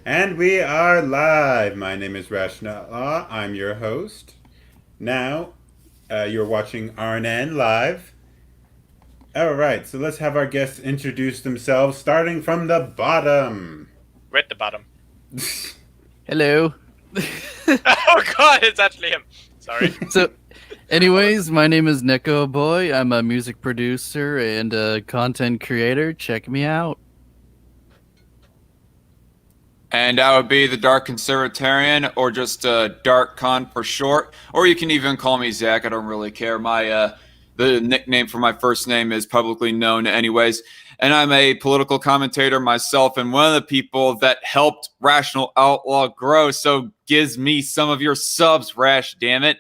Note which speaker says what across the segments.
Speaker 1: And we are live. My name is Outlaw. I'm your host. Now, you're watching RNN live. All right, so let's have our guests introduce themselves, starting from the bottom.
Speaker 2: We're at the bottom.
Speaker 3: Hello.
Speaker 2: Oh god, it's actually him. Sorry.
Speaker 3: So, anyways, my name is Neko Boy. I'm a music producer and a content creator. Check me out.
Speaker 4: And I would be the Dark Conservatarian, or just Dark Con for short. Or you can even call me Zach. I don't really care. The nickname for my first name is publicly known, anyways. And I'm a political commentator myself, and one of the people that helped Rational Outlaw grow. So gives me some of your subs, Rash. Damn it.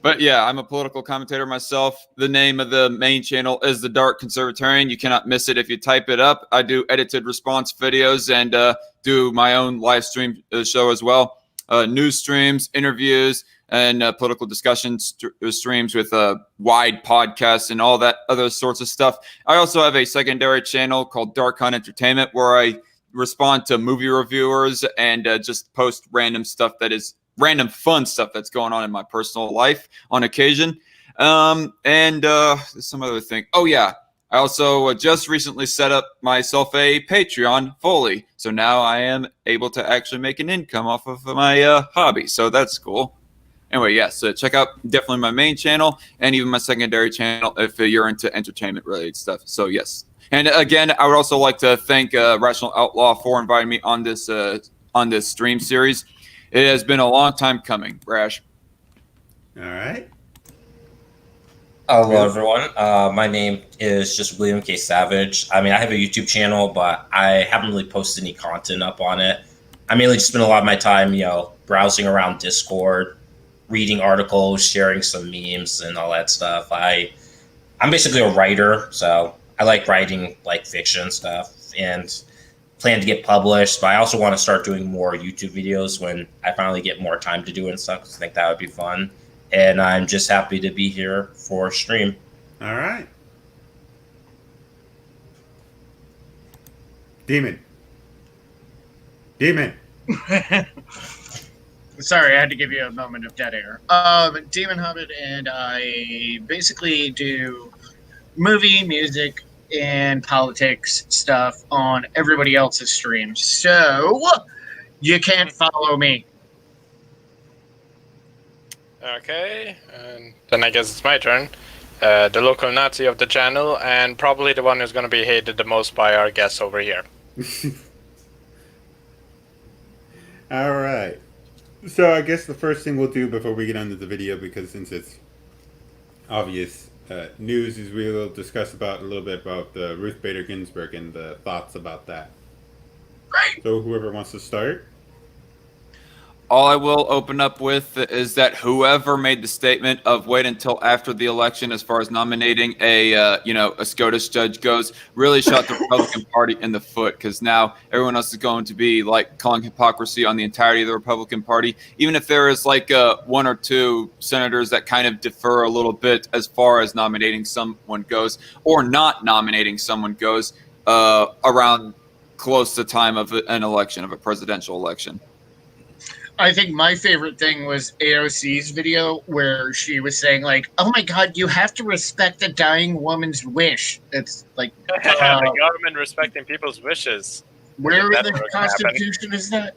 Speaker 4: But yeah, I'm a political commentator myself. The name of the main channel is The Dark Conservatarian. You cannot miss it if you type it up. I do edited response videos and do my own live stream show as well. News streams, interviews, and political discussion streams with wide podcasts and all that other sorts of stuff. I also have a secondary channel called Dark Con Entertainment where I respond to movie reviewers and just post random stuff that is random fun stuff that's going on in my personal life on occasion. And some other thing. Oh, yeah. I also just recently set up myself a Patreon fully. So now I am able to actually make an income off of my hobby. So that's cool. Anyway, yes, so check out definitely my main channel and even my secondary channel if you're into entertainment related stuff. So, yes. And again, I would also like to thank Rational Outlaw for inviting me on this stream series. It has been a long time coming, Rash.
Speaker 1: All right.
Speaker 5: Hello, everyone. My name is just William K. Savage. I mean, I have a YouTube channel, but I haven't really posted any content up on it. I mainly just spend a lot of my time, browsing around Discord, reading articles, sharing some memes, and all that stuff. I'm basically a writer, so I like writing like fiction stuff and plan to get published. But I also want to start doing more YouTube videos when I finally get more time to do it and stuff, because I think that would be fun. And I'm just happy to be here for stream.
Speaker 1: All right. Demon.
Speaker 6: Sorry, I had to give you a moment of dead air. Demon Hobbit, and I basically do movie, music, and politics stuff on everybody else's streams. So you can't follow me.
Speaker 2: Okay, and then I guess it's my turn. The local Nazi of the channel, and probably the one who's going to be hated the most by our guests over here.
Speaker 1: All right. So I guess the first thing we'll do before we get onto the video, because since it's obvious news, is we'll discuss a little bit about Ruth Bader Ginsburg and the thoughts about that.
Speaker 6: Great.
Speaker 1: So whoever wants to start.
Speaker 4: All I will open up with is that whoever made the statement of wait until after the election as far as nominating a SCOTUS judge goes really shot the Republican Party in the foot, because now everyone else is going to be like calling hypocrisy on the entirety of the Republican Party, even if there is like one or two senators that kind of defer a little bit as far as nominating someone goes or not nominating someone goes around close to time of an election, of a presidential election.
Speaker 6: I think my favorite thing was AOC's video where she was saying, like, oh my god, you have to respect a dying woman's wish. It's like...
Speaker 2: the government respecting people's wishes.
Speaker 6: Where in the Constitution is that?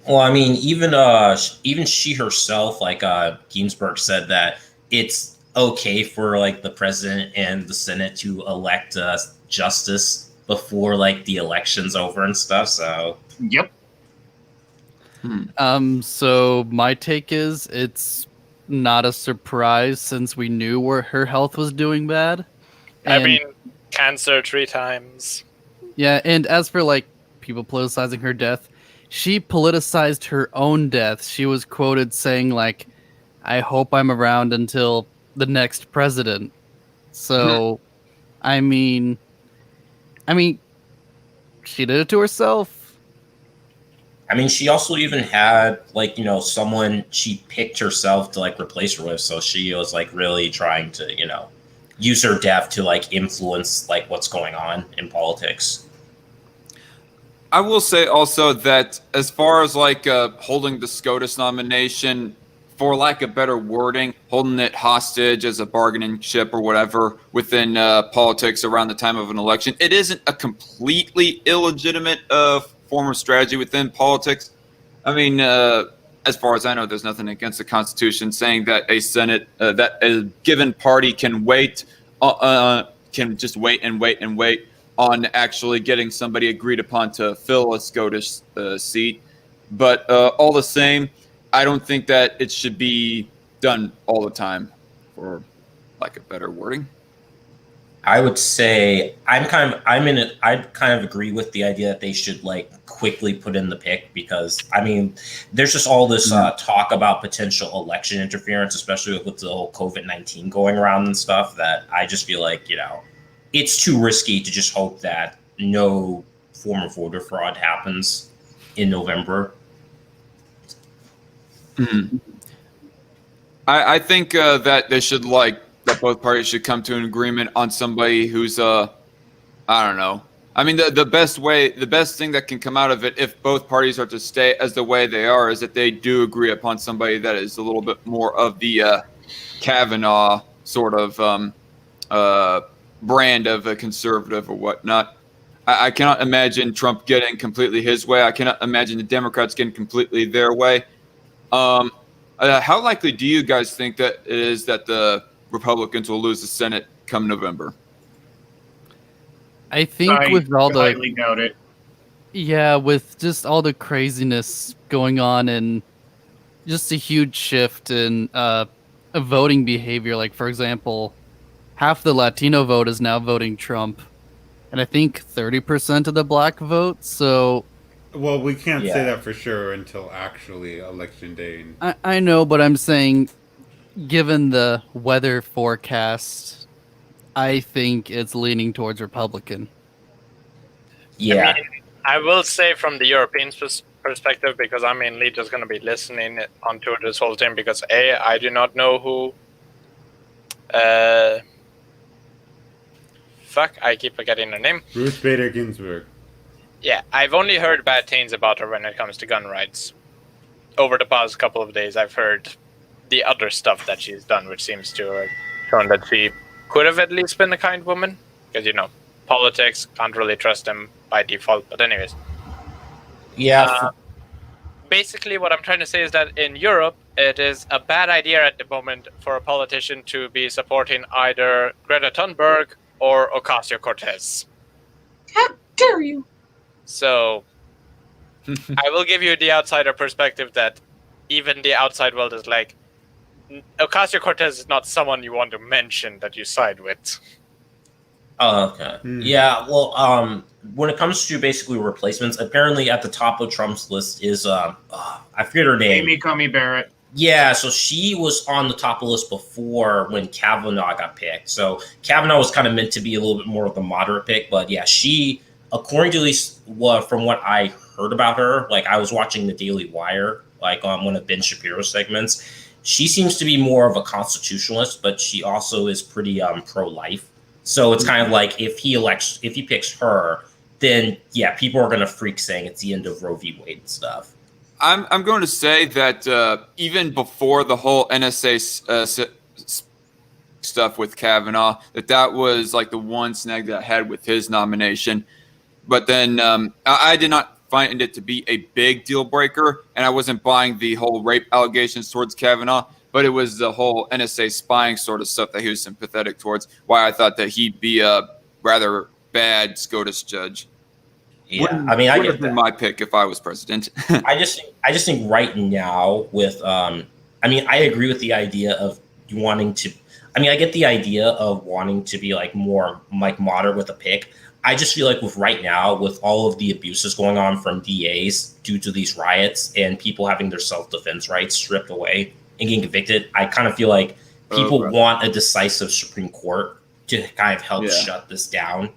Speaker 5: Well, I mean, even she herself, like Ginsburg, said that it's okay for like the president and the Senate to elect justice before like the election's over and stuff. So,
Speaker 6: yep.
Speaker 3: So my take is it's not a surprise since we knew where her health was doing bad.
Speaker 2: I mean, cancer 3 times.
Speaker 3: Yeah, and as for like people politicizing her death, she politicized her own death. She was quoted saying like, I hope I'm around until the next president. So, I mean, she did it to herself.
Speaker 5: I mean, she also even had like, someone she picked herself to like replace her with. So she was like really trying to, use her death to like influence like what's going on in politics.
Speaker 4: I will say also that as far as like holding the SCOTUS nomination, for lack of better wording, holding it hostage as a bargaining chip or whatever within politics around the time of an election, it isn't a completely illegitimate form of strategy within politics. I mean, as far as I know, there's nothing against the Constitution saying that a Senate, that a given party can can just wait and wait and wait on actually getting somebody agreed upon to fill a SCOTUS seat. But all the same, I don't think that it should be done all the time, for lack of better wording.
Speaker 5: I would say I kind of agree with the idea that they should like quickly put in the pick, because I mean, there's just all this talk about potential election interference, especially with the whole COVID-19 going around and stuff, that I just feel like, it's too risky to just hope that no form of voter fraud happens in November.
Speaker 4: Mm-hmm. I think that they should that both parties should come to an agreement on somebody who's I don't know. I mean, the best thing that can come out of it, if both parties are to stay as the way they are, is that they do agree upon somebody that is a little bit more of the Kavanaugh sort of brand of a conservative or whatnot. I cannot imagine Trump getting completely his way. I cannot imagine the Democrats getting completely their way. How likely do you guys think that it is that the Republicans will lose the Senate come November?
Speaker 3: I think with all
Speaker 6: highly doubt it.
Speaker 3: Yeah, with just all the craziness going on and just a huge shift in voting behavior. Like, for example, half the Latino vote is now voting Trump, and I think 30% of the black vote. So,
Speaker 1: well, we can't say that for sure until actually election day.
Speaker 3: I know, but I'm saying, given the weather forecast, I think it's leaning towards Republican.
Speaker 5: Yeah.
Speaker 2: I mean, I will say from the European perspective, because I'm mainly just going to be listening onto this whole thing, because I do not know who I keep forgetting her name.
Speaker 1: Ruth Bader Ginsburg.
Speaker 2: Yeah, I've only heard bad things about her when it comes to gun rights. Over the past couple of days, I've heard the other stuff that she's done, which seems to have shown that she could have at least been a kind woman. Because, politics, can't really trust them by default. But anyways.
Speaker 5: Yeah.
Speaker 2: Basically, what I'm trying to say is that in Europe, it is a bad idea at the moment for a politician to be supporting either Greta Thunberg or Ocasio-Cortez.
Speaker 6: How dare you?
Speaker 2: So, I will give you the outsider perspective that even the outside world is like, Ocasio-Cortez is not someone you want to mention that you side with.
Speaker 5: Oh, okay. Yeah, well, when it comes to basically replacements, apparently at the top of Trump's list is, I forget her name.
Speaker 6: Amy Coney Barrett.
Speaker 5: Yeah, so she was on the top of the list before when Kavanaugh got picked. So Kavanaugh was kind of meant to be a little bit more of the moderate pick, but yeah, she, according to at least from what I heard about her, like I was watching the Daily Wire, like on one of Ben Shapiro's segments, she seems to be more of a constitutionalist, but she also is pretty pro-life. So it's kind of like if he picks her, then yeah, people are going to freak saying it's the end of Roe v. Wade and stuff.
Speaker 4: I'm going to say that even before the whole NSA stuff with Kavanaugh, that was like the one snag that I had with his nomination. But then I did not find it to be a big deal breaker, and I wasn't buying the whole rape allegations towards Kavanaugh, but it was the whole NSA spying sort of stuff that he was sympathetic towards, why I thought that he'd be a rather bad SCOTUS judge.
Speaker 5: Yeah, I mean, I
Speaker 4: would
Speaker 5: get
Speaker 4: have been
Speaker 5: that.
Speaker 4: my pick if I was president.
Speaker 5: I just think right now with I mean, I agree with the idea of wanting to. I mean, I get the idea of wanting to be like more like moderate with a pick. I just feel like with right now, with all of the abuses going on from DAs due to these riots and people having their self-defense rights stripped away and getting convicted, I kind of feel like people want a decisive Supreme Court to kind of help shut this down.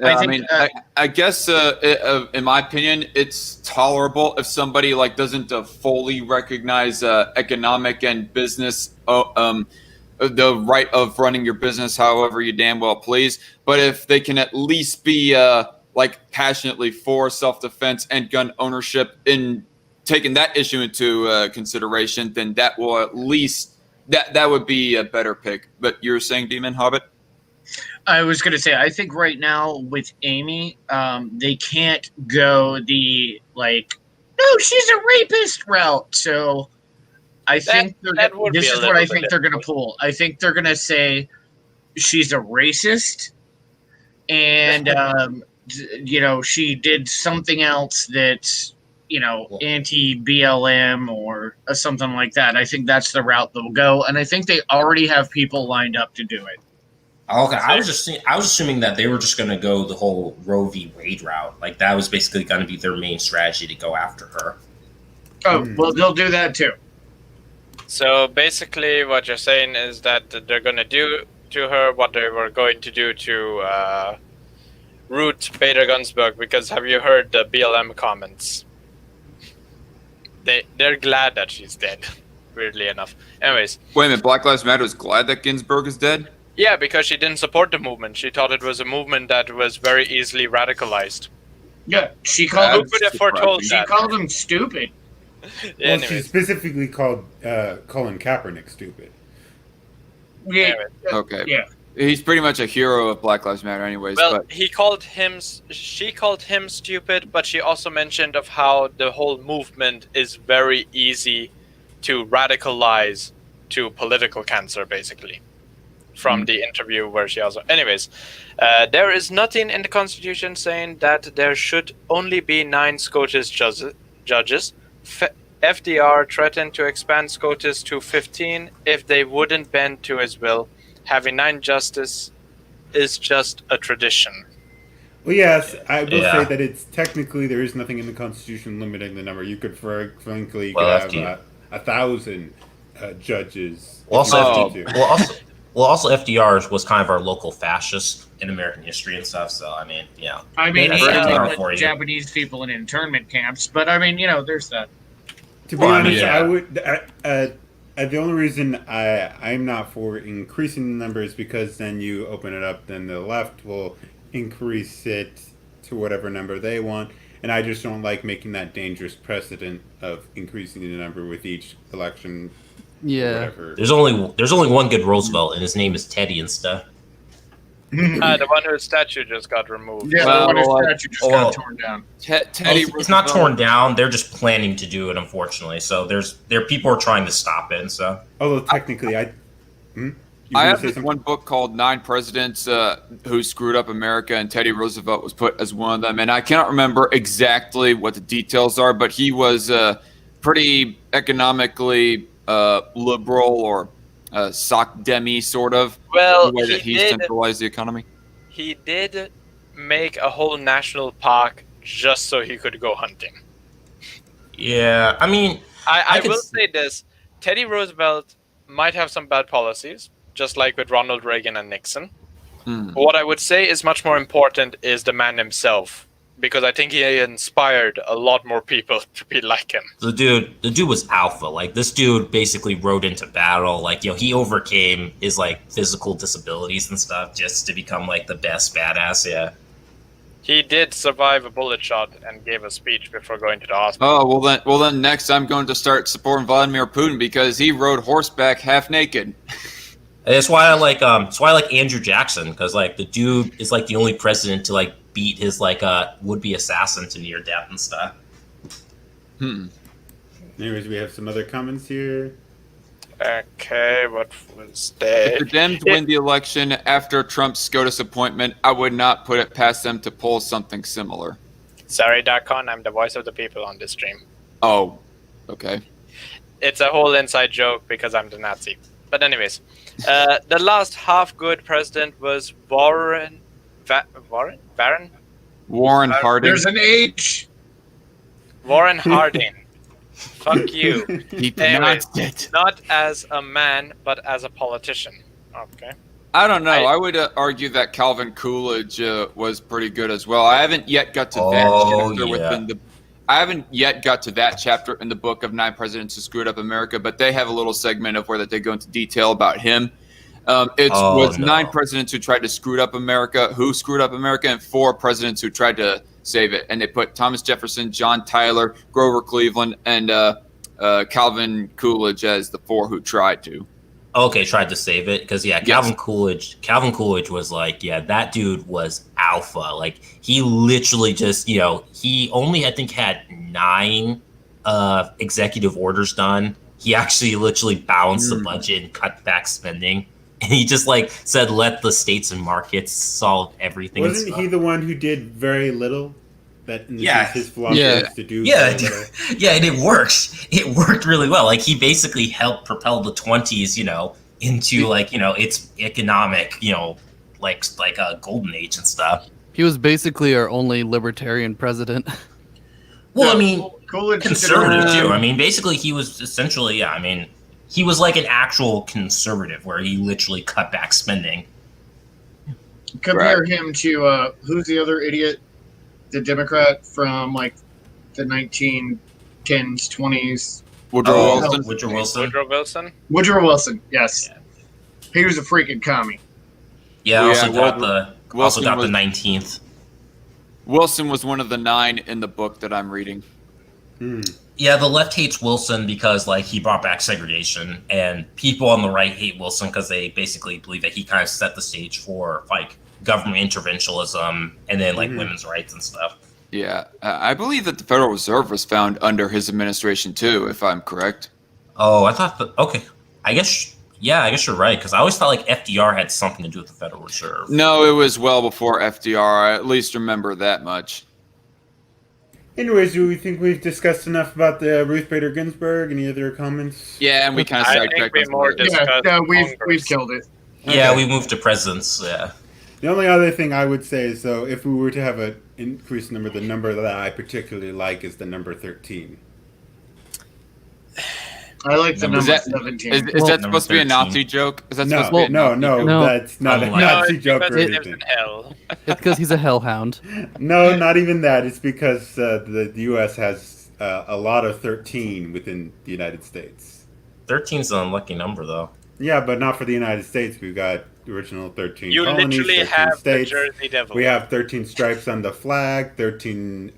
Speaker 4: I guess, in my opinion, it's tolerable if somebody like doesn't fully recognize economic and business, the right of running your business however you damn well please. But if they can at least be like passionately for self-defense and gun ownership, in taking that issue into consideration, then that will at least that would be a better pick. But you're saying Demon Hobbit?
Speaker 6: I was going to say, I think right now with Amy, they can't go the like, no, she's a rapist route. So I think this is what I think they're going to pull. I think they're going to say she's a racist, and she did something else that's anti-BLM or something like that. I think that's the route they'll go, and I think they already have people lined up to do it.
Speaker 5: Okay, I was assuming that they were just going to go the whole Roe v. Wade route. Like that was basically going to be their main strategy to go after her.
Speaker 6: Oh, well, they'll do that too.
Speaker 2: So basically, what you're saying is that they're going to do to her what they were going to do to Ruth Bader Ginsburg. Because have you heard the BLM comments? They're glad that she's dead. Weirdly enough. Anyways.
Speaker 4: Wait a minute. Black Lives Matter is glad that Ginsburg is dead?
Speaker 2: Yeah, because she didn't support the movement. She thought it was a movement that was very easily radicalized.
Speaker 6: Yeah, she called
Speaker 2: Who could have foretold
Speaker 6: She
Speaker 2: that?
Speaker 6: called him stupid.
Speaker 1: Well, she specifically called Colin Kaepernick stupid.
Speaker 6: Yeah.
Speaker 4: Okay.
Speaker 6: Yeah.
Speaker 4: He's pretty much a hero of Black Lives Matter, anyways.
Speaker 2: Well,
Speaker 4: but
Speaker 2: she called him stupid, but she also mentioned of how the whole movement is very easy to radicalize to political cancer, basically. From the interview where she also... Anyways, there is nothing in the Constitution saying that there should only be 9 SCOTUS judges. FDR threatened to expand SCOTUS to 15 if they wouldn't bend to his will. Having 9 justices is just a tradition.
Speaker 1: Well, yes, I will say that it's technically there is nothing in the Constitution limiting the number. You could, frankly, have 1,000 judges.
Speaker 5: Also, FDR was kind of our local fascist in American history and stuff. So I mean, yeah.
Speaker 6: I mean, he put Japanese people in internment camps, but I mean, there's that.
Speaker 1: To be honest, I would. The only reason I'm not for increasing the number is because then you open it up, then the left will increase it to whatever number they want, and I just don't like making that dangerous precedent of increasing the number with each election.
Speaker 3: Yeah.
Speaker 5: There's only one good Roosevelt, and his name is Teddy and stuff.
Speaker 2: The one whose statue just got removed.
Speaker 6: Yeah, the one whose statue just got torn down.
Speaker 4: Teddy
Speaker 5: it's not torn down. They're just planning to do it, unfortunately. So there people are trying to stop it and stuff.
Speaker 1: Although technically, I
Speaker 4: have this one book called 9 Presidents Who Screwed Up America, and Teddy Roosevelt was put as one of them. And I cannot remember exactly what the details are, but he was pretty economically liberal or sock demi sort of.
Speaker 2: Well,
Speaker 4: the way that he centralized the economy.
Speaker 2: He did make a whole national park just so he could go hunting.
Speaker 5: Yeah, I mean,
Speaker 2: I will say this: Teddy Roosevelt might have some bad policies, just like with Ronald Reagan and Nixon. But what I would say is much more important is the man himself, because I think he inspired a lot more people to be like him.
Speaker 5: The dude was alpha. Like, this dude basically rode into battle. Like, he overcame his physical disabilities and stuff just to become the best badass. Yeah.
Speaker 2: He did survive a bullet shot and gave a speech before going to the hospital.
Speaker 4: Oh, well then next I'm going to start supporting Vladimir Putin because he rode horseback half naked.
Speaker 5: That's why I like Andrew Jackson, because the dude is the only president to beat his would-be assassin to near death and stuff.
Speaker 1: Anyways, we have some other comments here.
Speaker 2: Okay, what was they?
Speaker 4: If the Dems win the election after Trump's SCOTUS appointment, I would not put it past them to pull something similar.
Speaker 2: Sorry, Darkon, I'm the voice of the people on this stream.
Speaker 4: Oh, okay.
Speaker 2: It's a whole inside joke because I'm the Nazi. But anyways, the last half-good president was Warren Harding.
Speaker 6: There's an H.
Speaker 2: Warren Harding. Fuck you.
Speaker 4: He pronounced it.
Speaker 2: Not as a man, but as a politician. Okay.
Speaker 4: I don't know. I would argue that Calvin Coolidge was pretty good as well. I haven't yet got to that chapter within the. I haven't yet got to that chapter in the book of 9 Presidents Who Screwed Up America, but they have a little segment of where that they go into detail about him. It
Speaker 5: Oh,
Speaker 4: was
Speaker 5: no.
Speaker 4: 9 presidents who tried to screw up America, and 4 presidents who tried to save it. And they put Thomas Jefferson, John Tyler, Grover Cleveland, and Calvin Coolidge as the 4 who tried to.
Speaker 5: Okay, tried to save it because
Speaker 4: Yes.
Speaker 5: Calvin Coolidge was like, yeah, that dude was alpha. Like he literally just, he only I think had 9 executive orders done. He actually literally balanced the budget and cut back spending. And he just like said, let the states and markets solve everything. and
Speaker 1: Wasn't
Speaker 5: stuff.
Speaker 1: he the one who did very little? That in the
Speaker 5: Yeah.
Speaker 1: sense his philosophy
Speaker 3: Yeah.
Speaker 1: is to do
Speaker 5: Yeah,
Speaker 1: very little.
Speaker 5: yeah, and it worked. It worked really well. Like he basically helped propel the 20s, into like its economic, like a golden age and stuff.
Speaker 3: He was basically our only libertarian president.
Speaker 5: Well, I mean,
Speaker 6: Coolidge
Speaker 5: conservative
Speaker 6: did-
Speaker 5: too. I mean, basically he was essentially, yeah. I mean, he was like an actual conservative where he literally cut back spending.
Speaker 6: Compare him to who's the other idiot? The Democrat from like the 1910s, 20s.
Speaker 4: Woodrow
Speaker 5: Oh,
Speaker 4: Wilson.
Speaker 5: Woodrow Wilson.
Speaker 2: Woodrow Wilson.
Speaker 6: Woodrow Wilson. Yes, he was a freaking commie.
Speaker 5: Yeah, I
Speaker 4: Yeah,
Speaker 5: also got
Speaker 4: Wilson
Speaker 5: the
Speaker 4: was-
Speaker 5: 19th.
Speaker 4: Wilson was one of the 9 in the book that I'm reading.
Speaker 5: Yeah, the left hates Wilson because like he brought back segregation, and people on the right hate Wilson because they basically believe that he kind of set the stage for like government interventionism and then like women's rights and stuff.
Speaker 4: Yeah, I believe that the Federal Reserve was found under his administration too, if I'm correct.
Speaker 5: Oh, I thought that. Okay, I guess you're right because I always thought like FDR had something to do with the Federal Reserve.
Speaker 4: No, it was well before FDR. I at least remember that much.
Speaker 1: Anyways, do we think we've discussed enough about the Ruth Bader Ginsburg? Any other comments?
Speaker 4: Yeah, and we kind of
Speaker 2: I think
Speaker 4: sidetracked.
Speaker 2: we
Speaker 4: us
Speaker 2: more
Speaker 4: later.
Speaker 2: dis-
Speaker 6: Yeah,
Speaker 2: Discuss
Speaker 6: no, we've
Speaker 2: Congress.
Speaker 6: killed it.
Speaker 5: Yeah,
Speaker 1: Okay.
Speaker 5: we moved to presidents. Yeah.
Speaker 1: The only other thing I would say is, so if we were to have an increased number, the number that I particularly like is the number 13.
Speaker 6: I like the
Speaker 5: Is
Speaker 6: number
Speaker 4: that-
Speaker 6: 17.
Speaker 4: Is
Speaker 3: Well,
Speaker 4: that supposed to be a
Speaker 5: number
Speaker 4: Nazi joke? Is that
Speaker 1: No,
Speaker 4: supposed to be a
Speaker 1: no,
Speaker 4: Nazi
Speaker 1: no,
Speaker 4: joke?
Speaker 3: No.
Speaker 1: that's not a
Speaker 5: Unlike-
Speaker 1: Nazi
Speaker 2: it's
Speaker 1: joke
Speaker 2: because
Speaker 1: or
Speaker 2: he lives
Speaker 1: anything.
Speaker 2: in hell.
Speaker 3: It's because he's a hellhound.
Speaker 1: No, not even that. It's because the U.S. has a lot of 13 within the United States.
Speaker 5: 13's an unlucky number though.
Speaker 1: Yeah, but not for the United States. We've got the original 13
Speaker 2: You
Speaker 1: colonies,
Speaker 2: literally
Speaker 1: 13
Speaker 2: have the
Speaker 1: states.
Speaker 2: Jersey Devil.
Speaker 1: We have 13 stripes on the flag, 13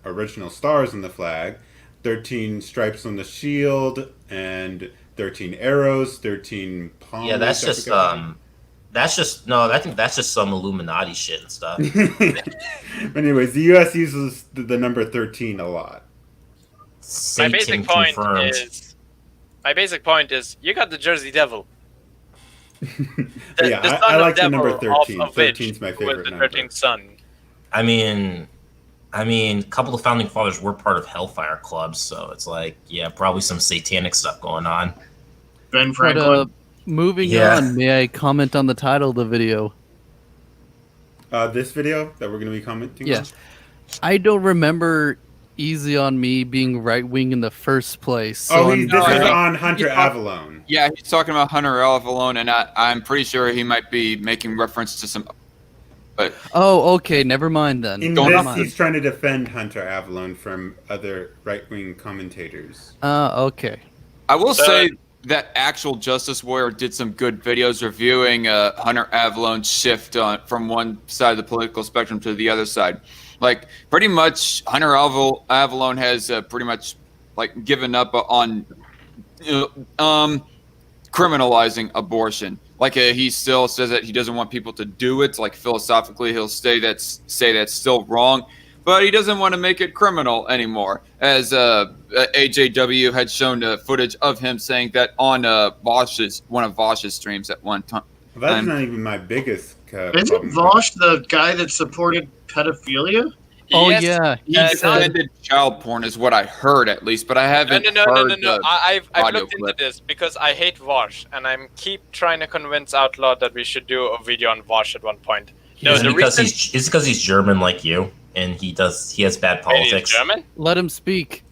Speaker 1: original stars on the flag, 13 stripes on the shield, and 13 arrows, 13 palm
Speaker 5: Yeah, that's
Speaker 1: leaves,
Speaker 5: just
Speaker 1: I forgot.
Speaker 5: I think that's just some Illuminati shit and stuff.
Speaker 1: But anyways, the U.S. uses the number 13 a lot.
Speaker 2: My
Speaker 5: Satan
Speaker 2: basic point
Speaker 5: confirmed.
Speaker 2: is you got the Jersey Devil.
Speaker 1: Yeah,
Speaker 2: the
Speaker 1: I
Speaker 2: son of
Speaker 1: like the
Speaker 2: devil
Speaker 1: number 13.
Speaker 2: Of which
Speaker 1: 13's my
Speaker 2: was
Speaker 1: favorite
Speaker 2: the
Speaker 1: number.
Speaker 2: 13th son.
Speaker 5: I mean, a couple of founding fathers were part of Hellfire clubs, so it's like, yeah, probably some satanic stuff going on.
Speaker 6: Ben
Speaker 3: But
Speaker 6: Franklin.
Speaker 3: moving
Speaker 5: Yeah.
Speaker 3: on, may I comment on the title of the video?
Speaker 1: This video that we're going to be commenting
Speaker 3: Yeah.
Speaker 1: on?
Speaker 3: I don't remember Easy on Me being right wing in the first place. So
Speaker 1: Oh,
Speaker 3: I'm-
Speaker 1: this is
Speaker 4: No,
Speaker 1: on Hunter
Speaker 4: he's on-
Speaker 1: Avallone.
Speaker 4: Yeah, he's talking about Hunter Avallone, and I'm pretty sure he might be making reference to some. But
Speaker 3: Oh, okay, never mind then.
Speaker 1: In
Speaker 4: Don't
Speaker 1: this,
Speaker 4: mind.
Speaker 1: he's trying to defend Hunter Avallone from other right-wing commentators.
Speaker 3: Okay.
Speaker 4: I will say that actual Justice Warrior did some good videos reviewing Hunter Avallone's shift from one side of the political spectrum to the other side. Like, pretty much, Hunter Avallone has pretty much like given up on criminalizing abortion. Like, he still says that he doesn't want people to do it. Like, philosophically, he'll say that's still wrong. But he doesn't want to make it criminal anymore, as AJW had shown footage of him saying that on one of Vosh's streams at one time.
Speaker 1: Well, that's not even my biggest
Speaker 6: Isn't
Speaker 1: problem.
Speaker 6: Vosh the guy that supported pedophilia?
Speaker 3: Oh,
Speaker 2: Yes,
Speaker 3: yeah.
Speaker 4: He
Speaker 3: He said,
Speaker 4: defended child porn, is what I heard at least, but I haven't
Speaker 2: No.
Speaker 4: heard
Speaker 2: No.
Speaker 4: the
Speaker 2: I've
Speaker 4: audio
Speaker 2: looked into
Speaker 4: clip.
Speaker 2: this because I hate Vosh, and I'm keep trying to convince Outlaw that we should do a video on Vosh at one point. No,
Speaker 5: Is it
Speaker 2: the
Speaker 5: because
Speaker 2: reason
Speaker 5: it's because he's German like you, and he has bad
Speaker 2: Wait, he's
Speaker 5: politics.
Speaker 2: German.
Speaker 3: let him speak.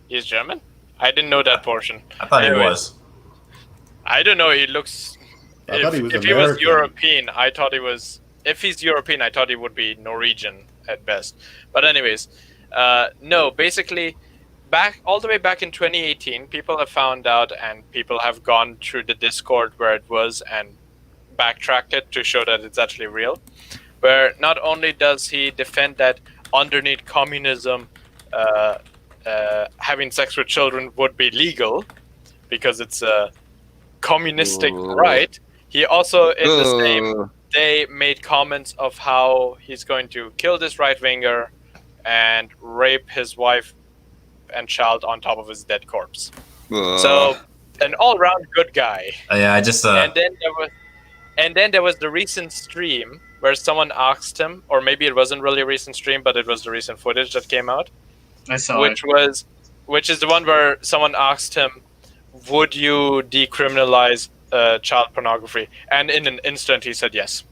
Speaker 2: He's German. I didn't know that portion.
Speaker 5: I thought
Speaker 2: Anyways.
Speaker 5: he was.
Speaker 2: I don't know. He looks.
Speaker 1: I thought he was
Speaker 2: if he was
Speaker 1: American.
Speaker 2: European, I thought he was. If he's European, I thought he would be Norwegian at best. But anyways, no. Basically, all the way back in 2018, people have found out, and people have gone through the Discord where it was and backtracked it to show that it's actually real. Where not only does he defend that underneath communism, having sex with children would be legal because it's a communistic right, he also in the same day made comments of how he's going to kill this right-winger and rape his wife and child on top of his dead corpse. So an all-round good guy.
Speaker 5: Yeah, I just
Speaker 2: And then there was the recent stream where someone asked him, or maybe it wasn't really a recent stream, but it was the recent footage that came out.
Speaker 6: I saw
Speaker 2: Which is the one where someone asked him, "Would you decriminalize child pornography?" And in an instant, he said yes.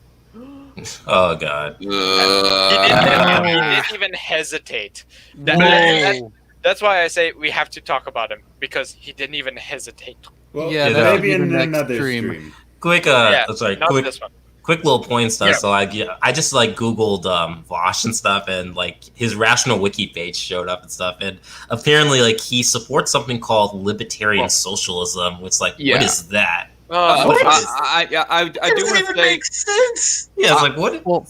Speaker 5: oh god.
Speaker 2: He didn't even hesitate. That's why I say we have to talk about him, because he didn't even hesitate.
Speaker 1: Well,
Speaker 3: Yeah,
Speaker 5: that
Speaker 1: maybe
Speaker 3: would
Speaker 1: in
Speaker 3: be the
Speaker 1: another
Speaker 3: next
Speaker 1: stream.
Speaker 3: stream.
Speaker 5: Quick, sorry,
Speaker 2: not
Speaker 5: quick,
Speaker 2: this one.
Speaker 5: quick little points though.
Speaker 6: Yeah.
Speaker 5: So I just like Googled Vosh and stuff, and like his Rational Wiki page showed up and stuff, and apparently like he supports something called libertarian socialism, which like what is that?
Speaker 4: I do
Speaker 6: doesn't
Speaker 4: want to
Speaker 6: even
Speaker 4: say.
Speaker 6: make sense.
Speaker 5: Yeah, it's like what?
Speaker 3: Well,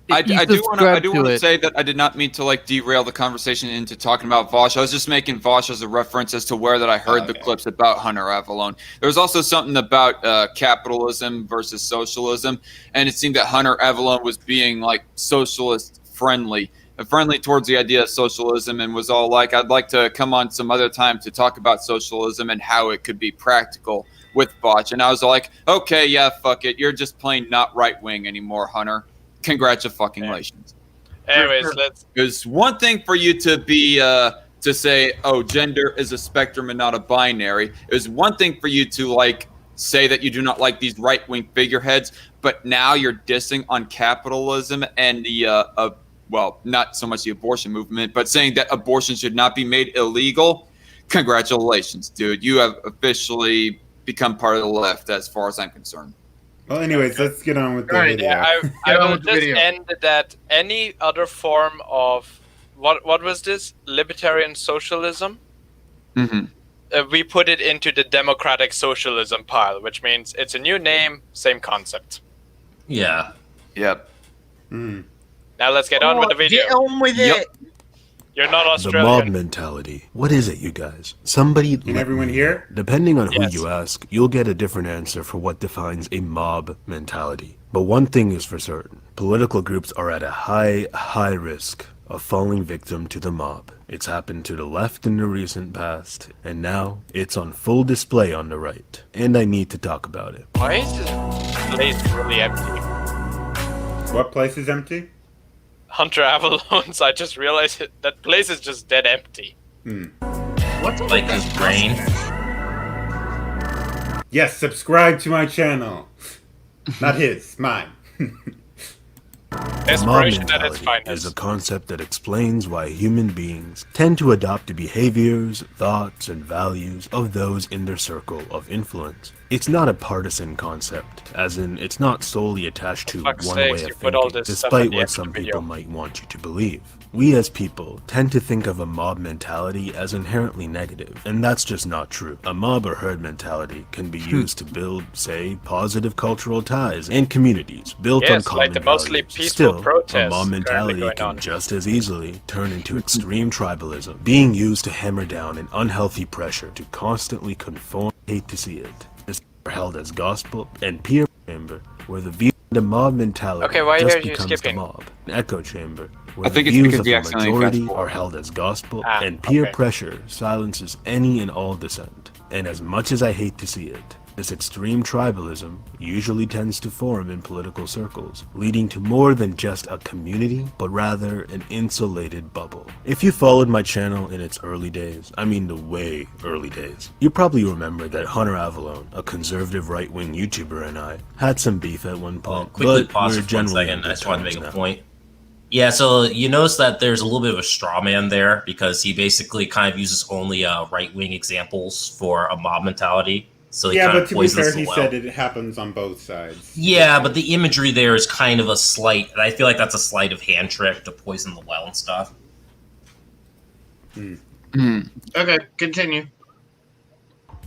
Speaker 4: I
Speaker 3: you
Speaker 4: do want
Speaker 3: subscribe
Speaker 4: to
Speaker 3: to it.
Speaker 4: say that I did not mean to like derail the conversation into talking about Vosh. I was just making Vosh as a reference as to where that I heard the clips about Hunter Avallone. There was also something about capitalism versus socialism, and it seemed that Hunter Avallone was being like socialist friendly towards the idea of socialism, and was all like, "I'd like to come on some other time to talk about socialism and how it could be practical with Vosh." And I was like, "Okay, yeah, fuck it. You're just plain not right wing anymore, Hunter. Congratulations."
Speaker 2: Anyways, let's.
Speaker 4: Because one thing for you to be to say, "Oh, gender is a spectrum and not a binary." It was one thing for you to like say that you do not like these right-wing figureheads, but now you're dissing on capitalism and the well, not so much the abortion movement, but saying that abortion should not be made illegal. Congratulations, dude. You have officially become part of the left, as far as I'm concerned.
Speaker 1: Well, anyways, let's get on with the
Speaker 6: Alright,
Speaker 1: video.
Speaker 2: I will just end that any other form of what was this? Libertarian socialism?
Speaker 4: Mm-hmm.
Speaker 2: We put it into the democratic socialism pile, which means it's a new name, same concept.
Speaker 5: Yeah.
Speaker 4: Yep.
Speaker 2: Now let's get on with the video.
Speaker 6: Get on with
Speaker 4: Yep.
Speaker 6: it.
Speaker 2: You're not
Speaker 7: The mob
Speaker 2: Australian.
Speaker 7: mentality. What is it, you guys? Somebody
Speaker 1: Can
Speaker 7: let
Speaker 1: everyone
Speaker 7: me
Speaker 1: hear?
Speaker 7: know. Depending on
Speaker 2: Yes.
Speaker 7: who you ask, you'll get a different answer for what defines a mob mentality. But one thing is for certain. Political groups are at a high risk of falling victim to the mob. It's happened to the left in the recent past, and now it's on full display on the right. And I need to talk about it.
Speaker 2: Why is this place really empty?
Speaker 1: What place is empty?
Speaker 2: Hunter Avallone's, I just realized that place is just dead empty.
Speaker 6: What's
Speaker 5: Like his brain.
Speaker 1: Yes, subscribe to my channel. Not his, mine.
Speaker 7: Mob
Speaker 2: Desperation at its
Speaker 7: mentality is
Speaker 2: finest.
Speaker 7: a concept that explains why human beings tend to adopt the behaviors, thoughts, and values of those in their circle of influence. It's not a partisan concept, as in it's not solely attached to
Speaker 2: fuck's
Speaker 7: one
Speaker 2: sakes,
Speaker 7: way
Speaker 2: you
Speaker 7: of
Speaker 2: put all
Speaker 7: thinking,
Speaker 2: this stuff at
Speaker 7: despite
Speaker 2: the
Speaker 7: what
Speaker 2: end of
Speaker 7: some
Speaker 2: the
Speaker 7: people
Speaker 2: video.
Speaker 7: might want you to believe. We as people tend to think of a mob mentality as inherently negative, and that's just not true. A mob or herd mentality can be used to build, say, positive cultural ties and communities built on
Speaker 2: Yes,
Speaker 7: common
Speaker 2: like the mostly
Speaker 7: values.
Speaker 2: peaceful
Speaker 7: Still, a
Speaker 2: protests
Speaker 7: mob
Speaker 2: currently
Speaker 7: mentality
Speaker 2: going
Speaker 7: can
Speaker 2: on.
Speaker 7: just as easily turn into extreme tribalism, being used to hammer down an unhealthy pressure to constantly conform. Hate to see it. This are held as gospel and peer chamber, where the view of the mob mentality
Speaker 2: Okay, why
Speaker 7: just
Speaker 2: are you
Speaker 7: becomes the
Speaker 2: skipping?
Speaker 7: mob. An echo chamber, where
Speaker 4: I think
Speaker 7: the
Speaker 4: it's
Speaker 7: views
Speaker 4: because
Speaker 7: of
Speaker 4: he
Speaker 7: the
Speaker 4: accidentally
Speaker 7: majority
Speaker 4: fast-forwarded.
Speaker 7: are held as gospel,
Speaker 2: Ah,
Speaker 7: and peer
Speaker 2: okay.
Speaker 7: pressure silences any and all dissent. And as much as I hate to see it, this extreme tribalism usually tends to form in political circles, leading to more than just a community, but rather an insulated bubble. If you followed my channel in its early days, I mean the way early days, you probably remember that Hunter Avallone, a conservative right-wing YouTuber, and I had some beef at one
Speaker 5: Well,
Speaker 7: point,
Speaker 5: quickly
Speaker 7: but
Speaker 5: pause
Speaker 7: we're
Speaker 5: it for 1
Speaker 7: generally
Speaker 5: second.
Speaker 7: on
Speaker 5: I
Speaker 7: good
Speaker 5: just wanted to
Speaker 7: terms
Speaker 5: make a
Speaker 7: now.
Speaker 5: point. Yeah, so you notice that there's a little bit of a straw man there because he basically kind of uses only right-wing examples for a mob mentality. So he
Speaker 1: Yeah,
Speaker 5: kind
Speaker 1: but
Speaker 5: of
Speaker 1: to be
Speaker 5: poisons
Speaker 1: fair,
Speaker 5: the
Speaker 1: he
Speaker 5: well.
Speaker 1: said it happens on both sides.
Speaker 5: Yeah, but the imagery there is kind of a slight, and I feel like that's a sleight of hand trick to poison the well and stuff.
Speaker 6: Okay, continue.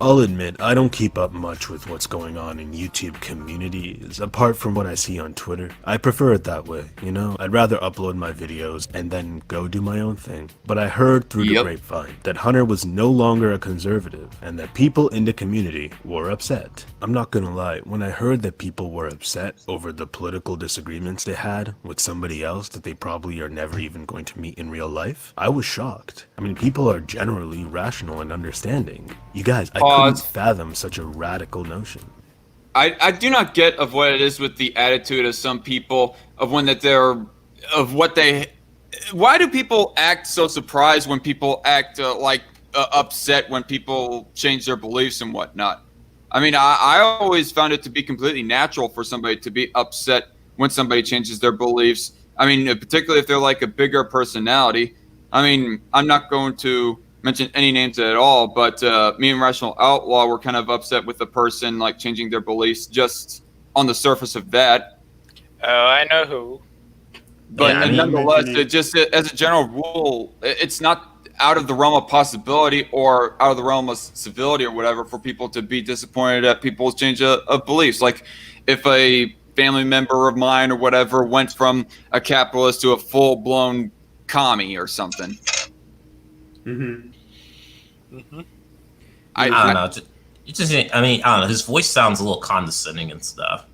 Speaker 7: I'll admit, I don't keep up much with what's going on in YouTube communities, apart from what I see on Twitter. I prefer it that way, you know? I'd rather upload my videos and then go do my own thing. But I heard through the grapevine that Hunter was no longer a conservative, and that people in the community were upset. I'm not gonna lie, when I heard that people were upset over the political disagreements they had with somebody else that they probably are never even going to meet in real life, I was shocked. I mean, people are generally rational and understanding. You guys, I couldn't fathom such a radical notion.
Speaker 4: I do not get of what it is with the attitude of some people of when that they're of what they. Why do people act so surprised when people act upset when people change their beliefs and whatnot? I mean, I always found it to be completely natural for somebody to be upset when somebody changes their beliefs. I mean, particularly if they're like a bigger personality. I mean, I'm not going to mention any names at all, but me and Rational Outlaw were kind of upset with the person like changing their beliefs just on the surface of that.
Speaker 2: Oh, I know who.
Speaker 4: But
Speaker 5: Yeah, I mean,
Speaker 4: nonetheless, it just as a general rule, it's not out of the realm of possibility or out of the realm of civility or whatever for people to be disappointed at people's change of beliefs. Like if a family member of mine or whatever went from a capitalist to a full-blown commie or something.
Speaker 5: I don't know. I mean, I don't know. His voice sounds a little condescending and stuff.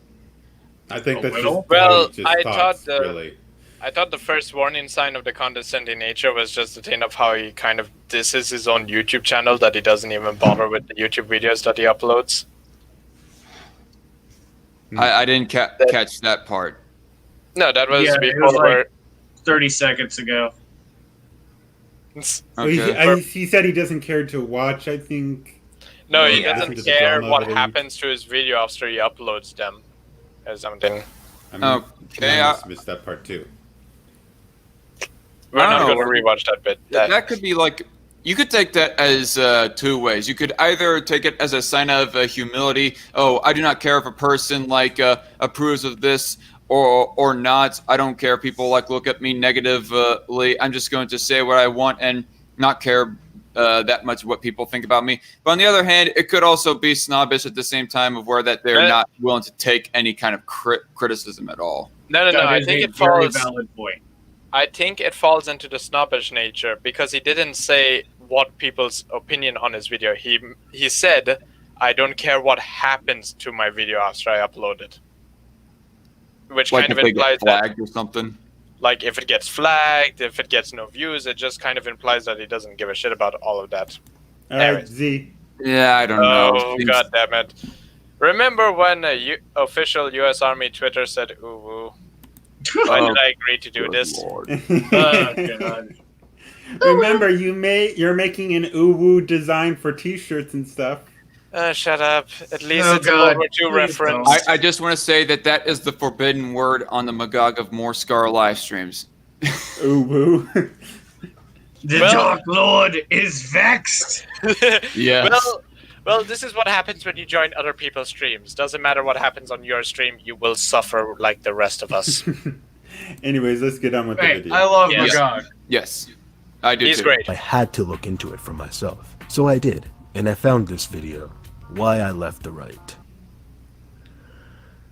Speaker 1: I think that's just
Speaker 2: Well,
Speaker 1: how he just
Speaker 2: I
Speaker 1: talks,
Speaker 2: thought
Speaker 1: really.
Speaker 2: I thought the first warning sign of the condescending nature was just the thing of how he kind of disses his own YouTube channel, that he doesn't even bother with the YouTube videos that he uploads.
Speaker 4: I didn't catch that part.
Speaker 2: No, that was
Speaker 6: Yeah, it
Speaker 2: before
Speaker 6: was like
Speaker 2: where
Speaker 6: 30 seconds ago.
Speaker 1: Well, he said he doesn't care to watch, I think.
Speaker 2: No, he
Speaker 5: Yeah.
Speaker 2: doesn't
Speaker 1: Listen to the
Speaker 2: care
Speaker 1: drama
Speaker 2: what
Speaker 1: of it.
Speaker 2: happens to his video after he uploads them or something.
Speaker 1: I mean,
Speaker 4: Okay,
Speaker 1: I must missed that part too.
Speaker 2: We're
Speaker 4: I
Speaker 2: not
Speaker 4: don't
Speaker 2: going
Speaker 4: know.
Speaker 2: to rewatch that bit.
Speaker 4: That could be like, you could take that as two ways. You could either take it as a sign of humility. Oh, I do not care if a person like approves of this or not. I don't care if people like look at me negatively. I'm just going to say what I want and not care that much what people think about me. But on the other hand, it could also be snobbish at the same time of where that they're not willing to take any kind of criticism at all.
Speaker 2: No.
Speaker 6: That
Speaker 2: I
Speaker 6: is
Speaker 2: think
Speaker 6: a
Speaker 2: it
Speaker 6: very
Speaker 2: falls.
Speaker 6: valid point.
Speaker 2: I think it falls into the snobbish nature because he didn't say what people's opinion on his video. He said, "I don't care what happens to my video after I upload it," which
Speaker 4: Like
Speaker 2: kind of
Speaker 4: if they get
Speaker 2: implies that,
Speaker 4: flagged or something.
Speaker 2: like, if it gets flagged, if it gets no views, it just kind of implies that he doesn't give a shit about all of that.
Speaker 1: All right,
Speaker 2: Anyways.
Speaker 1: Z.
Speaker 4: Yeah, I don't know.
Speaker 2: Oh, god damn it! Remember when official U.S. Army Twitter said "ooh woo"? Why did I agree to do this?
Speaker 6: Oh, God.
Speaker 1: Remember, you're making an uwu design for T-shirts and stuff.
Speaker 2: Shut up. At least
Speaker 6: Oh,
Speaker 2: it's
Speaker 6: God.
Speaker 2: a World War II
Speaker 6: Please
Speaker 2: reference.
Speaker 6: don't.
Speaker 4: I just want to say that is the forbidden word on the Magog of Morscar live streams.
Speaker 1: Uwu.
Speaker 6: The
Speaker 2: Well-
Speaker 6: Dark Lord is vexed.
Speaker 4: Yes.
Speaker 2: Well, this is what happens when you join other people's streams. Doesn't matter what happens on your stream, you will suffer like the rest of us.
Speaker 1: Anyways, let's get on with the
Speaker 6: Hey,
Speaker 1: video.
Speaker 6: I love
Speaker 2: Yes.
Speaker 6: Magog.
Speaker 4: Yes. I do
Speaker 2: He's
Speaker 4: too.
Speaker 2: great.
Speaker 7: I had to look into it for myself. So I did, and I found this video, Why I Left the Right.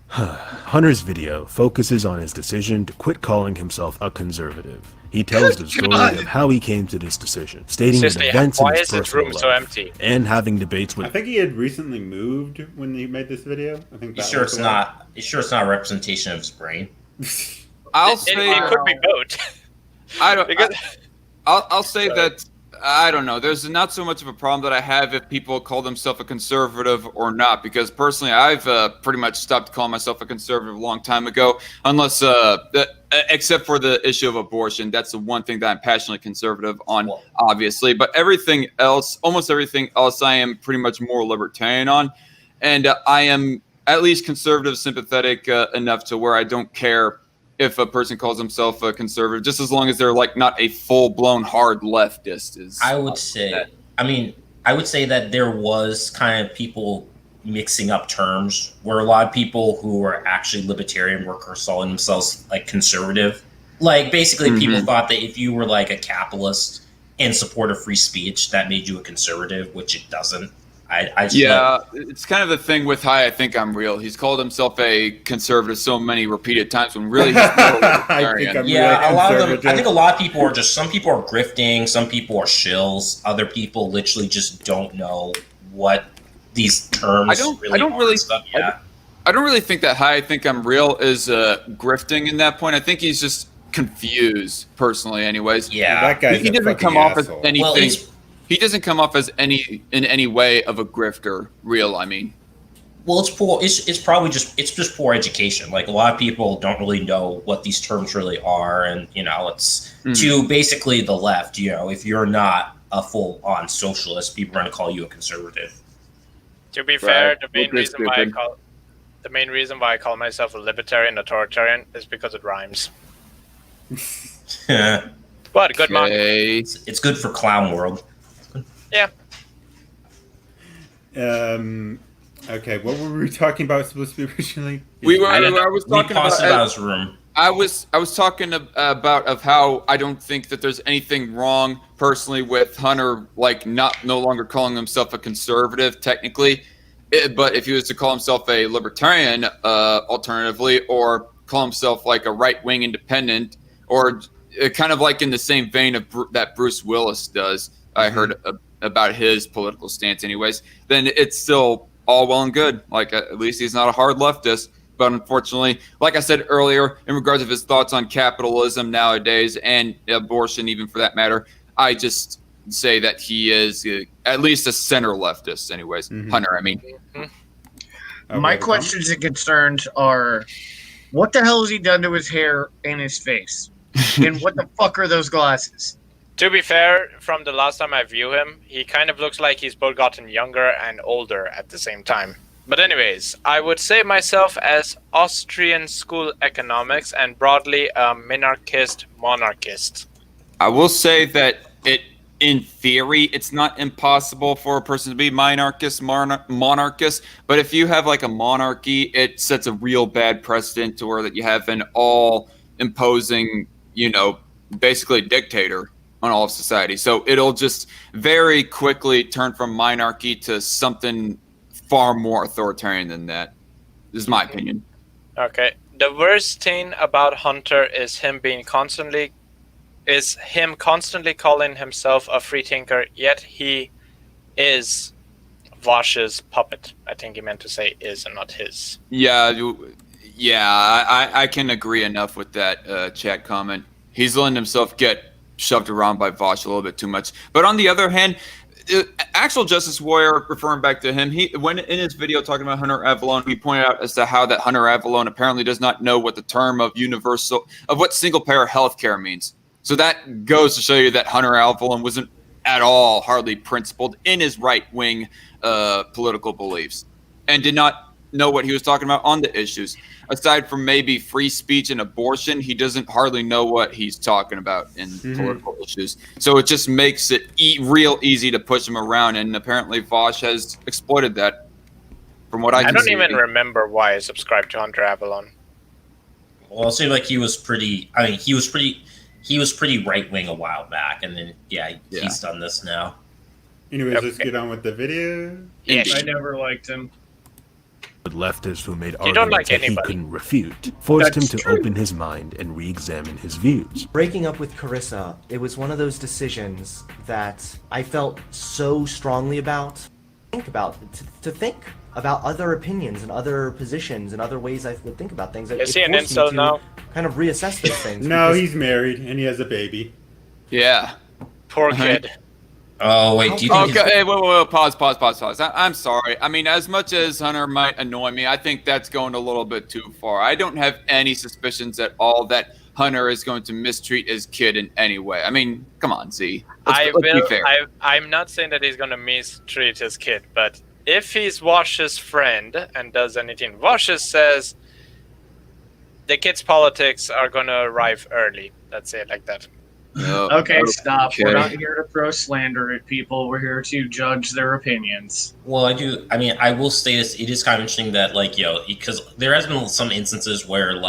Speaker 7: Hunter's video focuses on his decision to quit calling himself a conservative. He tells the story of how he came to this decision, stating that
Speaker 2: Seriously,
Speaker 7: events in
Speaker 2: why
Speaker 7: his
Speaker 2: is this
Speaker 7: personal
Speaker 2: room
Speaker 7: life
Speaker 2: so empty?
Speaker 7: and having debates
Speaker 1: I
Speaker 7: with
Speaker 1: think he had recently moved when he made this video. I think
Speaker 5: You
Speaker 1: that
Speaker 5: sure
Speaker 1: was
Speaker 5: it's
Speaker 1: the
Speaker 5: not? You sure it's not a representation of his brain?
Speaker 4: I'll
Speaker 2: It
Speaker 4: say
Speaker 2: could be both.
Speaker 4: I don't.
Speaker 2: Because-
Speaker 4: I'll say that I don't know. There's not so much of a problem that I have if people call themselves a conservative or not, because personally, I've pretty much stopped calling myself a conservative a long time ago, unless except for the issue of abortion. That's the one thing that I'm passionately conservative on,
Speaker 5: Well-
Speaker 4: obviously. But everything else, almost everything else, I am pretty much more libertarian on, and I am at least conservative sympathetic enough to where I don't care if a person calls himself a conservative, just as long as they're like not a full-blown hard leftist.
Speaker 5: I would say, I would say that there was kind of people mixing up terms where a lot of people who were actually libertarian were calling themselves like conservative. Like basically people thought that if you were like a capitalist, in support of free speech, that made you a conservative, which it doesn't. I just
Speaker 4: Yeah, it's kind of the thing with Hi, I Think I'm Real. He's called himself a conservative so many repeated times when really he's more
Speaker 1: I think I'm
Speaker 5: yeah,
Speaker 1: really
Speaker 5: a lot of them.
Speaker 1: conservative.
Speaker 5: I think a lot of people are just. Some people are grifting. Some people are shills. Other people literally just don't know what these terms
Speaker 4: I don't
Speaker 5: really are
Speaker 4: really-
Speaker 5: and stuff. Yeah.
Speaker 4: I don't really think that Hi, I Think I'm Real is grifting in that point. I think he's just confused, personally, anyways.
Speaker 5: Yeah.
Speaker 1: That guy's
Speaker 4: He
Speaker 1: a
Speaker 4: doesn't
Speaker 1: fucking
Speaker 4: come off as
Speaker 1: asshole.
Speaker 4: anything.
Speaker 5: Well, it's
Speaker 4: He doesn't come off as in any way of a grifter. Real, I mean.
Speaker 5: Well, it's poor. It's probably just poor education. Like a lot of people don't really know what these terms really are, and it's to basically the left. If you're not a full-on socialist, people are going to call you a conservative.
Speaker 2: To be fair,
Speaker 4: Right.
Speaker 2: the main reason why I call myself a libertarian authoritarian is because it rhymes. But good man.
Speaker 4: Okay.
Speaker 5: It's good for clown world.
Speaker 2: Yeah.
Speaker 1: Okay, what were we talking about supposed to be originally?
Speaker 4: I was talking
Speaker 5: paused
Speaker 4: about
Speaker 5: his room.
Speaker 4: I was talking about of how I don't think that there's anything wrong personally with Hunter no longer calling himself a conservative technically, but if he was to call himself a libertarian alternatively, or call himself like a right-wing independent, or kind of like in the same vein of that Bruce Willis does, I heard about his political stance anyways, then it's still all well and good. Like at least he's not a hard leftist. But unfortunately, like I said earlier, in regards of his thoughts on capitalism nowadays and abortion, even for that matter, I just say that he is at least a center leftist anyways. Hunter, I mean.
Speaker 6: My questions and concerns are, what the hell has he done to his hair and his face? And what the fuck are those glasses?
Speaker 2: To be fair, from the last time I view him, he kind of looks like he's both gotten younger and older at the same time. But anyways, I would say myself as Austrian school economics and broadly a monarchist.
Speaker 4: I will say that in theory, it's not impossible for a person to be monarchist, but if you have like a monarchy, it sets a real bad precedent to where that you have an all imposing, basically dictator on all of society. So it'll just very quickly turn from monarchy to something far more authoritarian than that. This is my opinion.
Speaker 2: Okay. The worst thing about Hunter is him constantly calling himself a free thinker, yet he is Vosh's puppet. I think he meant to say is and not his.
Speaker 4: Yeah, I can agree enough with that chat comment. He's letting himself get shoved around by Vosh a little bit too much. But on the other hand, Actual Justice Warrior, referring back to him, when in his video talking about Hunter Avallone, he pointed out as to how that Hunter Avallone apparently does not know what the term of what single-payer healthcare means. So that goes to show you that Hunter Avallone wasn't at all hardly principled in his right-wing political beliefs, and did not know what he was talking about on the issues. Aside from maybe free speech and abortion, he doesn't hardly know what he's talking about in political issues. So it just makes it real easy to push him around, and apparently Vosh has exploited that. From what I can
Speaker 2: don't
Speaker 4: see.
Speaker 2: even remember why I subscribed to Hunter Avallone.
Speaker 5: Well, it seemed like he was pretty. I mean, he was pretty right wing a while back, and then he's done this now.
Speaker 1: Anyways, let's get on with the video.
Speaker 2: Yes.
Speaker 6: I never liked him.
Speaker 7: But leftists who made
Speaker 2: You don't
Speaker 7: arguments
Speaker 2: like
Speaker 7: that he
Speaker 2: anybody.
Speaker 7: couldn't refute forced
Speaker 6: That's
Speaker 7: him to
Speaker 6: true.
Speaker 7: open his mind and re-examine his views.
Speaker 8: Breaking up with Carissa, it was one of those decisions that I felt so strongly about. To think about other opinions and other positions and other ways I would think about things.
Speaker 2: Is he an
Speaker 8: forced me
Speaker 2: incel
Speaker 8: to
Speaker 2: now?
Speaker 8: kind of reassess those things.
Speaker 1: No,
Speaker 8: because-
Speaker 1: he's married and he has a baby.
Speaker 4: Yeah.
Speaker 2: Poor kid.
Speaker 5: Oh wait, do you think?
Speaker 4: Okay, hey, whoa, pause. I'm sorry. I mean, as much as Hunter might annoy me, I think that's going a little bit too far. I don't have any suspicions at all that Hunter is going to mistreat his kid in any way. I mean, come on, Z. Let's be fair.
Speaker 2: I'm not saying that he's gonna mistreat his kid, but if he's Wash's friend and does anything Wash says, the kid's politics are gonna arrive early. Let's say it like that.
Speaker 6: Okay, stop.
Speaker 4: Okay.
Speaker 6: We're not here to throw slander at people. We're here to judge their opinions.
Speaker 5: Well, I will say this. It is kind of interesting that, because there has been some instances where,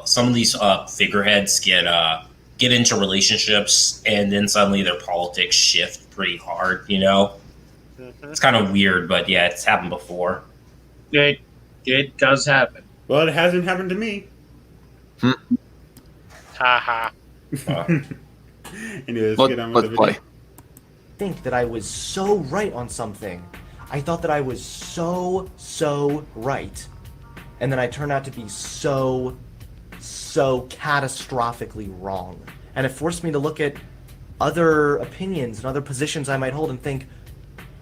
Speaker 5: some of these figureheads get get into relationships and then suddenly their politics shift pretty hard, you know? It's kind of weird, but yeah, it's happened before.
Speaker 6: It does happen.
Speaker 1: Well, it hasn't happened to me.
Speaker 2: Haha.
Speaker 1: Anyways, get on with the video.
Speaker 4: Play.
Speaker 8: Think that I was so right on something. I thought that I was so right. And then I turned out to be so catastrophically wrong. And it forced me to look at other opinions and other positions I might hold and think,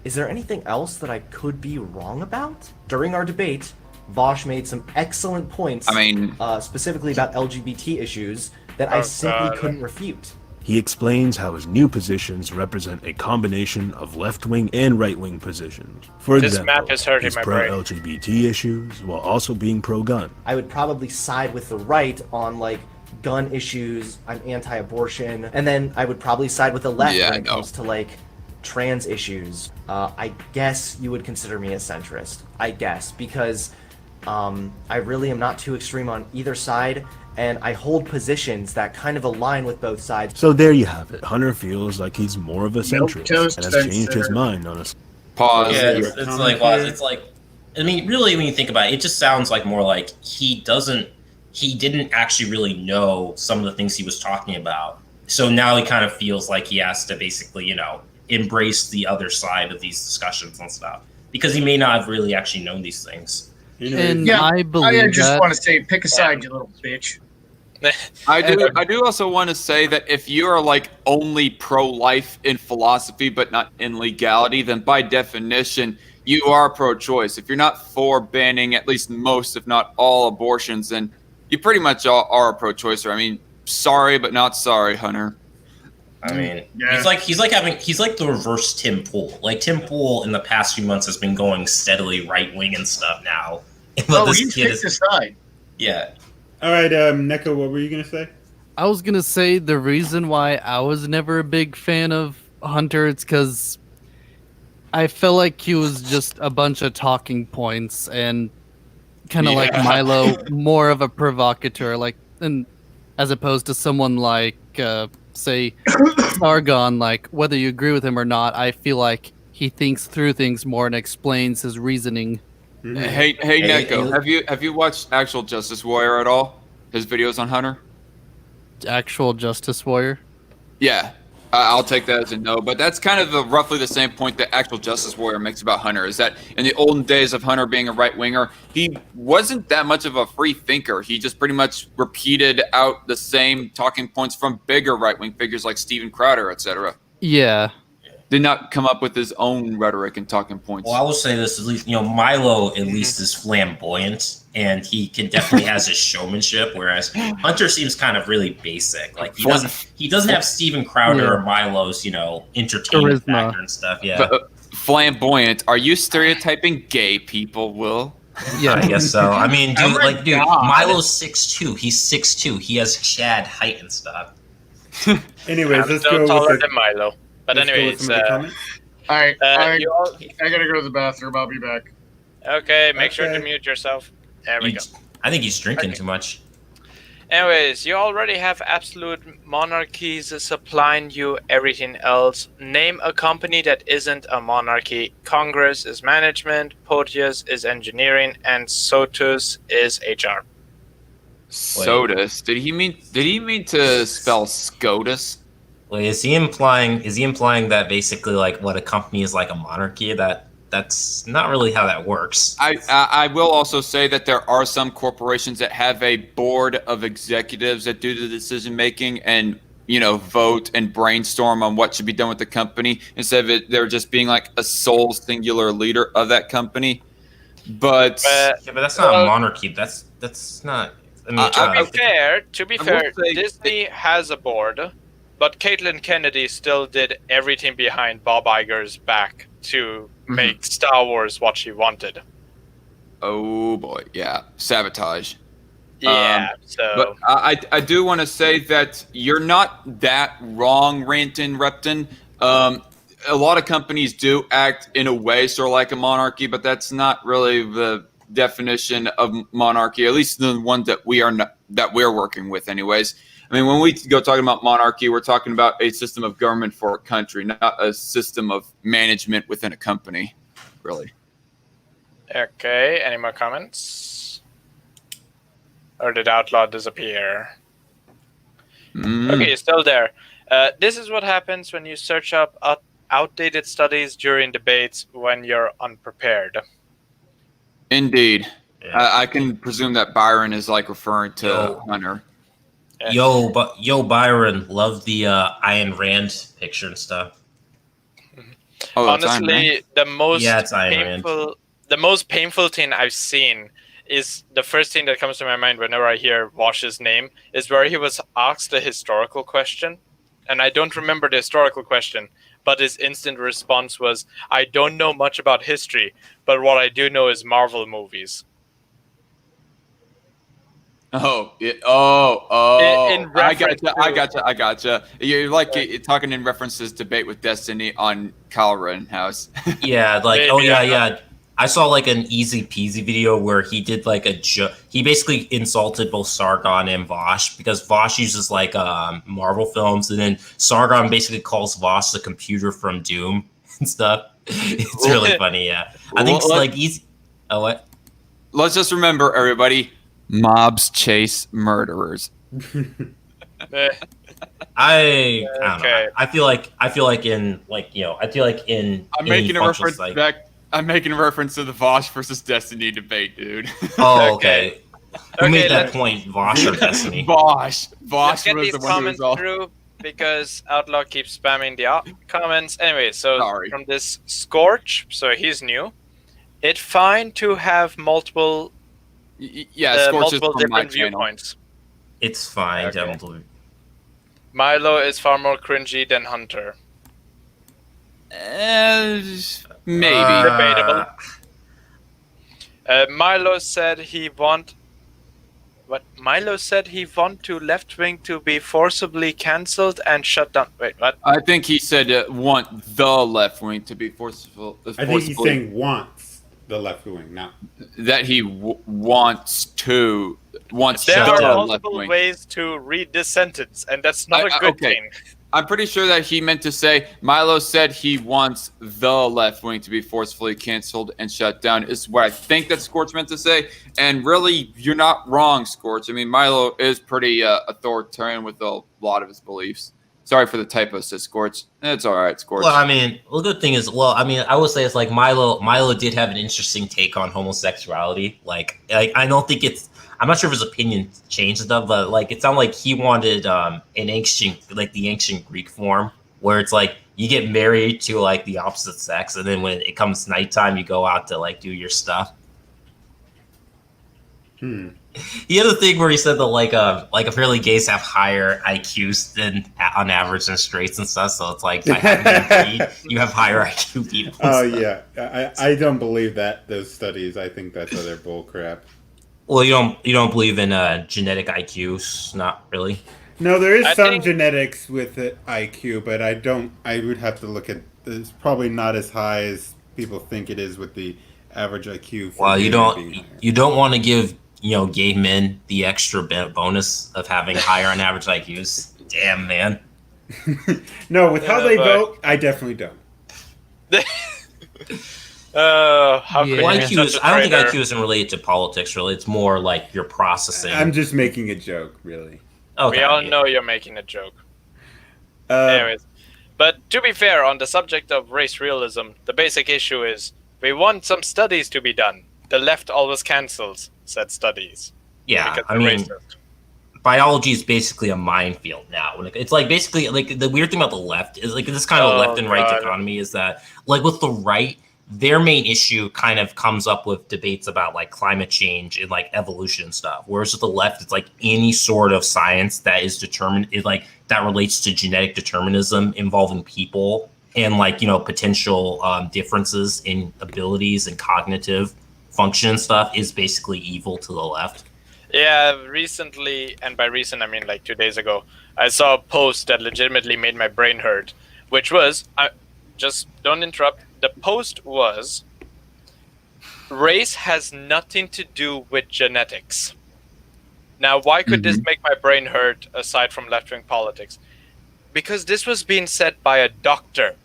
Speaker 8: is there anything else that I could be wrong about? During our debate, Vosh made some excellent points, specifically about LGBT issues, that I simply couldn't refute.
Speaker 7: He explains how his new positions represent a combination of left-wing and right-wing positions. For
Speaker 2: This
Speaker 7: example,
Speaker 2: map is hurting
Speaker 7: he's
Speaker 2: my brain.
Speaker 7: pro-LGBT issues while also being pro-gun.
Speaker 8: I would probably side with the right on, like, gun issues, I'm anti-abortion, and then I would probably side with the left when it comes to, like, trans issues. I guess you would consider me a centrist. I guess, because I really am not too extreme on either side, and I hold positions that kind of align with both sides.
Speaker 7: So there you have it. Hunter feels like he's more of a centrist
Speaker 6: toast
Speaker 7: and has changed his
Speaker 6: censor.
Speaker 7: mind on us.
Speaker 4: Pause.
Speaker 5: Yeah, it's like, well, it's like, I mean, really, when you think about it, it just sounds like more like he didn't actually really know some of the things he was talking about. So now he kind of feels like he has to basically, you know, embrace the other side of these discussions and stuff, because he may not have really actually known these things.
Speaker 3: And
Speaker 6: Yeah,
Speaker 3: I believe
Speaker 6: I just
Speaker 3: that.
Speaker 6: want to say, pick a side, you little bitch.
Speaker 4: I do also want to say that if you are like only pro-life in philosophy but not in legality, then by definition you are pro-choice. If you're not for banning at least most, if not all, abortions, then you pretty much are a pro-choicer. I mean, sorry but not sorry, Hunter.
Speaker 5: I mean,
Speaker 6: Yeah.
Speaker 5: he's like the reverse Tim Pool. Like Tim Pool in the past few months has been going steadily right wing and stuff now. But
Speaker 6: He picked a side.
Speaker 5: yeah.
Speaker 1: All right, Neko, what were you gonna say?
Speaker 3: I was gonna say the reason why I was never a big fan of Hunter, it's because I felt like he was just a bunch of talking points and kind of like Milo, more of a provocateur, like, and as opposed to someone like, say, Sargon. Like, whether you agree with him or not, I feel like he thinks through things more and explains his reasoning.
Speaker 4: Hey, Neko, have you watched Actual Justice Warrior at all? His videos on Hunter?
Speaker 3: Actual Justice Warrior.
Speaker 4: Yeah, I'll take that as a no. But that's kind of roughly the same point that Actual Justice Warrior makes about Hunter, is that in the olden days of Hunter being a right-winger, he wasn't that much of a free thinker. He just pretty much repeated out the same talking points from bigger right-wing figures like Steven Crowder, etc.
Speaker 3: Yeah.
Speaker 4: Did not come up with his own rhetoric and talking points.
Speaker 5: Well, I will say this, at least, you know, Milo at least is flamboyant, and he can definitely has his showmanship, whereas Hunter seems kind of really basic. Like he doesn't have Steven Crowder or Milo's, you know, entertainment
Speaker 3: Charisma.
Speaker 5: factor and stuff. Yeah.
Speaker 4: But, flamboyant. Are you stereotyping gay people, Will?
Speaker 3: Yeah.
Speaker 5: I guess so. I mean, dude,
Speaker 6: Oh my
Speaker 5: dude,
Speaker 6: God.
Speaker 5: Milo's 6'2". He's 6'2". He has Chad height and stuff.
Speaker 1: Anyways,
Speaker 2: I'm
Speaker 1: let's
Speaker 2: still
Speaker 1: go
Speaker 2: taller
Speaker 1: with
Speaker 2: than Milo. But
Speaker 1: let's go with
Speaker 2: anyways,
Speaker 1: some of the comments.
Speaker 6: All right,
Speaker 2: you all,
Speaker 6: I gotta go to the bathroom. I'll be back.
Speaker 2: okay, make sure to
Speaker 1: Okay.
Speaker 2: mute yourself. There we go.
Speaker 5: I think he's drinking
Speaker 2: Okay.
Speaker 5: too much.
Speaker 2: Anyways, you already have absolute monarchies supplying you everything else. Name a company that isn't a monarchy. Congress is management, Potius is engineering, and Sotus is HR.
Speaker 4: SOTUS. Did he mean to spell SCOTUS?
Speaker 5: Wait, is he implying that basically like what a company is like a monarchy? That's not really how that works.
Speaker 4: I will also say that there are some corporations that have a board of executives that do the decision making and, you know, vote and brainstorm on what should be done with the company instead of it there just being like a sole singular leader of that company. But
Speaker 5: Yeah, but that's not a monarchy. That's not. I mean,
Speaker 2: To be
Speaker 4: I will
Speaker 2: fair,
Speaker 4: say-
Speaker 2: Disney has a board, but Caitlin Kennedy still did everything behind Bob Iger's back to make Star Wars what she wanted.
Speaker 4: oh boy, yeah, sabotage.
Speaker 2: Yeah, so
Speaker 4: But I do want to say that you're not that wrong, Ranton Repton. A lot of companies do act in a way sort of like a monarchy, but that's not really the definition of monarchy, at least the one that we're working with anyways. I I mean, when we go talking about monarchy, we're talking about a system of government for a country, not a system of management within a company, really.
Speaker 2: Okay, any more comments? Or did Outlaw disappear? Okay, you're still there. This is what happens when you search up outdated studies during debates when you're unprepared.
Speaker 4: Indeed.
Speaker 5: Yeah.
Speaker 4: I can presume that Byron is like referring to Hunter.
Speaker 5: Yo, Byron, love the Ayn Rand picture and stuff.
Speaker 4: Oh, it's Ayn Rand?
Speaker 2: Honestly, the most
Speaker 5: Yeah, it's Ayn Rand.
Speaker 2: the most painful thing I've seen is the first thing that comes to my mind whenever I hear Wash's name is where he was asked a historical question, and I don't remember the historical question, but his instant response was, "I don't know much about history, but what I do know is Marvel movies."
Speaker 4: Oh, yeah.
Speaker 2: In
Speaker 4: I
Speaker 2: reference
Speaker 4: gotcha. I gotcha. You're like talking in reference to his debate with Destiny on Kyle Rittenhouse.
Speaker 5: Yeah, like,
Speaker 2: Maybe
Speaker 5: oh yeah,
Speaker 2: I'm
Speaker 5: yeah. I saw like an Easy Peasy video where he did like a joke. He basically insulted both Sargon and Vosh because Vosh uses like Marvel films, and then Sargon basically calls Vosh the computer from Doom and stuff. It's really funny. Yeah, I think it's like Easy. Oh, what?
Speaker 4: Let's just remember, everybody: mobs chase murderers.
Speaker 5: I don't
Speaker 2: Okay.
Speaker 5: know. I feel like in like I feel like in
Speaker 4: I'm
Speaker 5: any
Speaker 4: making a
Speaker 5: functional
Speaker 4: reference
Speaker 5: psych-
Speaker 4: back. I'm making a reference to the Vosh versus Destiny debate, dude.
Speaker 5: Oh,
Speaker 2: Okay.
Speaker 5: okay. Who made that
Speaker 2: let's-
Speaker 5: point? Vosh or Destiny?
Speaker 4: Vosh.
Speaker 2: Let's
Speaker 4: Vosh
Speaker 2: get
Speaker 4: was
Speaker 2: these
Speaker 4: the one who
Speaker 2: comments
Speaker 4: was all.
Speaker 2: through because Outlaw keeps spamming the comments. Anyway, so
Speaker 4: Sorry.
Speaker 2: from this Scorch, so he's new. It's fine to have multiple
Speaker 4: Yeah, Scorch is
Speaker 2: multiple
Speaker 4: from my
Speaker 2: different
Speaker 4: channel.
Speaker 2: viewpoints.
Speaker 5: It's fine.
Speaker 2: Okay.
Speaker 5: Don't believe.
Speaker 2: Milo is far more cringy than Hunter.
Speaker 4: Maybe.
Speaker 2: Debatable. Milo said he want. What? Milo said he want to left wing to be forcibly cancelled and shut down. Wait, what?
Speaker 4: I think he said want the left wing to be forceful.
Speaker 1: I think he's saying wants the left wing, not
Speaker 4: that he wants to
Speaker 2: There
Speaker 5: shut
Speaker 2: are
Speaker 5: down.
Speaker 2: multiple ways to read this sentence, and that's not a good
Speaker 4: okay.
Speaker 2: thing.
Speaker 4: I'm pretty sure that he meant to say Milo said he wants the left wing to be forcefully canceled and shut down is what I think that Scorch meant to say. And really, you're not wrong, Scorch. I mean, Milo is pretty authoritarian with a lot of his beliefs. Sorry for the typo, says Scorch. It's all right, Scorch.
Speaker 5: Well, I mean, the good thing is, I would say it's like Milo did have an interesting take on homosexuality. Like I don't think it's. I'm not sure if his opinion changed and stuff, but like it sounded like he wanted an ancient, like the ancient Greek form, where it's like you get married to like the opposite sex, and then when it comes nighttime, you go out to like do your stuff. He had a thing where he said that like apparently gays have higher IQs than on average than straights and stuff. So it's like by having you have higher IQ people.
Speaker 1: Oh yeah, I don't believe that those studies. I think that's other bull crap.
Speaker 5: Well, you don't believe in genetic IQs, not really.
Speaker 1: No, there is
Speaker 2: I
Speaker 1: some
Speaker 2: think-
Speaker 1: genetics with IQ, but I don't. I would have to look at. It's probably not as high as people think it is with the average IQ. For
Speaker 5: Well, you
Speaker 1: women being higher.
Speaker 5: don't want to give gay men the extra bonus of having higher on average IQs. Damn, man.
Speaker 1: No, with how they
Speaker 2: but-
Speaker 1: vote, I definitely don't.
Speaker 2: How
Speaker 3: Yeah.
Speaker 2: could
Speaker 5: Well,
Speaker 2: you be
Speaker 5: IQ
Speaker 2: such
Speaker 5: is.
Speaker 2: a
Speaker 5: I don't think
Speaker 2: traitor?
Speaker 5: IQ isn't related to politics. Really, it's more like your processing.
Speaker 1: I'm just making a joke, really.
Speaker 5: Okay,
Speaker 2: We all
Speaker 5: yeah.
Speaker 2: know you're making a joke.
Speaker 1: Uh,
Speaker 2: Anyways, but to be fair, on the subject of race realism, the basic issue is we want some studies to be done. The left always cancels said studies.
Speaker 5: Yeah,
Speaker 2: because
Speaker 5: I
Speaker 2: they're
Speaker 5: mean,
Speaker 2: racist.
Speaker 5: biology is basically a minefield now. It's like basically like the weird thing about the left is like this kind of
Speaker 2: Oh,
Speaker 5: left and right
Speaker 2: God.
Speaker 5: economy is that like with the right, their main issue kind of comes up with debates about like climate change and like evolution and stuff. Whereas with the left, it's like any sort of science that is determined, is like that relates to genetic determinism involving people and like potential differences in abilities and cognitive function and stuff is basically evil to the left.
Speaker 2: Yeah, recently, and by recent I mean like 2 days ago, I saw a post that legitimately made my brain hurt, which was, just don't interrupt, the post was, race has nothing to do with genetics. Now, why could this make my brain hurt aside from left-wing politics? Because this was being said by a doctor,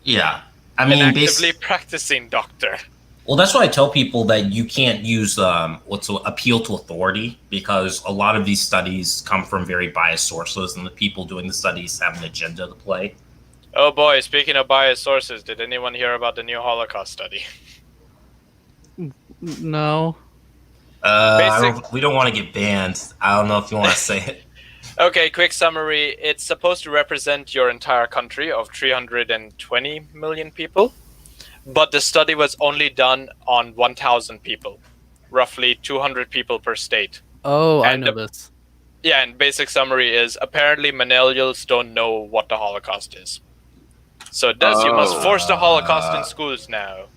Speaker 5: Yeah. I
Speaker 2: an
Speaker 5: mean,
Speaker 2: actively practicing doctor.
Speaker 5: well, that's why I tell people that you can't use appeal to authority, because a lot of these studies come from very biased sources, and the people doing the studies have an agenda to play.
Speaker 2: Oh boy, speaking of biased sources, did anyone hear about the new Holocaust study?
Speaker 3: No.
Speaker 5: We don't want to get banned. I don't know if you want to say it.
Speaker 2: Okay, quick summary. It's supposed to represent your entire country of 320 million people, but the study was only done on 1,000 people, roughly 200 people per state.
Speaker 3: Oh, I
Speaker 2: And
Speaker 3: know this.
Speaker 2: Yeah, and basic summary is apparently millennials don't know what the Holocaust is. So thus you must force the Holocaust in schools now.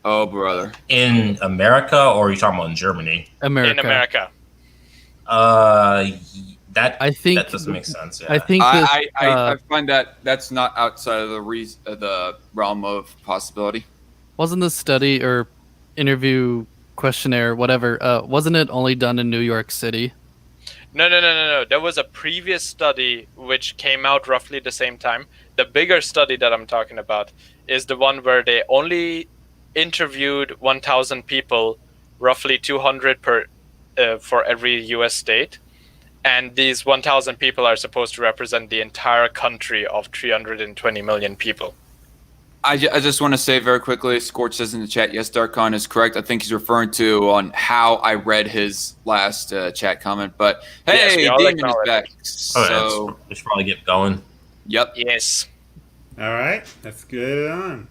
Speaker 4: Oh, brother.
Speaker 5: In America, or are you talking about in Germany?
Speaker 3: America.
Speaker 2: In America.
Speaker 3: I think
Speaker 5: that doesn't make sense. Yeah.
Speaker 3: I think
Speaker 4: I find that that's not outside of the realm of possibility.
Speaker 3: wasn't this study or interview questionnaire, whatever, wasn't it only done in New York City?
Speaker 2: No. There was a previous study which came out roughly the same time. The bigger study that I'm talking about is the one where they only interviewed 1,000 people, roughly 200 for every U.S. state. And these 1,000 people are supposed to represent the entire country of 320 million people.
Speaker 4: I just want to say very quickly, Scorch says in the chat, yes, Darkon is correct. I think he's referring to on how I read his last chat comment. But hey,
Speaker 2: Yes,
Speaker 4: Demon is back.
Speaker 5: Okay,
Speaker 4: So,
Speaker 5: we should probably get going.
Speaker 4: yep.
Speaker 2: Yes.
Speaker 1: All right, let's get it on.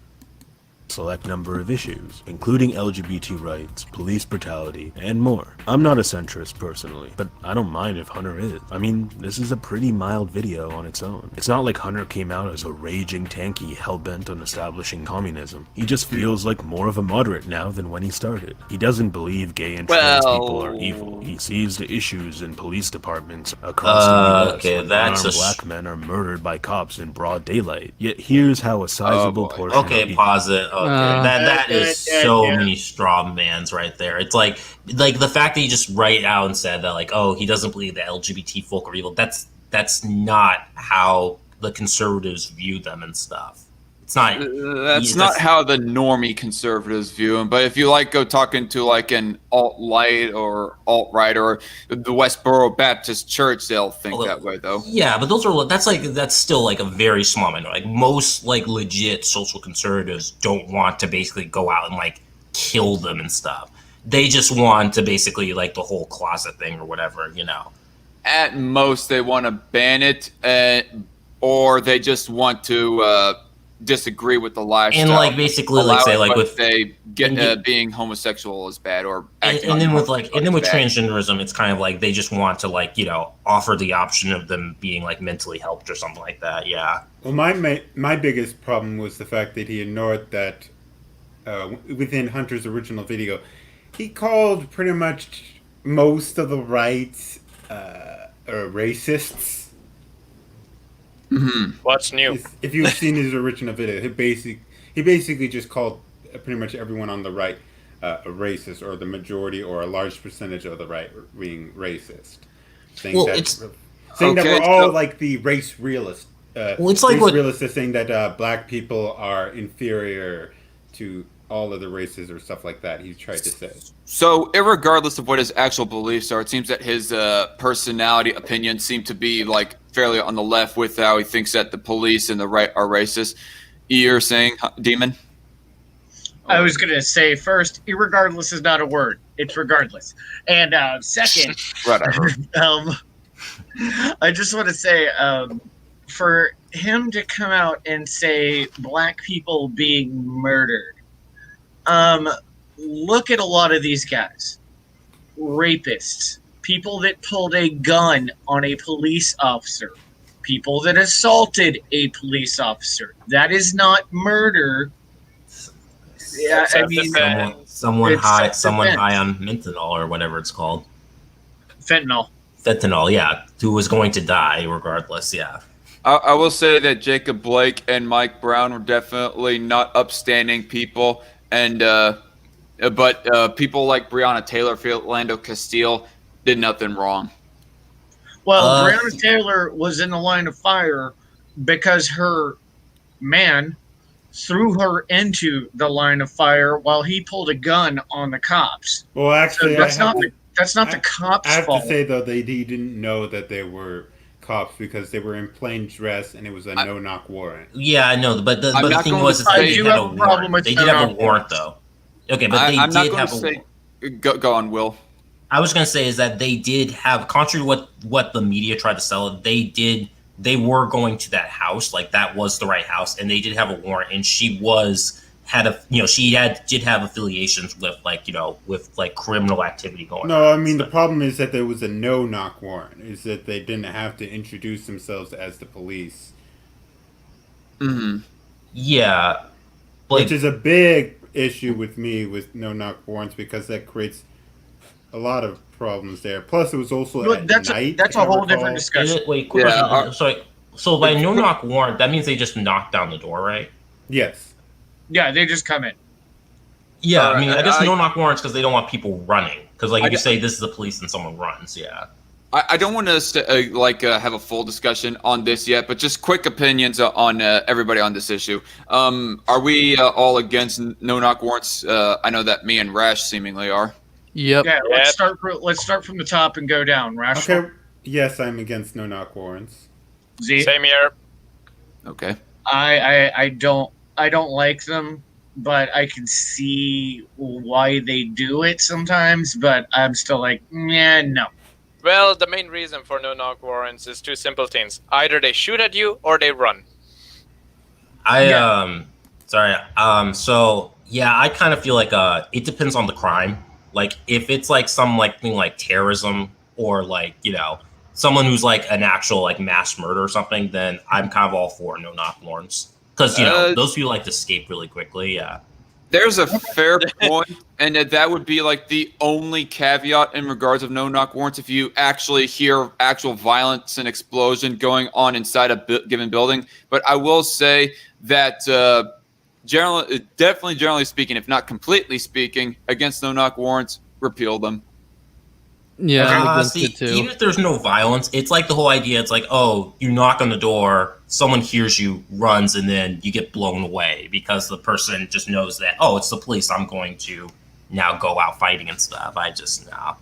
Speaker 7: Select number of issues, including LGBT rights, police brutality, and more. I'm not a centrist personally, but I don't mind if Hunter is. I mean, this is a pretty mild video on its own. It's not like Hunter came out as a raging tanky hell-bent on establishing communism. He just feels like more of a moderate now than when he started. He doesn't believe gay and trans people are evil. He sees the issues in police departments across the US
Speaker 5: Okay,
Speaker 7: when
Speaker 5: that's
Speaker 7: unarmed black men are murdered by cops in broad daylight. Yet here's how a sizable
Speaker 4: boy.
Speaker 7: portion
Speaker 5: Okay,
Speaker 7: of
Speaker 5: pause it. Okay, that is so
Speaker 6: yeah.
Speaker 5: many straw mans right there. It's like the fact that you just write out and said that, like, oh, he doesn't believe that LGBT folk are evil. That's not how the conservatives view them and stuff. It's not.
Speaker 4: That's not how the normie conservatives view him. But if you go talking to like an alt-light or alt-right or the Westboro Baptist Church, they'll think that way though.
Speaker 5: Yeah, but that's still like a very small minority. Like most like legit social conservatives don't want to basically go out and like kill them and stuff. They just want to basically like the whole closet thing or whatever, you know.
Speaker 4: At most, they want to ban it, or they just want to disagree with the lifestyle.
Speaker 5: And like basically like say like with
Speaker 4: they get being homosexual is bad, or
Speaker 5: and then with transgenderism, it's kind of like they just want to like, you know, offer the option of them being like mentally helped or something like that. Yeah.
Speaker 1: Well, my biggest problem was the fact that he ignored that within Hunter's original video, he called pretty much most of the rights racists.
Speaker 4: Mm-hmm.
Speaker 2: What's new?
Speaker 1: If you've seen his original video, he basically just called pretty much everyone on the right a racist, or the majority or a large percentage of the right being racist. Saying that we're all like the race realist.
Speaker 5: It's like
Speaker 1: realists are saying that black people are inferior to all other races or stuff like that. He tried to say.
Speaker 4: So, irregardless of what his actual beliefs are, it seems that his personality opinions seem to be like fairly on the left with how he thinks that the police and the right are racist. You're saying, Demon?
Speaker 6: I was going to say first, irregardless is not a word. It's regardless. And second,
Speaker 4: Whatever.
Speaker 6: I just want to say, for him to come out and say black people being murdered, look at a lot of these guys. Rapists, people that pulled a gun on a police officer, people that assaulted a police officer. That is not murder. Yeah, I mean,
Speaker 5: someone high on fentanyl or whatever it's called. Fentanyl, yeah, who was going to die regardless. Yeah.
Speaker 4: I will say that Jacob Blake and Mike Brown were definitely not upstanding people, and but people like Breonna Taylor, Philando Castile, did nothing wrong.
Speaker 6: Well, Breonna Taylor was in the line of fire because her man threw her into the line of fire while he pulled a gun on the cops.
Speaker 1: Well, actually,
Speaker 6: So that's not the cops'
Speaker 1: I have
Speaker 6: fault.
Speaker 1: to say though they didn't know that they were cops because they were in plain dress and it was a no-knock warrant.
Speaker 5: Yeah, I know, but the
Speaker 4: not
Speaker 5: thing
Speaker 4: going
Speaker 5: was
Speaker 4: to
Speaker 5: is that
Speaker 4: say-
Speaker 5: they
Speaker 6: I do
Speaker 5: had
Speaker 6: have
Speaker 5: a
Speaker 6: a problem
Speaker 5: warrant.
Speaker 6: with
Speaker 5: They did have a
Speaker 6: no-knock
Speaker 5: warrant
Speaker 6: warrants.
Speaker 5: though. Okay, but they
Speaker 4: I'm not
Speaker 5: did
Speaker 4: going
Speaker 5: have
Speaker 4: to
Speaker 5: a
Speaker 4: say.
Speaker 5: warrant.
Speaker 4: Go on, Will.
Speaker 5: I was gonna say is that they did have, contrary to what the media tried to sell it, they were going to that house, like that was the right house, and they did have a warrant, and she did have affiliations with with criminal activity going on.
Speaker 1: No, I mean
Speaker 5: So-
Speaker 1: the problem is that there was a no-knock warrant. Is that they didn't have to introduce themselves as the police,
Speaker 4: Mm-hmm.
Speaker 5: yeah,
Speaker 1: which is a big issue with me with no-knock warrants because that creates a lot of problems there. Plus, it was also
Speaker 6: But
Speaker 1: at
Speaker 6: that's
Speaker 1: night.
Speaker 6: that's
Speaker 1: if
Speaker 6: a
Speaker 1: I
Speaker 6: whole
Speaker 1: recall.
Speaker 6: different discussion.
Speaker 5: Wait, quick
Speaker 4: Yeah,
Speaker 5: question. Sorry. So by no knock warrant, that means they just knock down the door, right?
Speaker 1: Yes.
Speaker 6: Yeah, they just come in.
Speaker 5: Yeah,
Speaker 4: All
Speaker 5: I mean,
Speaker 4: right,
Speaker 5: I guess
Speaker 4: I-
Speaker 5: no knock warrants because they don't want people running. Because like
Speaker 4: I
Speaker 5: if you
Speaker 4: d-
Speaker 5: say this is the police and someone runs, yeah.
Speaker 4: I don't want to have a full discussion on this yet, but just quick opinions on everybody on this issue. Are we all against no-knock warrants? I know that me and Rash seemingly are.
Speaker 3: Yep.
Speaker 6: Yeah,
Speaker 2: Yep.
Speaker 6: let's start from the top and go down. Rational.
Speaker 1: Okay. Yes, I'm against no-knock warrants.
Speaker 6: Z.
Speaker 2: Same here.
Speaker 4: Okay.
Speaker 6: I don't like them, but I can see why they do it sometimes. But I'm still like, yeah, no.
Speaker 2: Well, the main reason for no-knock warrants is two simple things: either they shoot at you or they run.
Speaker 5: So yeah, I kind of feel like it depends on the crime. Like if it's like some thing like terrorism or someone who's like an actual like mass murder or something, then I'm kind of all for no knock warrants because those people like to escape really quickly. Yeah.
Speaker 4: There's a fair point, and that would be like the only caveat in regards of no-knock warrants. If you actually hear actual violence and explosion going on inside a given building, but I will say that generally speaking, if not completely speaking, against no-knock warrants, repeal them.
Speaker 3: Yeah, I'm against
Speaker 5: See,
Speaker 3: it too.
Speaker 5: even if there's no violence, it's like the whole idea. It's like, oh, you knock on the door, someone hears you, runs, and then you get blown away because the person just knows that, oh, it's the police. I'm going to now go out fighting and stuff. I just no.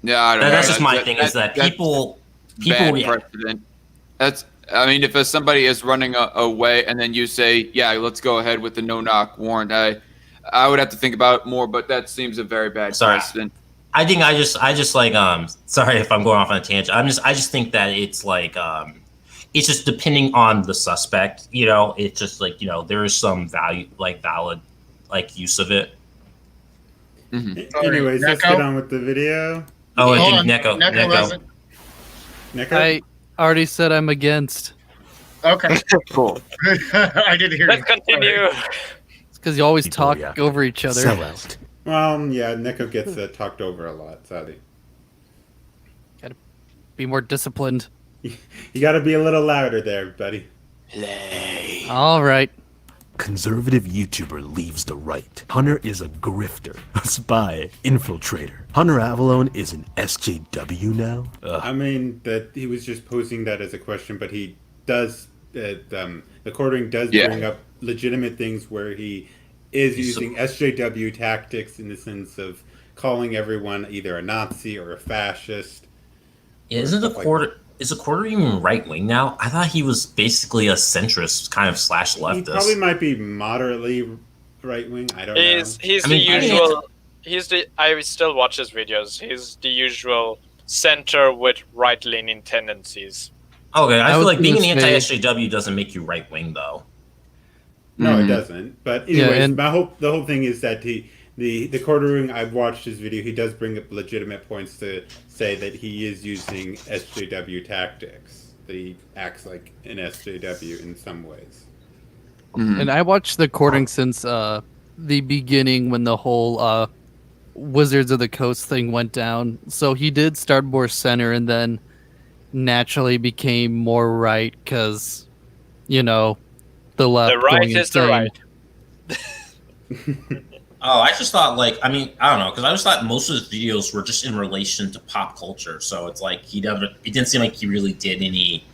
Speaker 4: Yeah, I don't know.
Speaker 5: That's just my thing. Is that
Speaker 4: that's
Speaker 5: people
Speaker 4: bad
Speaker 5: react.
Speaker 4: precedent. I mean, if somebody is running away and then you say, yeah, let's go ahead with the no-knock warrant, I would have to think about it more, but that seems a very bad precedent.
Speaker 5: I think I just like sorry if I'm going off on a tangent. I just think that it's like it's just depending on the suspect, it's just like, there is some valid use of it.
Speaker 4: Mm-hmm.
Speaker 1: Anyways, let's
Speaker 6: Neko?
Speaker 1: get on with the video.
Speaker 5: Oh, I
Speaker 6: Hold
Speaker 5: think
Speaker 6: on,
Speaker 5: Neko.
Speaker 6: hasn't-
Speaker 1: Neko?
Speaker 3: I already said I'm against.
Speaker 6: Okay.
Speaker 2: Cool.
Speaker 6: I didn't hear
Speaker 2: Let's
Speaker 6: you.
Speaker 2: continue.
Speaker 3: It's because you always
Speaker 7: People
Speaker 3: talk
Speaker 7: react.
Speaker 3: over each other.
Speaker 7: Sell out.
Speaker 1: Yeah, Neko gets talked over a lot, sadly.
Speaker 3: Be more disciplined.
Speaker 1: You gotta be a little louder there, buddy.
Speaker 3: All right.
Speaker 7: Conservative YouTuber leaves the right. Hunter is a grifter, a spy, infiltrator. Hunter Avallone is an SJW now?
Speaker 1: I mean, that he was just posing that as a question, but he does, the quartering does bring up legitimate things where he is using SJW tactics in the sense of calling everyone either a Nazi or a fascist.
Speaker 5: Yeah, isn't the quarter is the quarter even right wing now? I thought he was basically a centrist kind of / leftist.
Speaker 1: He probably might be moderately right wing. I don't know.
Speaker 2: He's
Speaker 5: I
Speaker 2: the
Speaker 5: mean,
Speaker 2: usual. I still watch his videos. He's the usual center with right-leaning tendencies.
Speaker 5: Okay, I feel
Speaker 3: was
Speaker 5: like being an
Speaker 3: gonna say-
Speaker 5: anti-SJW doesn't make you right wing though.
Speaker 1: No,
Speaker 4: Mhm.
Speaker 1: it doesn't. But
Speaker 3: Yeah,
Speaker 1: anyways,
Speaker 3: and-
Speaker 1: the whole thing is that the quartering. I've watched his video. He does bring up legitimate points to say that he is using SJW tactics. That he acts like an SJW in some ways.
Speaker 4: Mhm.
Speaker 3: And I watched the recording since the beginning when the whole Wizards of the Coast thing went down. So he did start more center and then naturally became more right because, the left
Speaker 2: The right
Speaker 3: going
Speaker 2: is the
Speaker 3: insane.
Speaker 2: right.
Speaker 5: Oh, I just thought like I mean I don't know because I just thought most of his videos were just in relation to pop culture. So it's like it didn't seem like he really did any,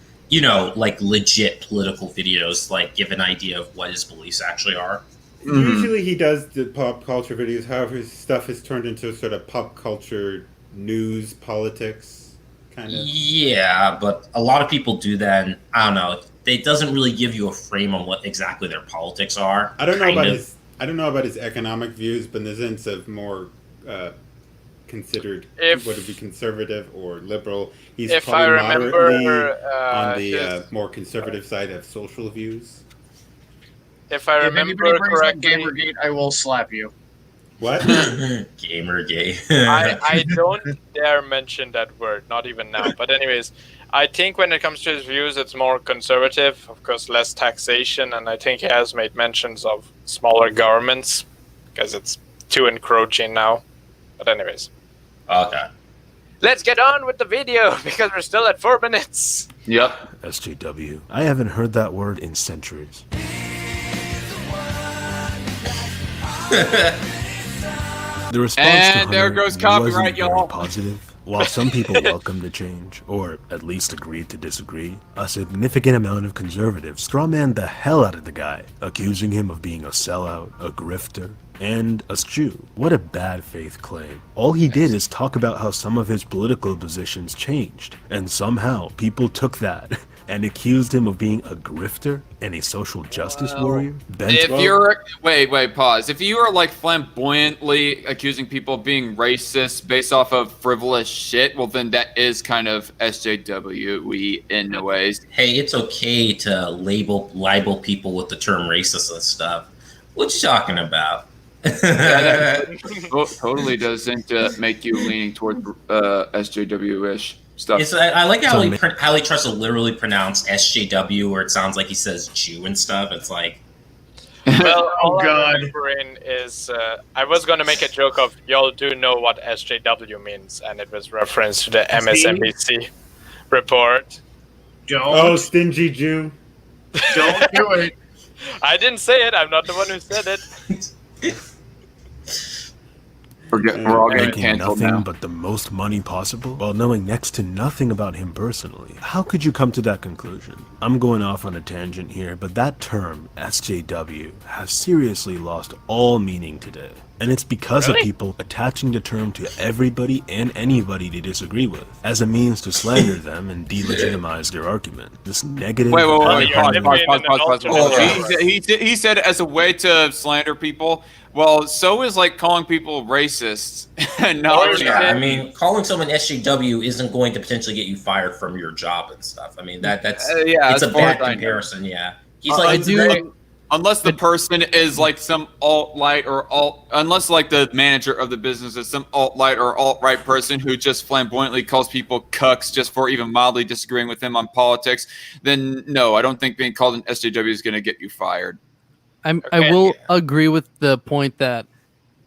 Speaker 5: like legit political videos, like give an idea of what his beliefs actually are.
Speaker 1: Usually he does the pop culture videos. However, his stuff has turned into sort of pop culture news, politics, kind of.
Speaker 5: Yeah, but a lot of people do that, and I don't know. It doesn't really give you a frame on what exactly their politics are.
Speaker 1: I don't know about his economic views, but in the sense of more considered
Speaker 2: If-
Speaker 1: would it be conservative or liberal? He's
Speaker 2: If
Speaker 1: probably
Speaker 2: I remember,
Speaker 1: moderately on the
Speaker 2: his-
Speaker 1: more conservative side of social views.
Speaker 2: If I
Speaker 6: If
Speaker 2: remember
Speaker 6: anybody brings up
Speaker 2: correctly,
Speaker 6: Gamergate, I will slap you.
Speaker 1: What?
Speaker 5: Gamergate.
Speaker 2: I don't dare mention that word, not even now. But anyways, I think when it comes to his views, it's more conservative. Of course, less taxation, and I think he has made mentions of smaller governments because it's too encroaching now. But anyways,
Speaker 5: Okay.
Speaker 2: let's get on with the video because we're still at 4 minutes.
Speaker 4: Yep.
Speaker 7: SJW. I haven't heard that word in centuries. The response
Speaker 4: And
Speaker 7: to
Speaker 4: there
Speaker 7: Hunter
Speaker 4: goes copyright,
Speaker 7: wasn't very
Speaker 4: y'all.
Speaker 7: positive. While some people welcomed the change, or at least agreed to disagree, a significant amount of conservatives strawmanned the hell out of the guy, accusing him of being a sellout, a grifter, and a Jew. What a bad faith claim. All he did is talk about how some of his political positions changed, and somehow people took that and accused him of being a grifter and a social justice warrior.
Speaker 4: If you're wait, pause. If you are like flamboyantly accusing people of being racist based off of frivolous shit, well then that is kind of SJW-y in a ways.
Speaker 5: Hey, it's okay to libel people with the term racist and stuff. What you talking about?
Speaker 4: Totally doesn't make you leaning toward SJW-ish stuff.
Speaker 5: It's, I like how he tries to literally pronounce SJW, where it sounds like he says Jew and stuff. It's like,
Speaker 2: Well, all
Speaker 6: God.
Speaker 2: I'm remembering is I was going to make a joke of y'all do know what SJW means, and it was reference to the MSNBC report.
Speaker 1: Oh, stingy Jew.
Speaker 6: Don't do it.
Speaker 2: I didn't say it. I'm not the one who said it.
Speaker 4: We're all getting
Speaker 7: making
Speaker 4: canceled
Speaker 7: nothing
Speaker 4: now.
Speaker 7: but the most money possible while knowing next to nothing about him personally. How could you come to that conclusion? I'm going off on a tangent here, but that term, SJW, has seriously lost all meaning today. And it's because of people attaching the term to everybody and anybody they disagree with, as a means to slander them and delegitimize their argument. This negative...
Speaker 4: Wait,
Speaker 2: pause.
Speaker 4: He said it as a way to slander people. Well, so is like calling people racists.
Speaker 5: I mean, calling someone SJW isn't going to potentially get you fired from your job and stuff. I mean, it's a bad comparison. Yeah, he's like,
Speaker 4: unless the person is like some alt-right or unless like the manager of the business is some alt-right or alt-right person who just flamboyantly calls people cucks just for even mildly disagreeing with him on politics, then no, I don't think being called an SJW is going to get you fired.
Speaker 3: I will agree with the point that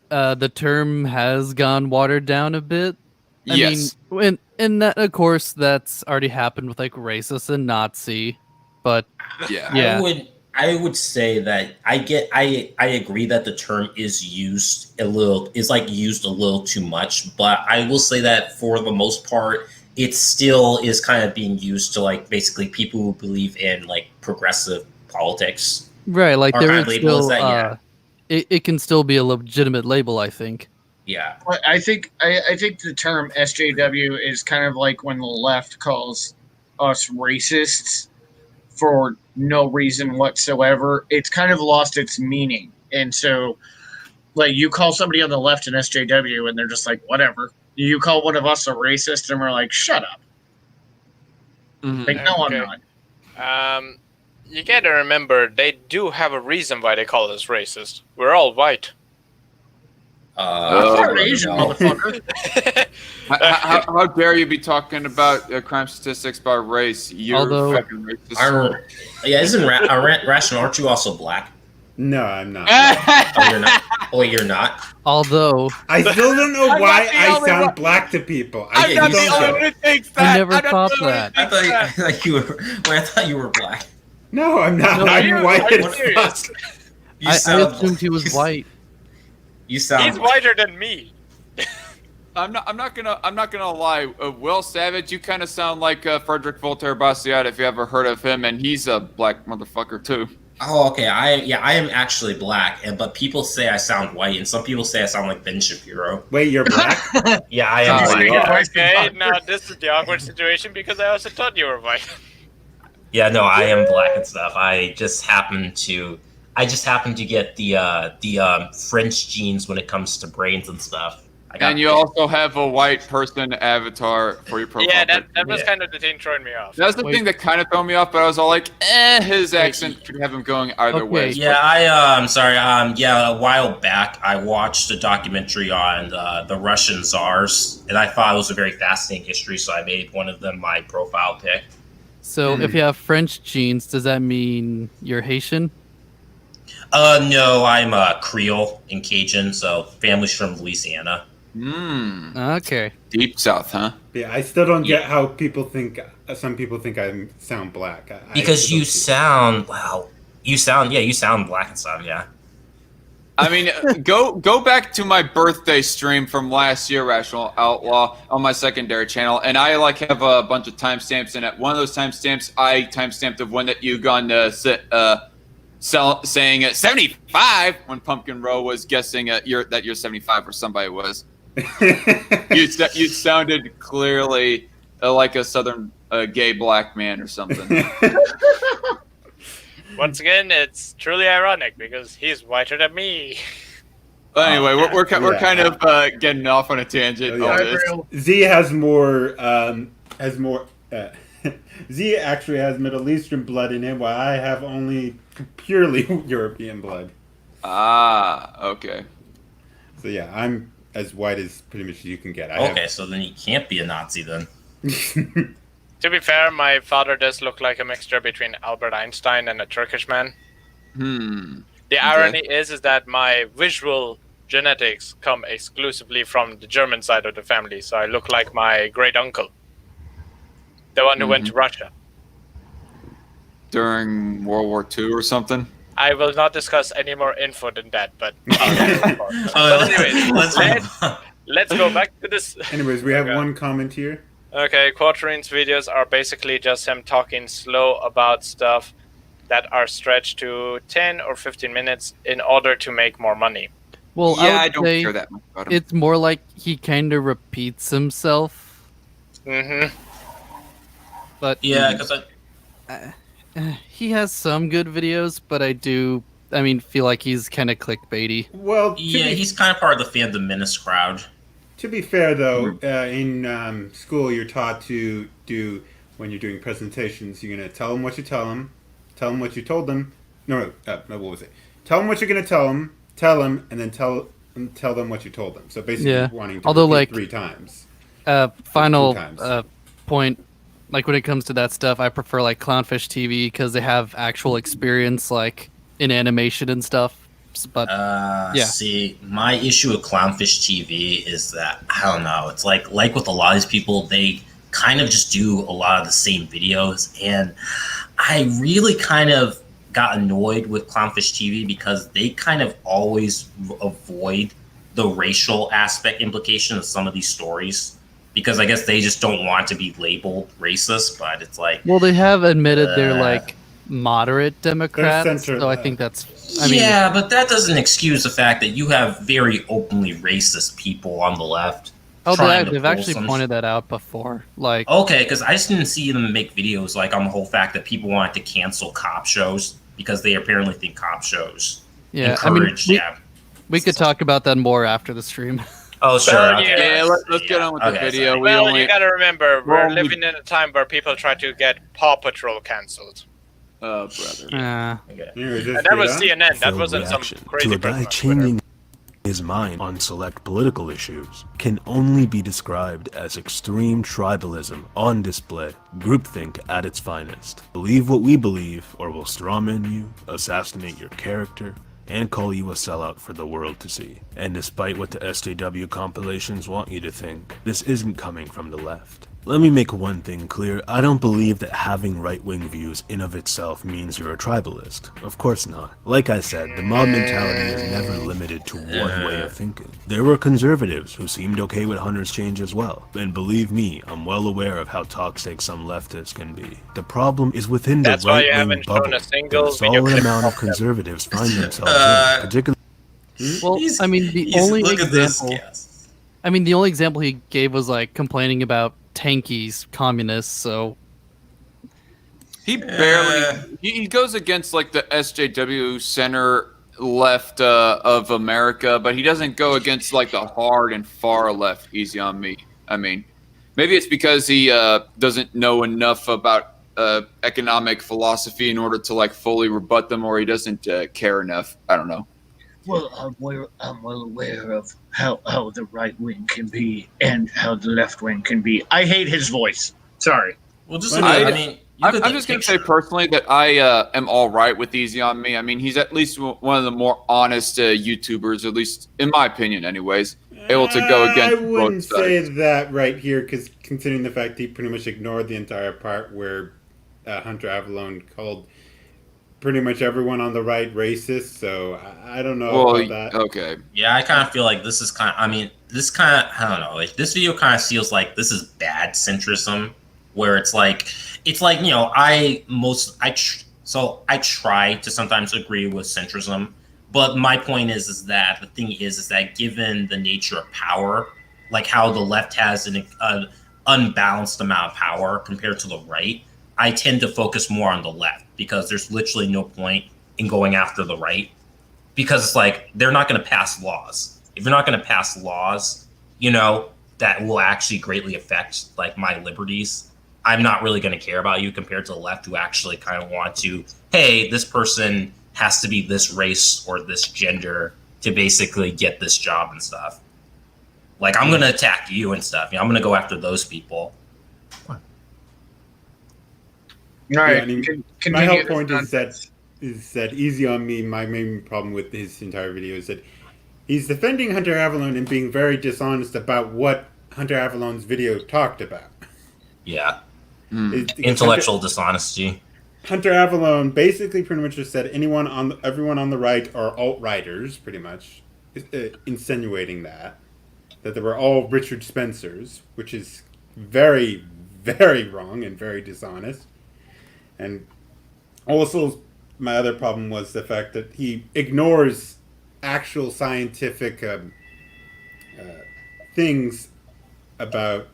Speaker 3: the term has gone watered down a bit.
Speaker 4: Yes.
Speaker 3: I mean, and that, of course, that's already happened with like racist and Nazi, but
Speaker 4: yeah.
Speaker 5: I would say that I agree that the term is used a little too much, but I will say that for the most part, it still is kind of being used to like basically people who believe in like progressive politics.
Speaker 3: Right, like there is
Speaker 5: label,
Speaker 3: still it can still be a legitimate label, I think.
Speaker 5: Yeah.
Speaker 6: But I think the term SJW is kind of like when the left calls us racists for no reason whatsoever. It's kind of lost its meaning. And so like you call somebody on the left an SJW and they're just like, whatever. You call one of us a racist and we're like, shut up. Like, no,
Speaker 2: Okay.
Speaker 6: I'm not.
Speaker 2: You gotta remember, they do have a reason why they call us racist. We're all white.
Speaker 6: You're Asian, motherfucker.
Speaker 4: How dare you be talking about crime statistics by race? You're fucking racist.
Speaker 5: Isn't Rational? Aren't you also black?
Speaker 1: No, I'm not.
Speaker 5: Oh, you're not. Oh, you're not.
Speaker 3: Although
Speaker 1: I still don't know why
Speaker 4: not the
Speaker 1: I
Speaker 4: only
Speaker 1: sound
Speaker 4: one-
Speaker 1: black to people.
Speaker 4: I'm not the only one who thinks that.
Speaker 3: I never
Speaker 4: I'm not
Speaker 3: thought
Speaker 4: the only one who
Speaker 3: that.
Speaker 5: I
Speaker 4: thinks that.
Speaker 5: thought you were black.
Speaker 1: No, I'm not.
Speaker 3: No,
Speaker 1: I'm white
Speaker 2: are you
Speaker 1: as
Speaker 2: serious?
Speaker 1: fuck.
Speaker 5: You
Speaker 3: I
Speaker 5: sound
Speaker 3: assumed he was white.
Speaker 5: You sound.
Speaker 2: He's whiter than me.
Speaker 4: I'm not gonna lie. Will Savage, you kind of sound like Frederick Voltaire Bastiat, if you ever heard of him, and he's a black motherfucker too.
Speaker 5: Oh, okay. I am actually black, but people say I sound white, and some people say I sound like Ben Shapiro.
Speaker 1: Wait, you're black?
Speaker 5: Yeah, I am
Speaker 4: Oh,
Speaker 5: black.
Speaker 4: yeah.
Speaker 2: Okay, now this is the awkward situation because I also thought you were white.
Speaker 5: Yeah, no, I am black and stuff. I just happen to get the French genes when it comes to brains and stuff.
Speaker 4: And you also have a white person avatar for your profile.
Speaker 2: Yeah, that
Speaker 4: picture.
Speaker 2: was
Speaker 5: Yeah.
Speaker 2: kind of the thing throwing me off.
Speaker 4: That's the thing that kind of threw me off, but I was all like, his accent could have him going either way.
Speaker 5: Yeah, I'm sorry. Yeah, a while back, I watched a documentary on the Russian czars, and I thought it was a very fascinating history, so I made one of them my profile pic.
Speaker 3: So if you have French genes, does that mean you're Haitian?
Speaker 5: No, I'm Creole and Cajun, so family's from Louisiana.
Speaker 3: Okay.
Speaker 4: Deep South, huh?
Speaker 1: Yeah, I still don't get how people think. Some people think I sound black.
Speaker 5: Because you
Speaker 1: sound.
Speaker 5: sound, you sound black and stuff, yeah.
Speaker 4: I mean, go back to my birthday stream from last year, Rational Outlaw, on my secondary channel, and I have a bunch of timestamps, and at one of those timestamps, I timestamped the one that you gone saying 75 when Pumpkin Row was guessing that you're 75 or somebody was. You sounded clearly like a southern gay black man or something.
Speaker 2: Once again, it's truly ironic because he's whiter than me.
Speaker 4: Anyway, we're kind of getting off on a tangent.
Speaker 1: Yeah.
Speaker 4: On this.
Speaker 1: Z has more. Z actually has Middle Eastern blood in him, while I have only purely European blood.
Speaker 4: Ah, okay.
Speaker 1: So yeah, I'm as white as pretty much you can get.
Speaker 5: So then you can't be a Nazi then.
Speaker 2: To be fair, my father does look like a mixture between Albert Einstein and a Turkish man. The irony is that my visual genetics come exclusively from the German side of the family, so I look like my great uncle, the one who went to Russia
Speaker 4: During World War II or something.
Speaker 2: I will not discuss any more info than that, but anyways, let's go back to this.
Speaker 1: Anyways, we have one comment here.
Speaker 2: Okay, Quatrain's videos are basically just him talking slow about stuff that are stretched to 10 or 15 minutes in order to make more money.
Speaker 3: Well,
Speaker 4: I don't care that much about him.
Speaker 3: It's more like he kind of repeats himself.
Speaker 2: Mm-hmm.
Speaker 3: But
Speaker 5: Yeah, because
Speaker 3: he has some good videos, but I feel like he's kind of clickbaity.
Speaker 1: Well,
Speaker 5: he's kind of part of the Fandom Menace crowd.
Speaker 1: To be fair, though, in school you're taught to do, when you're doing presentations, you're going to tell them what you tell them what you told them. No, what was it? Tell them what you're going to tell them, and then tell them what you told them. So basically wanting to repeat 3 times.
Speaker 3: Final point, like when it comes to that stuff, I prefer like Clownfish TV because they have actual experience like in animation and stuff. But
Speaker 5: see, my issue with Clownfish TV is that I don't know. It's like with a lot of these people, they kind of just do a lot of the same videos, and I really kind of got annoyed with Clownfish TV because they kind of always avoid the racial aspect implication of some of these stories. Because I guess they just don't want to be labeled racist, but it's like...
Speaker 3: Well, they have admitted they're like moderate Democrats, so I think that's...
Speaker 5: but that doesn't excuse the fact that you have very openly racist people on the left.
Speaker 3: Oh, they've actually pointed that out before. Like,
Speaker 5: okay, because I just didn't see them make videos like on the whole fact that people wanted to cancel cop shows because they apparently think cop shows encourage...
Speaker 3: we could talk about that more after the stream.
Speaker 5: Oh, sure.
Speaker 4: Let's get on with the video.
Speaker 2: You gotta remember, we're living in a time where people try to get Paw Patrol cancelled.
Speaker 4: Oh, brother.
Speaker 2: And that was CNN. That wasn't some crazy
Speaker 7: to a guy changing his mind on select political issues can only be described as extreme tribalism on display, groupthink at its finest. Believe what we believe, or we'll strawman you, assassinate your character, and call you a sellout for the world to see. And despite what the SJW compilations want you to think, this isn't coming from the left. Let me make one thing clear. I don't believe that having right-wing views in of itself means you're a tribalist. Of course not. Like I said, the mob mentality is never limited to one way of thinking. There were conservatives who seemed okay with Hunter's change as well. And believe me, I'm well aware of how toxic some leftists can be. The problem is within the
Speaker 2: That's why you
Speaker 7: right-wing
Speaker 2: haven't shown
Speaker 7: bubble
Speaker 2: a
Speaker 7: that
Speaker 2: single
Speaker 7: a
Speaker 2: video
Speaker 7: solid
Speaker 2: clip
Speaker 7: amount of
Speaker 2: of them.
Speaker 7: conservatives find themselves in, particularly.
Speaker 3: Well, I mean, the only
Speaker 5: look at this.
Speaker 3: example.
Speaker 5: Yes.
Speaker 3: I mean, the only example he gave was like complaining about tankies, communists. So
Speaker 4: He barely he goes against like the SJW center left of America, but he doesn't go against like the hard and far left. Easy on me. I mean, maybe it's because he doesn't know enough about economic philosophy in order to like fully rebut them, or he doesn't care enough. I don't know.
Speaker 6: Well, I'm well aware of how the right wing can be and how the left wing can be. I hate his voice. Sorry.
Speaker 5: Well, just
Speaker 1: Well,
Speaker 5: look at,
Speaker 4: I-
Speaker 5: I mean, you
Speaker 4: I'm
Speaker 5: look at
Speaker 4: just
Speaker 5: the
Speaker 4: going to say
Speaker 5: picture.
Speaker 4: personally that I am all right with Easy on Me. I mean, he's at least one of the more honest YouTubers, at least in my opinion, anyways, able to go against
Speaker 1: I wouldn't
Speaker 4: both
Speaker 1: say
Speaker 4: sides.
Speaker 1: that right here, because considering the fact he pretty much ignored the entire part where Hunter Avallone called pretty much everyone on the right racist, so I don't know
Speaker 4: Well,
Speaker 1: about that.
Speaker 4: okay.
Speaker 5: Yeah, I kind of feel like this is kind of, I mean, this kind of, I don't know, like this video kind of feels like this is bad centrism, where it's like, you know, so I try to sometimes agree with centrism, but my point is that the thing is that given the nature of power, like how the left has an unbalanced amount of power compared to the right, I tend to focus more on the left because there's literally no point in going after the right, because it's like they're not going to pass laws. If you're not going to pass laws, you know, that will actually greatly affect like my liberties, I'm not really going to care about you compared to the left, who actually kind of want to, hey, this person has to be this race or this gender to basically get this job and stuff. Like, I'm going to attack you and stuff. You know, I'm going to go after those people.
Speaker 6: All right.
Speaker 1: Yeah, I mean,
Speaker 6: continue
Speaker 1: my whole
Speaker 6: this
Speaker 1: point
Speaker 6: nonsense.
Speaker 1: is that Easy on Me, my main problem with his entire video is that he's defending Hunter Avallone and being very dishonest about what Hunter Avallone's video talked about.
Speaker 5: Yeah.
Speaker 1: Because
Speaker 5: Intellectual dishonesty.
Speaker 1: Hunter Avallone basically pretty much just said everyone on the right are alt-righters, pretty much, insinuating that they were all Richard Spencers, which is very, very wrong and very dishonest. And also, my other problem was the fact that he ignores actual scientific things about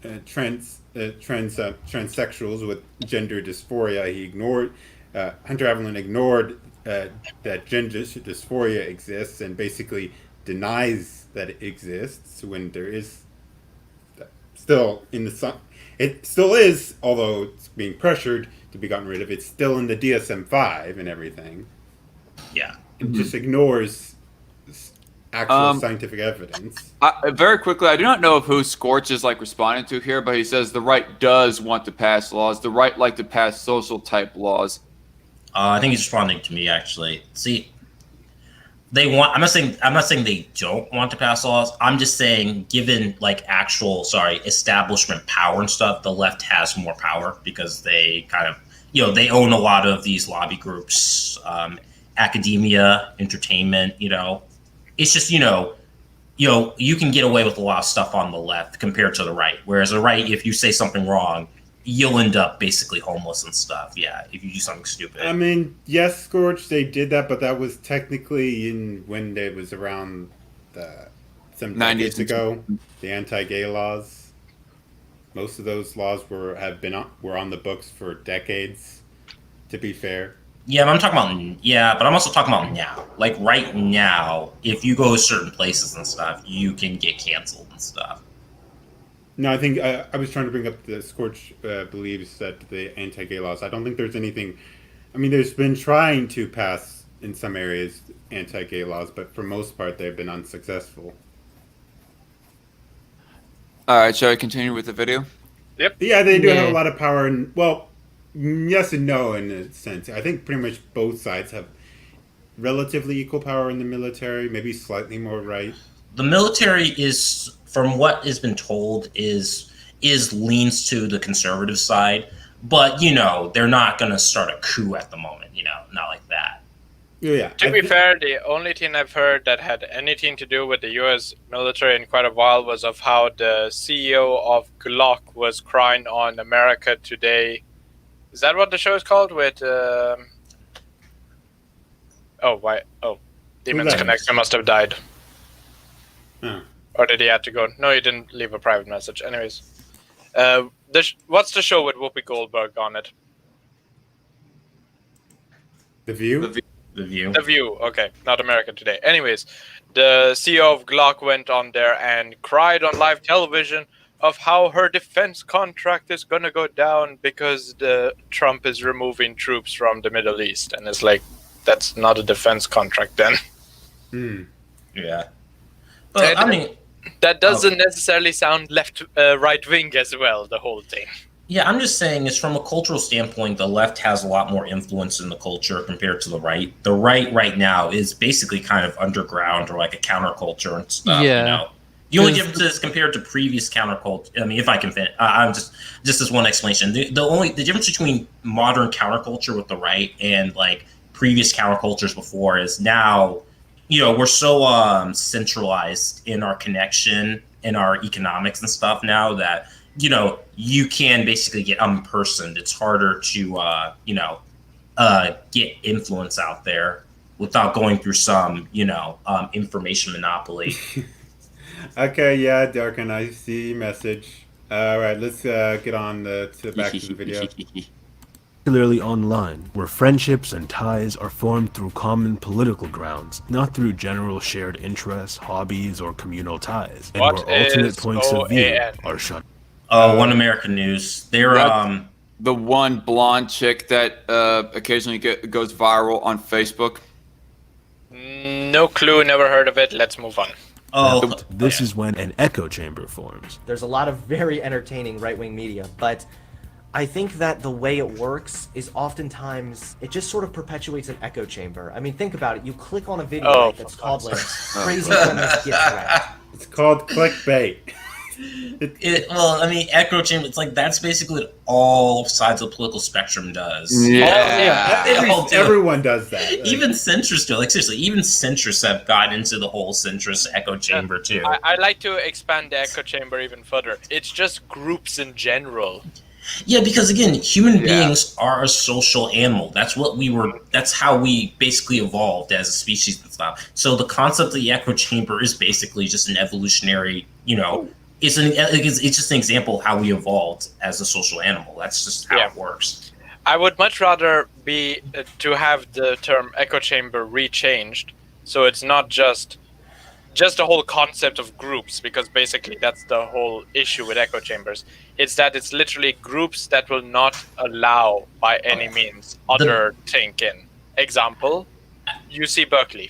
Speaker 1: transsexuals with gender dysphoria. He ignored Hunter Avallone ignored that gender dysphoria exists and basically denies that it exists when there is still in the sun. It still is, although it's being pressured to be gotten rid of. It's still in the DSM-5 and everything.
Speaker 5: Yeah.
Speaker 1: It just ignores actual scientific evidence.
Speaker 4: Very quickly, I do not know of who Scorch is like responding to here, but he says the right does want to pass laws. The right like to pass social type laws.
Speaker 5: I think he's responding to me, actually. See, they want. I'm not saying they don't want to pass laws. I'm just saying, given like establishment power and stuff, the left has more power because they kind of, you know, they own a lot of these lobby groups, academia, entertainment. You know, it's just you can get away with a lot of stuff on the left compared to the right. Whereas the right, if you say something wrong, you'll end up basically homeless and stuff. Yeah, if you do something stupid.
Speaker 1: I mean, yes, Scorch, they did that, but that was technically when it was around some decades ago. The anti-gay laws. Most of those laws were on the books for decades. To be fair.
Speaker 5: Yeah, but but I'm also talking about now. Like right now, if you go to certain places and stuff, you can get canceled and stuff.
Speaker 1: No, I think I was trying to bring up the Scorch believes that the anti-gay laws. I don't think there's anything. I mean, there's been trying to pass in some areas anti-gay laws, but for most part, they've been unsuccessful.
Speaker 4: All right, shall I continue with the video?
Speaker 1: Yeah, they do have a lot of power, and well, yes and no in a sense. I think pretty much both sides have relatively equal power in the military, maybe slightly more right.
Speaker 5: The military is, from what has been told, is leans to the conservative side. But, they're not going to start a coup at the moment, not like that.
Speaker 1: Yeah.
Speaker 2: To be fair, the only thing I've heard that had anything to do with the U.S. military in quite a while was of how the CEO of Glock was crying on America Today. Is that what the show is called? With Demon's Connection must have died.
Speaker 1: Huh.
Speaker 2: Or did he have to go? No, he didn't leave a private message. Anyways, what's the show with Whoopi Goldberg on it?
Speaker 1: The View?
Speaker 5: The View.
Speaker 2: The View, okay, not America Today. Anyways, the CEO of Glock went on there and cried on live television of how her defense contract is gonna go down because Trump is removing troops from the Middle East, and it's like, that's not a defense contract then.
Speaker 5: Yeah. But,
Speaker 2: that doesn't necessarily sound right wing as well, the whole thing.
Speaker 5: Yeah, I'm just saying, is from a cultural standpoint, the left has a lot more influence in the culture compared to the right. The right now is basically kind of underground or like a counterculture and stuff.
Speaker 3: Yeah.
Speaker 5: The only difference is compared to previous counterculture. I mean, if I can finish, I'm just as one explanation. The difference between modern counterculture with the right and like previous countercultures before is now, we're so centralized in our connection in our economics and stuff now that you can basically get unpersoned. It's harder to get influence out there without going through some information monopoly.
Speaker 1: Okay, yeah, Dark and I see message. All right, let's get on back to the video.
Speaker 7: Particularly online, where friendships and ties are formed through common political grounds, not through general shared interests, hobbies, or communal ties, and
Speaker 2: What
Speaker 7: where alternate
Speaker 2: is
Speaker 7: points of view
Speaker 2: OAN?
Speaker 7: are shut.
Speaker 5: One American News. They're
Speaker 4: the one blonde chick that occasionally goes viral on Facebook.
Speaker 2: No clue, never heard of it. Let's move on.
Speaker 7: This is when an echo chamber forms.
Speaker 8: There's a lot of very entertaining right-wing media, but I think that the way it works is oftentimes it just sort of perpetuates an echo chamber. I mean, think about it. You click on a video that's called like crazy feminist get threat.
Speaker 1: It's called clickbait.
Speaker 5: Echo chamber. It's like that's basically what all sides of the political spectrum does.
Speaker 1: Everyone does that.
Speaker 5: Even centrists do. Like seriously, even centrists have gotten into the whole centrist echo chamber too.
Speaker 2: I'd like to expand the echo chamber even further. It's just groups in general.
Speaker 5: Yeah, because again, human beings are a social animal. That's what we were. That's how we basically evolved as a species and stuff. So the concept of the echo chamber is basically just an evolutionary. It's just an example of how we evolved as a social animal. That's just how it works.
Speaker 2: I would much rather be to have the term echo chamber rechanged, so it's not just a whole concept of groups, because basically that's the whole issue with echo chambers. It's that it's literally groups that will not allow by any means other thinking. Example, UC Berkeley.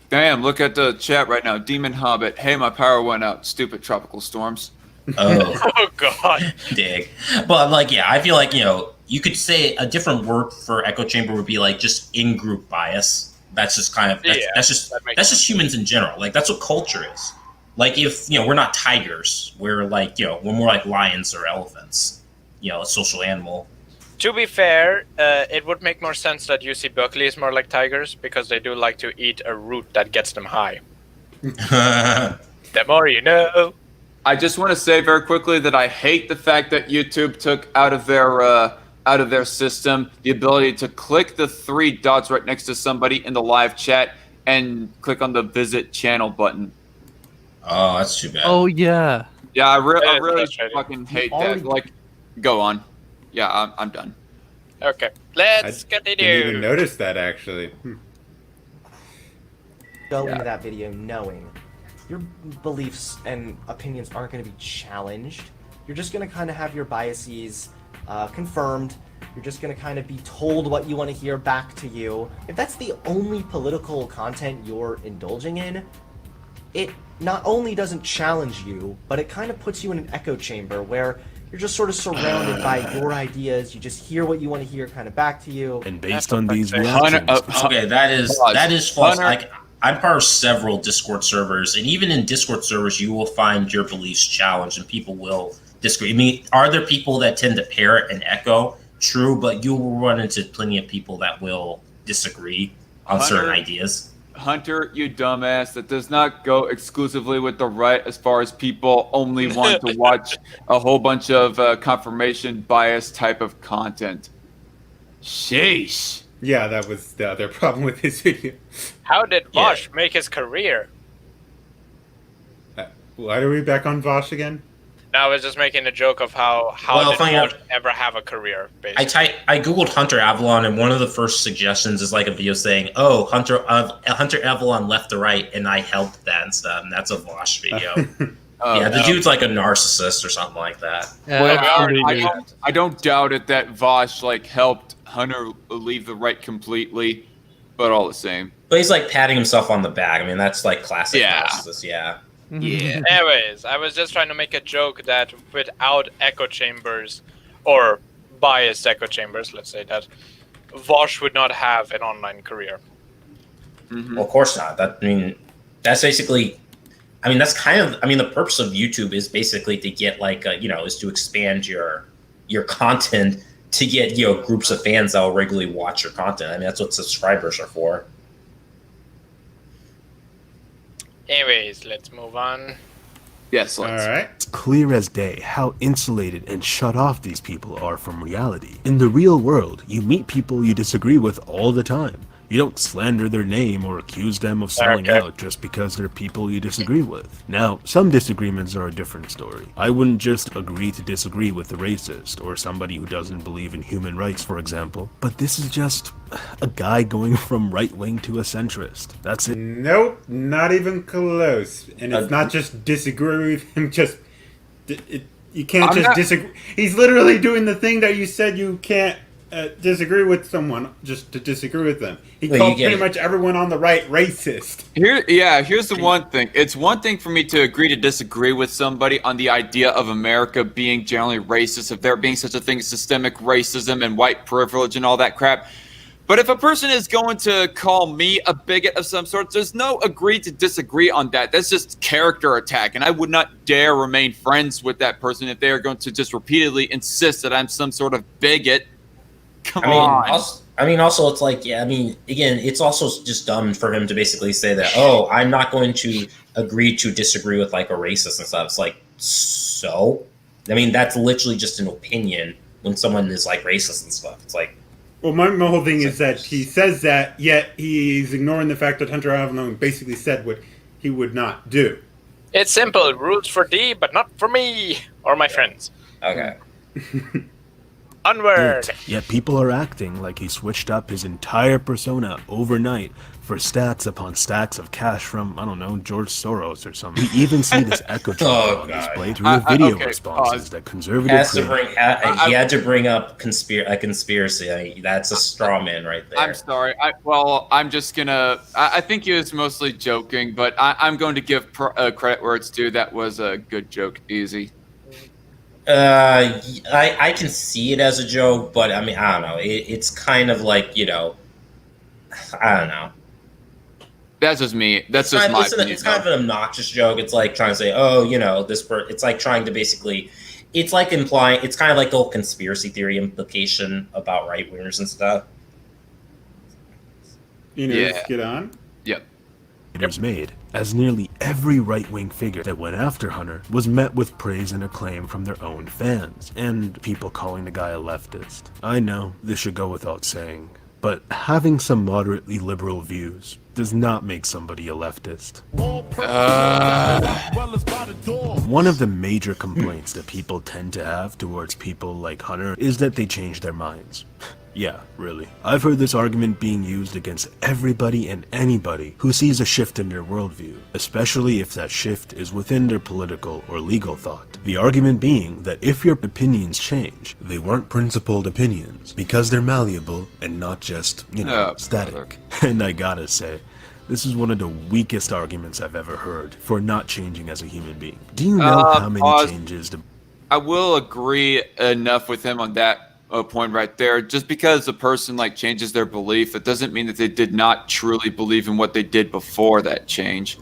Speaker 4: Damn, look at the chat right now. Demon Hobbit. Hey, my power went out. Stupid tropical storms.
Speaker 2: Oh God.
Speaker 5: Dig. But I feel like, you could say a different word for echo chamber would be like just in-group bias. That's just kind of that's just humans in general. Like that's what culture is. Like if we're not tigers, we're like we're more like lions or elephants. A social animal.
Speaker 2: To be fair, it would make more sense that UC Berkeley is more like tigers because they do like to eat a root that gets them high. The more you know.
Speaker 4: I just want to say very quickly that I hate the fact that YouTube took out of their system the ability to click the 3 dots right next to somebody in the live chat and click on the visit channel button.
Speaker 5: Oh, that's too bad.
Speaker 3: Oh yeah.
Speaker 4: Yeah, I really fucking hate that. Like, go on. Yeah, I'm done.
Speaker 2: Okay, let's continue.
Speaker 1: Didn't even notice that actually.
Speaker 8: Go into that video knowing your beliefs and opinions aren't going to be challenged. You're just going to kind of have your biases confirmed. You're just going to kind of be told what you want to hear back to you. If that's the only political content you're indulging in, it not only doesn't challenge you, but it kind of puts you in an echo chamber where you're just sort of surrounded by your ideas. You just hear what you want to hear kind of back to you.
Speaker 7: And based on these reactions...
Speaker 5: Okay, that is false. I I'm part of several Discord servers, and even in Discord servers, you will find your beliefs challenged, and people will disagree. I mean, are there people that tend to parrot and echo? True, but you will run into plenty of people that will disagree on certain ideas.
Speaker 4: Hunter, you dumbass, that does not go exclusively with the right as far as people only want to watch a whole bunch of confirmation bias type of content. Sheesh.
Speaker 1: Yeah, that was the other problem with his video.
Speaker 2: How did Vosh make his career?
Speaker 1: Why are we back on Vosh again?
Speaker 2: No, I was just making a joke of how did Vosh ever have a career, basically.
Speaker 5: I googled Hunter Avallone, and one of the first suggestions is like a video saying, "Oh, Hunter Avallone left to right, and I helped that and stuff." And that's a Vosh video. The dude's like a narcissist or something like that.
Speaker 4: Well, I don't doubt it that Vosh like helped Hunter leave the right completely, but all the same.
Speaker 5: But he's like patting himself on the back. I mean, that's like classic narcissist. Yeah.
Speaker 2: Yeah. Anyways, I was just trying to make a joke that without echo chambers, or biased echo chambers, let's say that, Vosh would not have an online career.
Speaker 5: Well, of course not. That's basically. I mean, that's kind of. I mean, the purpose of YouTube is basically to get like, is to expand your content to get groups of fans that will regularly watch your content. I mean, that's what subscribers are for.
Speaker 2: Anyways, let's move on.
Speaker 4: Yes, let's.
Speaker 1: All right.
Speaker 7: It's clear as day how insulated and shut off these people are from reality. In the real world, you meet people you disagree with all the time. You don't slander their name or accuse them of selling out just because they're people you disagree with. Now, some disagreements are a different story. I wouldn't just agree to disagree with a racist or somebody who doesn't believe in human rights, for example. But this is just a guy going from right-wing to a centrist. That's it.
Speaker 1: Nope, not even close. And it's not just disagree with him, you can't disagree. He's literally doing the thing that you said you can't disagree with someone just to disagree with them. He called pretty much everyone on the right racist.
Speaker 4: Here's the one thing. It's one thing for me to agree to disagree with somebody on the idea of America being generally racist, if there being such a thing as systemic racism and white privilege and all that crap. But if a person is going to call me a bigot of some sort, there's no agree to disagree on that. That's just character attack, and I would not dare remain friends with that person if they are going to just repeatedly insist that I'm some sort of bigot. Come on.
Speaker 5: Also, it's like, again, it's also just dumb for him to basically say that, oh, I'm not going to agree to disagree with like a racist and stuff. It's like, so? I mean, that's literally just an opinion when someone is like racist and stuff. It's like,
Speaker 1: well, my whole thing is that he says that, yet he's ignoring the fact that Hunter Avallone basically said what he would not do.
Speaker 2: It's simple. Rules for D, but not for me or my friends.
Speaker 5: Okay.
Speaker 2: Onward!
Speaker 7: Yet people are acting like he switched up his entire persona overnight for stats upon stacks of cash from, I don't know, George Soros or something. We even see this echo chamber on display through the video responses that conservative
Speaker 5: he had to bring up a conspiracy. I mean, that's a straw man right there.
Speaker 4: I'm sorry. I'm just gonna. I think he was mostly joking, but I'm going to give credit where it's due. That was a good joke, Eazy.
Speaker 5: I can see it as a joke, but I mean, I don't know. It's kind of like, I don't know.
Speaker 4: That's just me. That's just my opinion.
Speaker 5: It's kind of an obnoxious joke. It's like trying to say, oh, it's like trying to basically, it's like implying, it's kind of like the whole conspiracy theory implication about right-wingers and stuff.
Speaker 1: Let's get on.
Speaker 4: Yep.
Speaker 7: Made, as nearly every right-wing figure that went after Hunter was met with praise and acclaim from their own fans, and people calling the guy a leftist. I know, this should go without saying, but having some moderately liberal views does not make somebody a leftist. One of the major complaints that people tend to have towards people like Hunter is that they change their minds. Yeah, really. I've heard this argument being used against everybody and anybody who sees a shift in their worldview, especially if that shift is within their political or legal thought. The argument being that if your opinions change, they weren't principled opinions, because they're malleable and not just, static. And I gotta say, this is one of the weakest arguments I've ever heard for not changing as a human being. Do you know how many changes to...
Speaker 4: I will agree enough with him on that point right there. Just because a person like changes their belief, that doesn't mean that they did not truly believe in what they did before that change.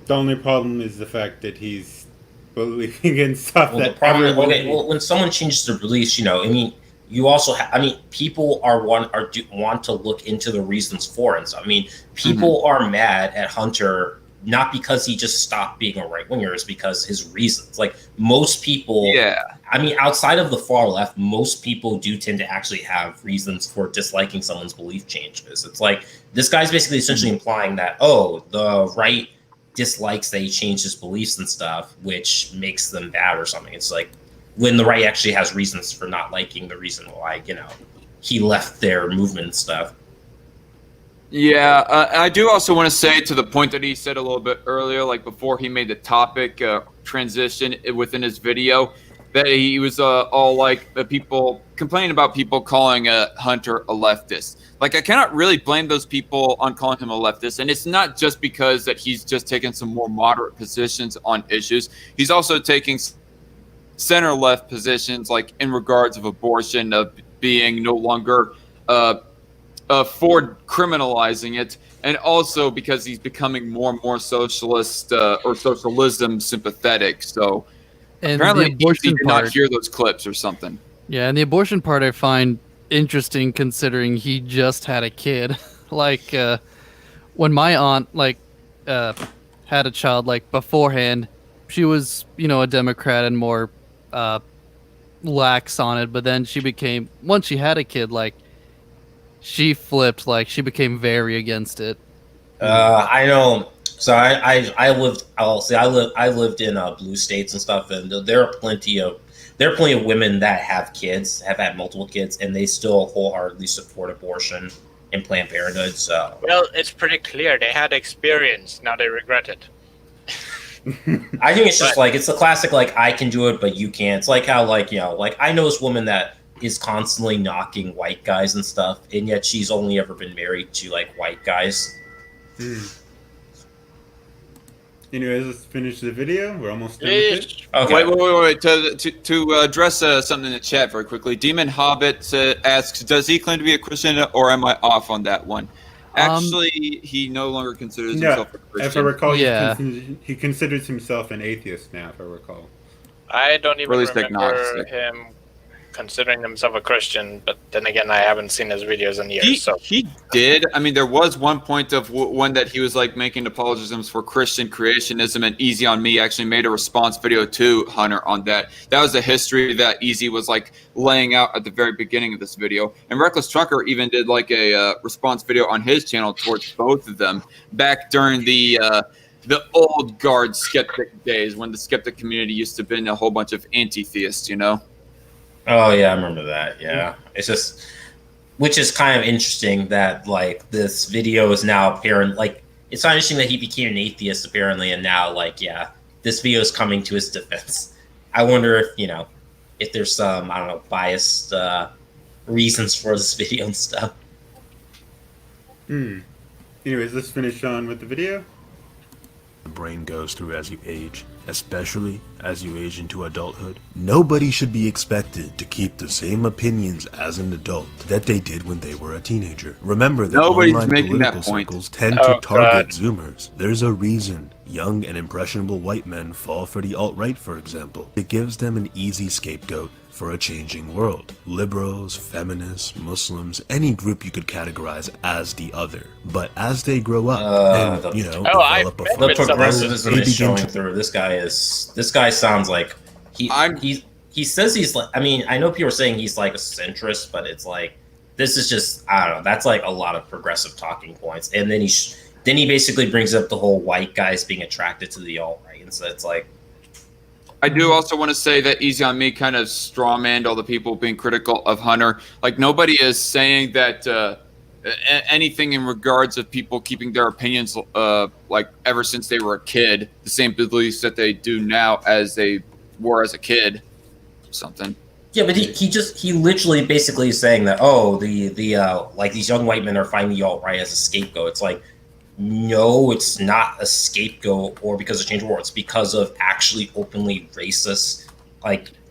Speaker 1: The only problem is the fact that he's believing in stuff
Speaker 5: Well, the
Speaker 1: that
Speaker 5: problem.
Speaker 1: everyone
Speaker 5: Okay, well, when someone changes their beliefs, I mean, you also. I mean, people want to look into the reasons for it. And so, I mean, people are mad at Hunter not because he just stopped being a right winger, it's because his reasons. Like most people.
Speaker 4: Yeah.
Speaker 5: I mean, outside of the far left, most people do tend to actually have reasons for disliking someone's belief changes. It's like this guy's basically essentially implying that, the right dislikes that he changed his beliefs and stuff, which makes them bad or something. It's like when the right actually has reasons for not liking the reason why, he left their movement and stuff.
Speaker 4: Yeah, I do also want to say to the point that he said a little bit earlier, like before he made the topic transition within his video, that he was all like the people complaining about people calling Hunter a leftist. Like, I cannot really blame those people on calling him a leftist. And it's not just because that he's just taking some more moderate positions on issues. He's also taking center left positions, like in regards of abortion, of being no longer for criminalizing it, and also because he's becoming more and more socialist or socialism sympathetic. So
Speaker 3: And
Speaker 4: apparently
Speaker 3: the abortion
Speaker 4: he did
Speaker 3: part,
Speaker 4: not hear those clips or something.
Speaker 3: yeah, and the abortion part I find interesting considering he just had a kid. Like when my aunt had a child, like beforehand, she was a Democrat and more lax on it, but then once she had a kid, like she flipped, like she became very against it.
Speaker 5: I know. So I lived in blue states and stuff, and there are plenty of women that have had multiple kids, and they still wholeheartedly support abortion and Planned Parenthood. So
Speaker 2: Well, it's pretty clear they had experience. Now they regret it.
Speaker 5: I think it's just it's the classic I can do it but you can't. It's like how I know this woman that is constantly knocking white guys and stuff, and yet she's only ever been married to white guys.
Speaker 1: Anyways, let's finish the video. We're almost done with it.
Speaker 5: Okay.
Speaker 4: Wait. To address something in the chat very quickly, Demon Hobbit asks, does he claim to be a Christian, or am I off on that one? Actually, he no longer considers himself a Christian.
Speaker 1: If I recall,
Speaker 3: Yeah.
Speaker 1: he considers himself an atheist now, if I recall.
Speaker 2: I don't even
Speaker 4: Release
Speaker 2: remember
Speaker 4: agnostic.
Speaker 2: him considering himself a Christian, but then again, I haven't seen his videos in years. So
Speaker 4: He did. I mean, there was one point of one that he was making apologisms for Christian creationism, and Eazy on Me actually made a response video to Hunter on that. That was the history that Eazy was laying out at the very beginning of this video. And Reckless Trucker even did a response video on his channel towards both of them back during the old guard skeptic days, when the skeptic community used to have been a whole bunch of anti-theists,
Speaker 5: Oh yeah, I remember that. Yeah, it's just, which is kind of interesting that this video is now apparent. It's not interesting that he became an atheist apparently, and now this video is coming to his defense. I wonder if there's some biased reasons for this video and stuff.
Speaker 1: Anyways, let's finish on with the video.
Speaker 7: The brain goes through as you age, especially as you age into adulthood. Nobody should be expected to keep the same opinions as an adult that they did when they were a teenager. Remember that
Speaker 4: Nobody's
Speaker 7: online
Speaker 4: making that
Speaker 7: political
Speaker 4: point.
Speaker 7: circles tend
Speaker 2: Oh,
Speaker 7: to target
Speaker 2: God.
Speaker 7: Zoomers. There's a reason young and impressionable white men fall for the alt-right, for example. It gives them an easy scapegoat for a changing world. Liberals, feminists, Muslims, any group you could categorize as the other. But as they grow up and,
Speaker 2: I
Speaker 7: develop a
Speaker 2: bet
Speaker 5: The
Speaker 2: with some
Speaker 5: progressivism
Speaker 7: they
Speaker 5: is
Speaker 7: begin
Speaker 5: showing
Speaker 7: to
Speaker 5: through. This guy sounds like he says he's I know people are saying he's a centrist, but it's this is just, I don't know, that's a lot of progressive talking points. And then he basically brings up the whole white guys being attracted to the alt-right, and so it's
Speaker 4: I do also want to say that Eazy on Me kind of strawmanned all the people being critical of Hunter. Nobody is saying that anything in regards of people keeping their opinions ever since they were a kid, the same beliefs that they do now as they were as a kid, or something.
Speaker 5: yeah, but he literally basically is saying that these young white men are finding the alt-right as a scapegoat. It's no, it's not a scapegoat or because of change of war. It's because of actually openly racist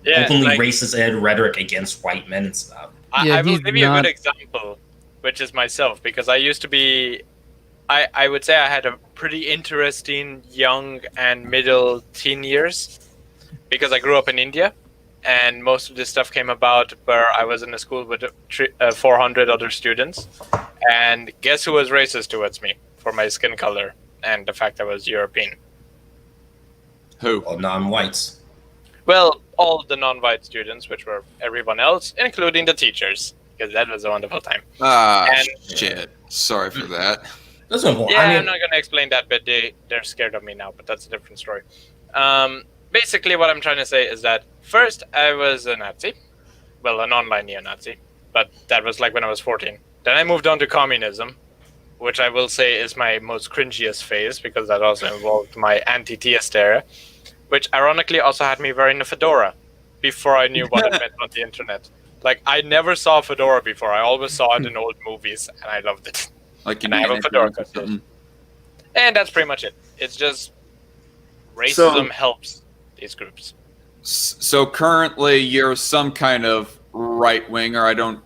Speaker 2: Yeah,
Speaker 5: openly
Speaker 2: like,
Speaker 5: racist rhetoric against white men and stuff.
Speaker 3: Yeah,
Speaker 2: I will
Speaker 3: he's
Speaker 2: give you a
Speaker 3: not-
Speaker 2: good example, which is myself, because I used to be. I would say I had a pretty interesting young and middle teen years because I grew up in India, and most of this stuff came about where I was in a school with 400 other students, and guess who was racist towards me for my skin color and the fact I was European?
Speaker 4: Who?
Speaker 5: Well, non-whites.
Speaker 2: Well, all of the non-white students, which were everyone else, including the teachers, because that was a wonderful time.
Speaker 4: Ah,
Speaker 2: And-
Speaker 4: shit. Sorry for that.
Speaker 5: That's no point.
Speaker 2: Yeah,
Speaker 5: I mean,
Speaker 2: I'm not going to explain that, but they're scared of me now, but that's a different story. Basically, what I'm trying to say is that first, I was a Nazi. Well, an online neo-Nazi. But that was like when I was 14. Then I moved on to communism, which I will say is my most cringiest phase, because that also involved my anti-theist era, which ironically also had me wearing a fedora before I knew what it meant on the internet. Like, I never saw a fedora before. I always saw it in old movies, and I loved it.
Speaker 4: Like
Speaker 2: And I have a fedora
Speaker 4: or something.
Speaker 2: And that's pretty much it. It's just racism helps these groups.
Speaker 4: So currently, you're some kind of right winger. I don't.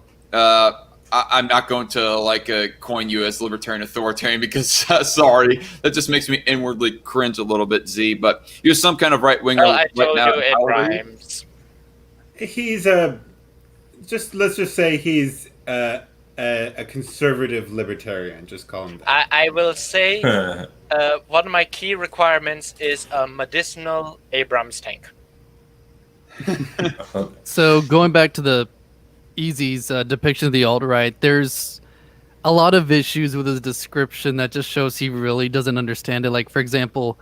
Speaker 4: I'm not going to coin you as libertarian authoritarian because sorry, that just makes me inwardly cringe a little bit. Z, but you're some kind of right winger.
Speaker 2: Well, I
Speaker 4: right
Speaker 2: told
Speaker 4: now.
Speaker 2: you it
Speaker 4: How old are you?
Speaker 2: rhymes.
Speaker 1: He's let's just say he's a conservative libertarian. Just call him that.
Speaker 2: I will say one of my key requirements is a medicinal Abrams tank.
Speaker 3: So going back to the Eazy's depiction of the alt-right, there's a lot of issues with his description that just shows he really doesn't understand it. Like, for example,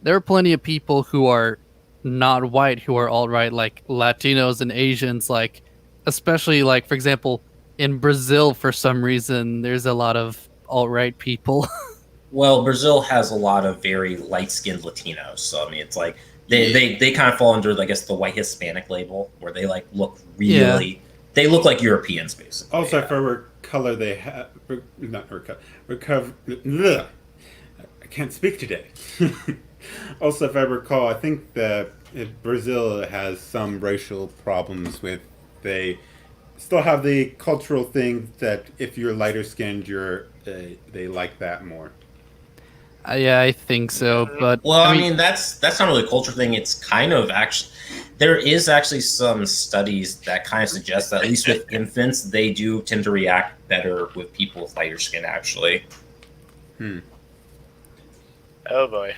Speaker 3: there are plenty of people who are not white who are alt-right, like Latinos and Asians, like, especially, like, for example, in Brazil, for some reason, there's a lot of alt-right people.
Speaker 5: well, Brazil has a lot of very light-skinned Latinos, so I mean, it's like they kind of fall under, I guess, the white Hispanic label, where they like look really, they look like Europeans, basically.
Speaker 1: Also,
Speaker 5: yeah.
Speaker 1: for color, they have not recover. I can't speak today. Also, if I recall, I think that Brazil has some racial problems with they still have the cultural thing that if you're lighter skinned, they like that more.
Speaker 3: Yeah, I think so. But
Speaker 5: Well, I mean that's not really a culture thing. It's kind of actually there is actually some studies that kind of suggest that at least with infants, they do tend to react better with people with lighter skin. Actually,
Speaker 2: Oh boy.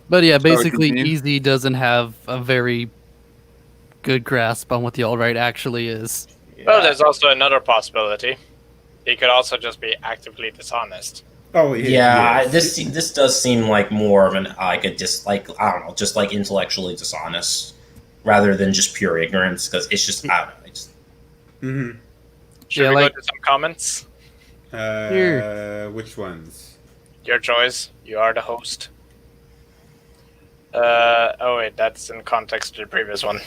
Speaker 3: But yeah, basically,
Speaker 4: continue.
Speaker 3: Eazy doesn't have a very good grasp on what the alt-right actually is.
Speaker 2: Well, there's also another possibility. He could also just be actively dishonest.
Speaker 1: Oh
Speaker 5: yeah,
Speaker 1: yes.
Speaker 5: this does seem like more of an I don't know, just like intellectually dishonest rather than just pure ignorance because it's just I don't know.
Speaker 1: Mm-hmm.
Speaker 2: Should
Speaker 3: Yeah,
Speaker 2: we
Speaker 3: like-
Speaker 2: go to some comments?
Speaker 1: Which ones?
Speaker 2: Your choice. You are the host. Oh wait, that's in context to the previous one.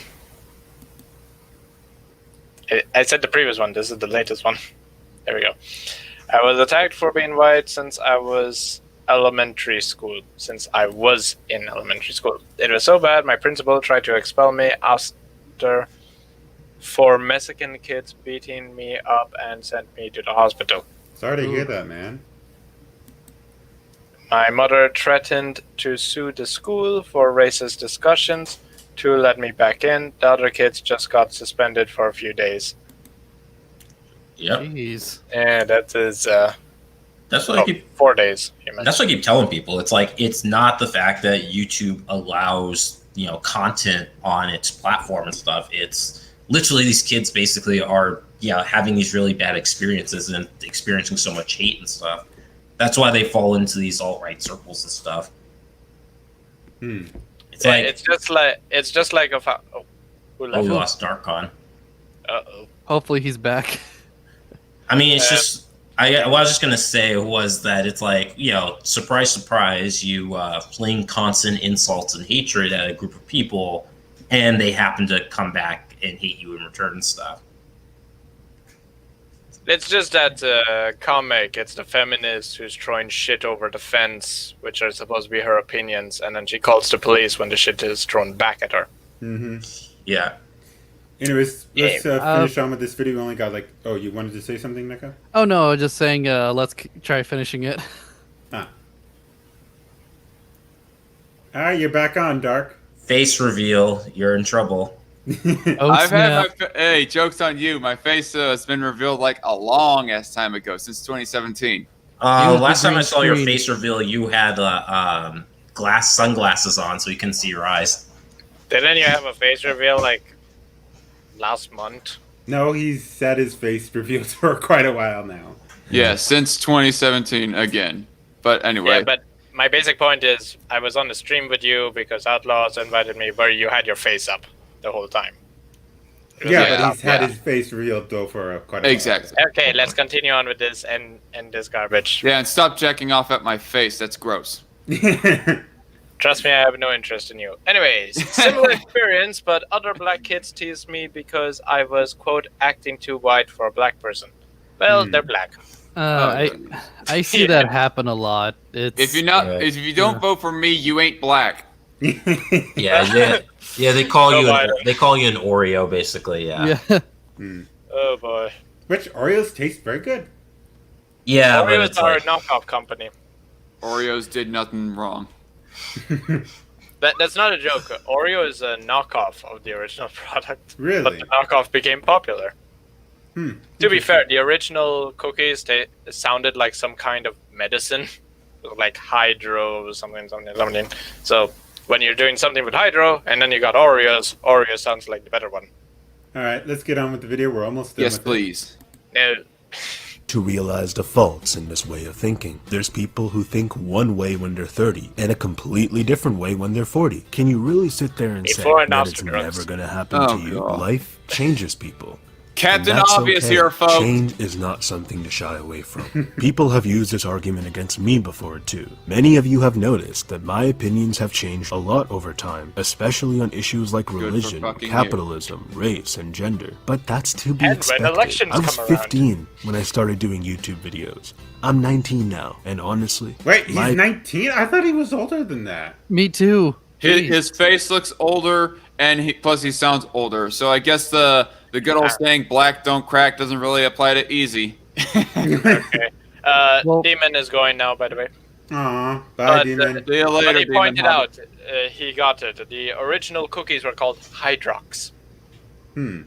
Speaker 2: I said the previous one. This is the latest one. There we go. I was attacked for being white since I was elementary school. Since I was in elementary school, it was so bad. My principal tried to expel me after 4 Mexican kids beating me up and sent me to the hospital.
Speaker 1: Sorry to hear that, man.
Speaker 2: My mother threatened to sue the school for racist discussions to let me back in. The other kids just got suspended for a few days.
Speaker 5: Yep,
Speaker 3: Jeez.
Speaker 2: Yeah, that is
Speaker 5: that's what I keep
Speaker 2: 4 days. You meant.
Speaker 5: That's what I keep telling people. It's like it's not the fact that YouTube allows content on its platform and stuff. It's literally these kids basically are having these really bad experiences and experiencing so much hate and stuff. That's why they fall into these alt-right circles and stuff. It's
Speaker 2: Yeah,
Speaker 5: like
Speaker 2: it's just like a who left?
Speaker 5: we lost Darkon.
Speaker 2: Uh-oh.
Speaker 3: Hopefully he's back.
Speaker 5: I mean, it's just what I was just gonna say was that it's like surprise, surprise, you fling constant insults and hatred at a group of people, and they happen to come back and hate you in return and stuff.
Speaker 2: It's just that comic. It's the feminist who's throwing shit over the fence, which are supposed to be her opinions, and then she calls the police when the shit is thrown back at her.
Speaker 1: Mm-hmm.
Speaker 5: Yeah,
Speaker 1: Anyways, let's
Speaker 2: Yeah.
Speaker 1: finish on with this video. We only got like. Oh, you wanted to say something, Neko?
Speaker 3: Oh no, I was just saying. Let's try finishing it.
Speaker 1: Ah. Alright, you're back on, Dark.
Speaker 5: Face reveal. You're in trouble.
Speaker 3: Oh
Speaker 4: I've
Speaker 3: snap!
Speaker 4: had hey, joke's on you. My face has been revealed like a long ass time ago, since 2017.
Speaker 3: Use the
Speaker 5: Last time I
Speaker 3: green
Speaker 5: saw your
Speaker 3: screen.
Speaker 5: face reveal, you had sunglasses on, so you couldn't see your eyes.
Speaker 2: Didn't you have a face reveal like last month?
Speaker 1: No, he's had his face revealed for quite a while now.
Speaker 4: Yeah, since 2017 again. But anyway.
Speaker 2: Yeah, but my basic point is I was on the stream with you because Outlaws invited me where you had your face up the whole time.
Speaker 1: Yeah,
Speaker 4: Yeah,
Speaker 1: but he's had
Speaker 4: yeah.
Speaker 1: his face revealed though for quite a while.
Speaker 4: Exactly.
Speaker 2: Okay, let's continue on with this and this garbage.
Speaker 4: Yeah, and stop jacking off at my face. That's gross.
Speaker 2: Trust me, I have no interest in you. Anyways, similar experience, but other black kids teased me because I was, quote, acting too white for a black person. Well, they're black.
Speaker 3: I see that happen a lot. It's
Speaker 4: If you're not,
Speaker 5: Right.
Speaker 4: if you don't vote for me, you ain't black.
Speaker 5: Yeah. They call
Speaker 2: No
Speaker 5: you.
Speaker 2: matter.
Speaker 5: They call you an Oreo, basically. Yeah.
Speaker 3: yeah.
Speaker 2: Oh boy.
Speaker 1: Which Oreos taste very good.
Speaker 5: Yeah, but
Speaker 2: Oreos
Speaker 5: it's
Speaker 2: are
Speaker 5: like,
Speaker 2: a knockoff company.
Speaker 4: Oreos did nothing wrong.
Speaker 2: That's not a joke. Oreo is a knockoff of the original product. But
Speaker 1: Really?
Speaker 2: the knockoff became popular.
Speaker 1: Hmm.
Speaker 2: To be fair, the original cookies, they sounded like some kind of medicine. Like hydro, something. So when you're doing something with hydro, and then you got Oreos, Oreo sounds like the better one.
Speaker 1: Alright, let's get on with the video. We're almost done
Speaker 4: Yes,
Speaker 1: with it.
Speaker 4: please.
Speaker 2: Now,
Speaker 7: To realize the faults in this way of thinking. There's people who think one way when they're 30 and a completely different way when they're 40. Can you really sit there and say
Speaker 2: Before and
Speaker 7: that
Speaker 2: after
Speaker 7: it's
Speaker 2: drugs.
Speaker 7: never going to happen
Speaker 4: Oh,
Speaker 7: to you?
Speaker 4: God.
Speaker 7: Life changes people.
Speaker 4: Captain
Speaker 7: And that's
Speaker 4: Obvious
Speaker 7: okay.
Speaker 4: here, folks.
Speaker 7: Change is not something to shy away from. People have used this argument against me before too. Many of you have noticed that my opinions have changed a lot over time, especially on issues like
Speaker 4: for
Speaker 7: religion,
Speaker 4: fucking you.
Speaker 7: capitalism, race, and gender. But that's to be
Speaker 2: And when
Speaker 7: expected.
Speaker 2: elections
Speaker 7: I was
Speaker 2: come around.
Speaker 7: 15 when I started doing YouTube videos. I'm 19 now, and honestly,
Speaker 1: Wait, he's
Speaker 7: my
Speaker 1: 19? I thought he was older than that.
Speaker 3: Me too.
Speaker 4: His face looks older, and plus he sounds older. So I guess the good old saying "black don't crack" doesn't really apply to Eazy.
Speaker 2: okay.
Speaker 3: Well-
Speaker 2: Demon is going now, by the way.
Speaker 1: Aw, bye,
Speaker 2: But,
Speaker 1: Demon.
Speaker 4: See you later,
Speaker 2: But he
Speaker 4: Demon
Speaker 2: pointed
Speaker 4: Hobbit.
Speaker 2: out, he got it. The original cookies were called Hydrox.
Speaker 3: Yeah,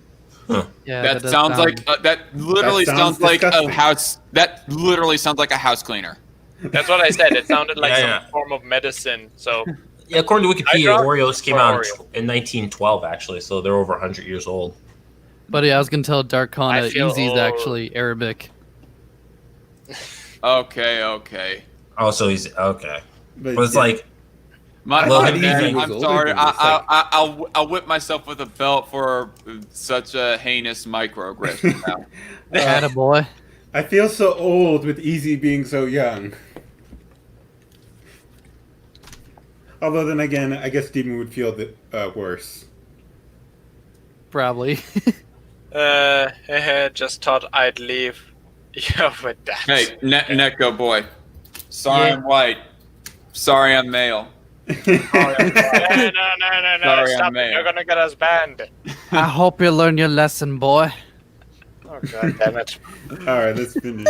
Speaker 4: That
Speaker 3: does
Speaker 4: sounds
Speaker 3: sound-
Speaker 4: like that literally
Speaker 1: That
Speaker 4: sounds
Speaker 1: sounds
Speaker 4: like
Speaker 1: disgusting.
Speaker 4: a house. That literally sounds like a house cleaner.
Speaker 2: That's what I said. It sounded like
Speaker 5: Yeah,
Speaker 2: some form of medicine. So
Speaker 5: yeah. According to Wikipedia,
Speaker 2: Hydrox
Speaker 5: Oreos came
Speaker 2: or
Speaker 5: out
Speaker 2: Oreo?
Speaker 5: in 1912, actually, so they're over 100 years old.
Speaker 3: But yeah, I was gonna tell Dark Khan
Speaker 2: I feel
Speaker 3: Eazy is
Speaker 2: old.
Speaker 3: actually Arabic.
Speaker 4: Okay.
Speaker 5: Oh, so he's okay.
Speaker 1: But
Speaker 5: But it's
Speaker 1: yeah.
Speaker 5: like,
Speaker 4: My
Speaker 5: Well,
Speaker 4: bad,
Speaker 5: Eazy
Speaker 4: man.
Speaker 1: was
Speaker 4: I'm
Speaker 1: older
Speaker 4: sorry.
Speaker 1: than this, like-
Speaker 4: I'll whip myself with a belt for such a heinous microaggression now.
Speaker 3: Attaboy.
Speaker 1: I feel so old with Eazy being so young. Although then again, I guess Demon would feel worse.
Speaker 3: Probably.
Speaker 2: just thought I'd leave you with that.
Speaker 4: Hey, Neko boy. Sorry
Speaker 3: Yeah.
Speaker 4: I'm white. Sorry I'm male.
Speaker 2: No.
Speaker 4: Sorry,
Speaker 2: Stop
Speaker 4: I'm
Speaker 2: it.
Speaker 4: mad.
Speaker 2: You're gonna get us banned.
Speaker 3: I hope you learn your lesson, boy.
Speaker 2: Oh, god damn it.
Speaker 1: Alright, let's finish.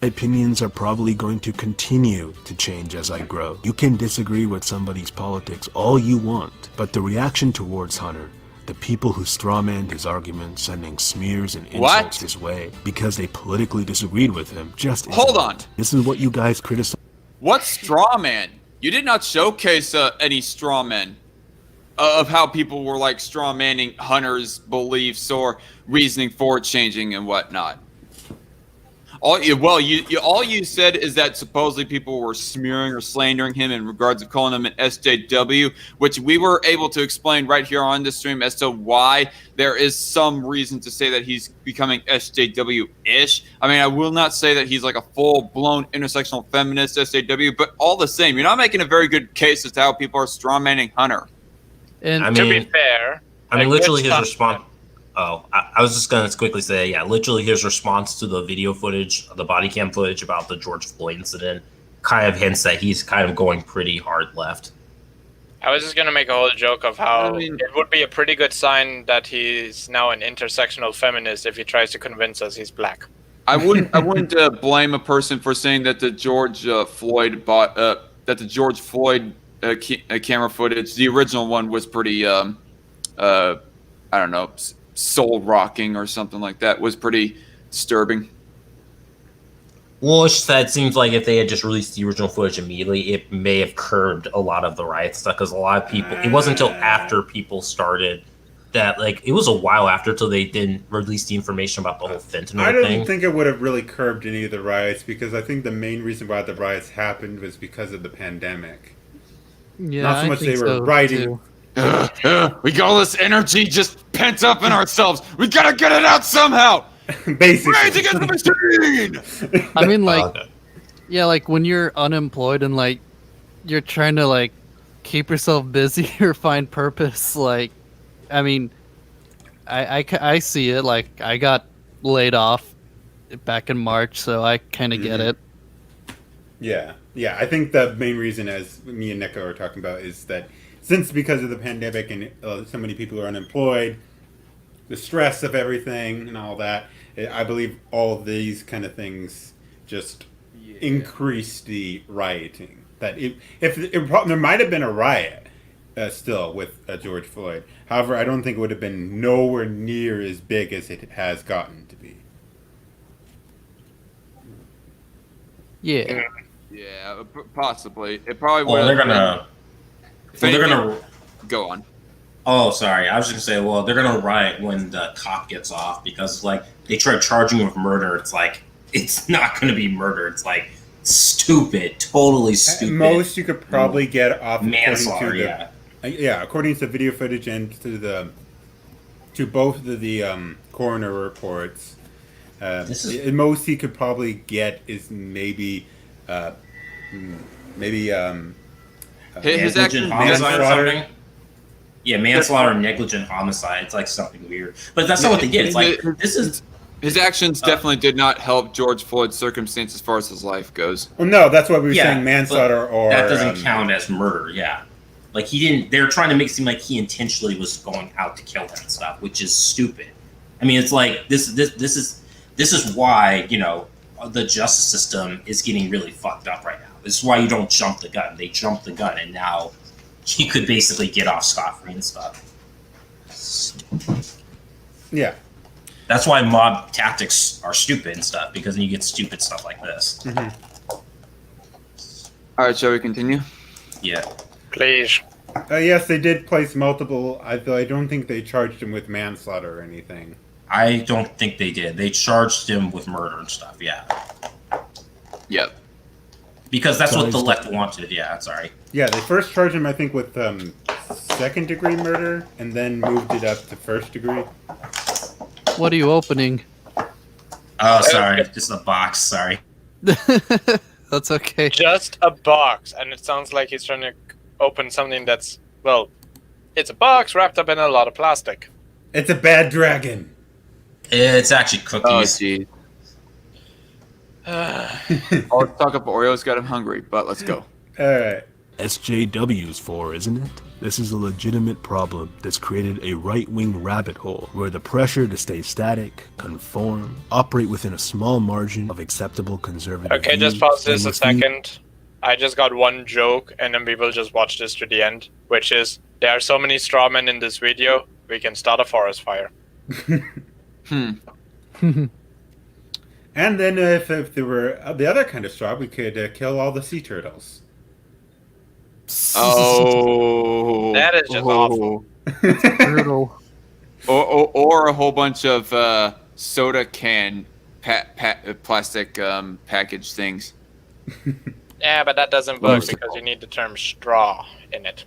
Speaker 7: opinions are probably going to continue to change as I grow. You can disagree with somebody's politics all you want, but the reaction towards Hunter, the people who strawmanned his arguments, sending smears and
Speaker 4: What?
Speaker 7: insults his way because they politically disagreed with him, just
Speaker 4: Hold
Speaker 7: isn't.
Speaker 4: on.
Speaker 7: This is what you guys criticize.
Speaker 4: What straw man? You did not showcase any straw men of how people were like straw manning Hunter's beliefs or reasoning for changing and whatnot. All you said is that supposedly people were smearing or slandering him in regards to calling him an SJW, which we were able to explain right here on the stream as to why there is some reason to say that he's becoming SJW-ish. I mean, I will not say that he's like a full-blown intersectional feminist SJW, but all the same, you're not making a very good case as to how people are strawmanning Hunter.
Speaker 3: And
Speaker 5: I
Speaker 2: To
Speaker 5: mean,
Speaker 2: be fair,
Speaker 5: I mean,
Speaker 2: like,
Speaker 5: literally his
Speaker 2: let's
Speaker 5: response. Oh, I was just gonna quickly say, yeah, literally his response to the video footage, the body cam footage about the George Floyd incident, kind of hints that he's kind of going pretty hard left.
Speaker 2: I was just gonna make a whole joke of how
Speaker 4: I mean-
Speaker 2: it would be a pretty good sign that he's now an intersectional feminist if he tries to convince us he's black.
Speaker 4: I wouldn't blame a person for saying that the George Floyd camera footage, the original one, was pretty I don't know, soul rocking or something like that, was pretty disturbing.
Speaker 5: Well, it's just that it seems like if they had just released the original footage immediately, it may have curbed a lot of the riot stuff. Because a lot of people, it wasn't until after people started that, like, it was a while after till they didn't release the information about the whole fentanyl
Speaker 1: I don't
Speaker 5: thing.
Speaker 1: think it would have really curbed any of the riots, because I think the main reason why the riots happened was because of the pandemic.
Speaker 3: Yeah,
Speaker 1: Not so
Speaker 3: I
Speaker 1: much
Speaker 3: think
Speaker 1: they were
Speaker 3: so,
Speaker 1: writing.
Speaker 3: too.
Speaker 4: We got all this energy just pent up in ourselves. We gotta get it out somehow.
Speaker 1: Basically.
Speaker 4: Rage against the machine.
Speaker 3: I mean, like, yeah, like when you're unemployed and like you're trying to like keep yourself busy or find purpose. Like, I mean, I see it. Like, I got laid off back in March, so I kind of get it.
Speaker 1: Yeah. I think the main reason, as me and Nico are talking about, is that since because of the pandemic and so many people are unemployed, the stress of everything and all that, I believe all these kind of things just increase the rioting. That there might have been a riot still with George Floyd. However, I don't think it would have been nowhere near as big as it has gotten to be.
Speaker 3: Yeah.
Speaker 4: Yeah, possibly. It probably would.
Speaker 5: Well, they're gonna.
Speaker 4: Go on.
Speaker 5: Oh, sorry. I was just gonna say. Well, they're gonna riot when the cop gets off because, like, they try charging him with murder. It's like it's not gonna be murder. It's like stupid, totally stupid.
Speaker 1: At most, you could probably get off
Speaker 5: manslaughter.
Speaker 1: According to the video footage and to both of the coroner reports. At most he could probably get is maybe
Speaker 4: his
Speaker 5: negligent homicide or something. Yeah, manslaughter, negligent homicide. It's like something weird, but that's not what they get. It's like
Speaker 4: his actions definitely did not help George Floyd's circumstance as far as his life goes.
Speaker 1: Well, no, that's what we were saying, manslaughter or
Speaker 5: that doesn't count as murder. Yeah, like he didn't. They're trying to make it seem like he intentionally was going out to kill him and stuff, which is stupid. I mean, it's like this is why, you know, the justice system is getting really fucked up right now. This is why you don't jump the gun. They jumped the gun, and now he could basically get off scot-free and stuff.
Speaker 1: Yeah.
Speaker 5: That's why mob tactics are stupid and stuff, because then you get stupid stuff like this.
Speaker 1: Mm-hmm.
Speaker 4: All right, shall we continue?
Speaker 5: Yeah.
Speaker 2: Please.
Speaker 1: Yes, they did place multiple, though I don't think they charged him with manslaughter or anything.
Speaker 5: I don't think they did. They charged him with murder and stuff, yeah.
Speaker 4: Yep.
Speaker 5: Because that's what the left wanted, yeah, sorry.
Speaker 1: Yeah, they first charged him, I think, with second-degree murder, and then moved it up to first-degree.
Speaker 3: What are you opening?
Speaker 5: Oh, sorry, just a box, sorry.
Speaker 3: That's okay.
Speaker 2: Just a box, and it sounds like he's trying to open something that's, well, it's a box wrapped up in a lot of plastic.
Speaker 1: It's a bad dragon.
Speaker 5: It's actually cookies.
Speaker 4: Oh, gee. All the talk about Oreos got him hungry, but let's go.
Speaker 1: Alright.
Speaker 7: SJW's for, isn't it? This is a legitimate problem that's created a right-wing rabbit hole where the pressure to stay static, conform, operate within a small margin of acceptable conservative
Speaker 2: Okay, just pause this a second. I just got one joke, and then we will just watch this to the end, which is, there are so many straw men in this video, we can start a forest fire.
Speaker 1: And then if there were the other kind of straw, we could kill all the sea turtles.
Speaker 4: Oh.
Speaker 2: That is just awful.
Speaker 3: Brutal.
Speaker 4: Or a whole bunch of soda can plastic package things.
Speaker 2: Yeah, but that doesn't work because you need the term straw in it.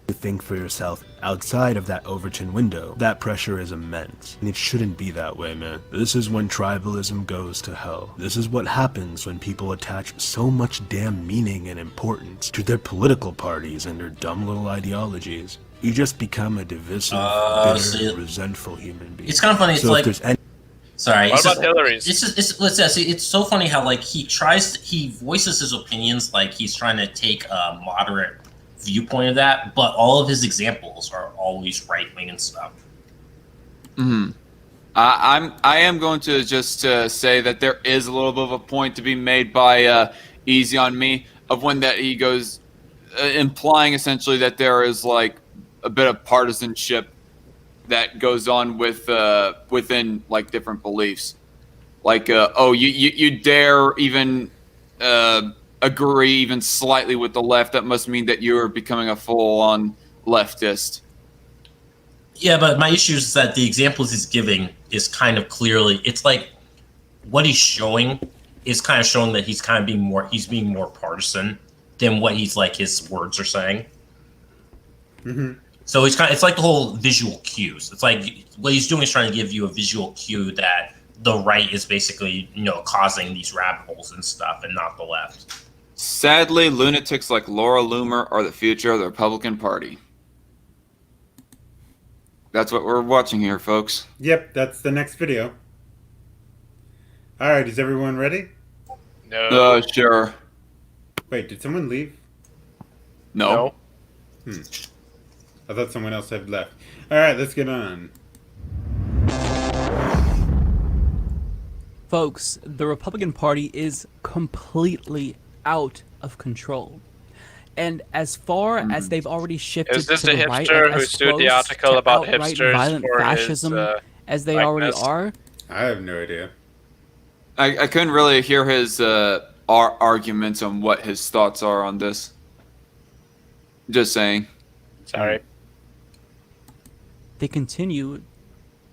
Speaker 7: To think for yourself outside of that Overton window, that pressure is immense. And it shouldn't be that way, man. This is when tribalism goes to hell. This is what happens when people attach so much damn meaning and importance to their political parties and their dumb little ideologies. You just become a divisive, bitter, resentful human being.
Speaker 5: It's kind of funny. It's
Speaker 7: so
Speaker 5: like, sorry.
Speaker 2: What about Hillary's?
Speaker 5: It's so funny how, like, he voices his opinions like he's trying to take a moderate viewpoint of that, but all of his examples are always right wing and stuff.
Speaker 4: I am going to just say that there is a little bit of a point to be made by Eazy on Me of when that he goes implying essentially that there is like a bit of partisanship that goes on with within like different beliefs. Like you dare even agree even slightly with the left, that must mean that you're becoming a full-on leftist.
Speaker 5: Yeah, but my issue is that the examples he's giving is kind of clearly, it's like what he's showing is kind of showing that he's kind of being more partisan than what he's like his words are saying. So it's like the whole visual cues. It's like what he's doing is trying to give you a visual cue that the right is basically, causing these rabbit holes and stuff, and not the left.
Speaker 4: Sadly, lunatics like Laura Loomer are the future of the Republican Party. That's what we're watching here, folks.
Speaker 1: Yep, that's the next video. All right, is everyone ready?
Speaker 2: No.
Speaker 4: Sure.
Speaker 1: Wait, did someone leave?
Speaker 4: No.
Speaker 1: I thought someone else had left. All right, let's get on.
Speaker 9: Folks, the Republican Party is completely out of control. And as far as they've already shifted
Speaker 2: Is this
Speaker 9: to
Speaker 2: the
Speaker 9: the right,
Speaker 2: hipster
Speaker 9: and
Speaker 2: who
Speaker 9: as
Speaker 2: sued the
Speaker 9: close
Speaker 2: article
Speaker 9: to
Speaker 2: about
Speaker 9: outright
Speaker 2: hipsters
Speaker 9: violent
Speaker 2: for his,
Speaker 9: fascism as they already
Speaker 2: likeness?
Speaker 9: are,
Speaker 1: I have no idea.
Speaker 4: I couldn't really hear his arguments on what his thoughts are on this. Just saying.
Speaker 2: Sorry.
Speaker 9: they continue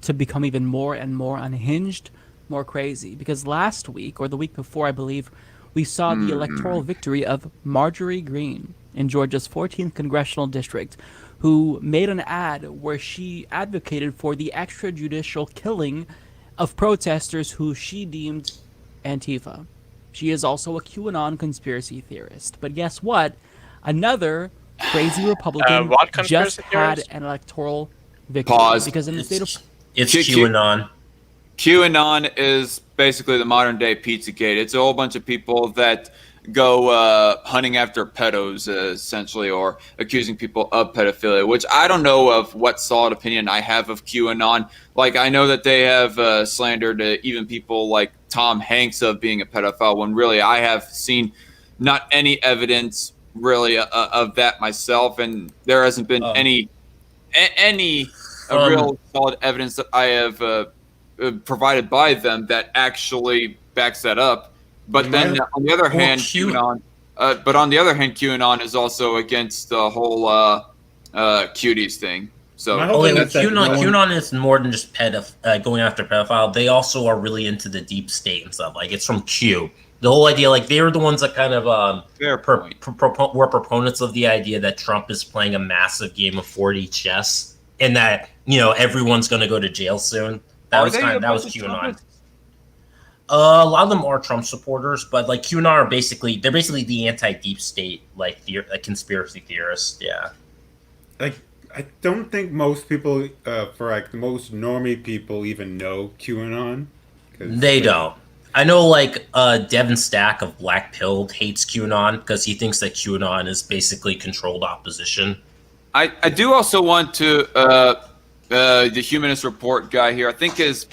Speaker 9: to become even more and more unhinged, more crazy. Because last week, or the week before, I believe, we saw the electoral victory of Marjorie Greene in Georgia's 14th congressional district, who made an ad where she advocated for the extrajudicial killing of protesters who she deemed Antifa. She is also a QAnon conspiracy theorist. But guess what? Another crazy Republican
Speaker 2: what
Speaker 9: just
Speaker 2: conspiracy
Speaker 9: had
Speaker 2: theorist?
Speaker 9: an electoral victory.
Speaker 4: Pause.
Speaker 9: Because in the state of...
Speaker 5: It's
Speaker 4: Q-
Speaker 5: QAnon.
Speaker 4: QAnon is basically the modern day Pizzagate. It's a whole bunch of people that go hunting after pedos, essentially, or accusing people of pedophilia, which I don't know of what solid opinion I have of QAnon. Like, I know that they have slandered even people like Tom Hanks of being a pedophile, when really I have seen not any evidence really of that myself, and there hasn't been any real solid evidence that I have provided by them that actually backs that up. But then on the other hand, QAnon. But on the other hand, QAnon is also against the whole cuties thing. So
Speaker 5: QAnon is more than just going after pedophile. They also are really into the deep state and stuff. Like, it's from Q. The whole idea, like, they're the ones that kind of were proponents of the idea that Trump is playing a massive game of 4D chess, and that everyone's going to go to jail soon. That was QAnon. A lot of them are Trump supporters, but like QAnon are basically the anti-deep state, like conspiracy theorists. Yeah.
Speaker 1: Like, I don't think most people, for like the most normie people, even know QAnon.
Speaker 5: They don't. I know, like, Devin Stack of Black Pilled hates QAnon because he thinks that QAnon is basically controlled opposition.
Speaker 4: I do also want to the Humanist Report guy here. I think his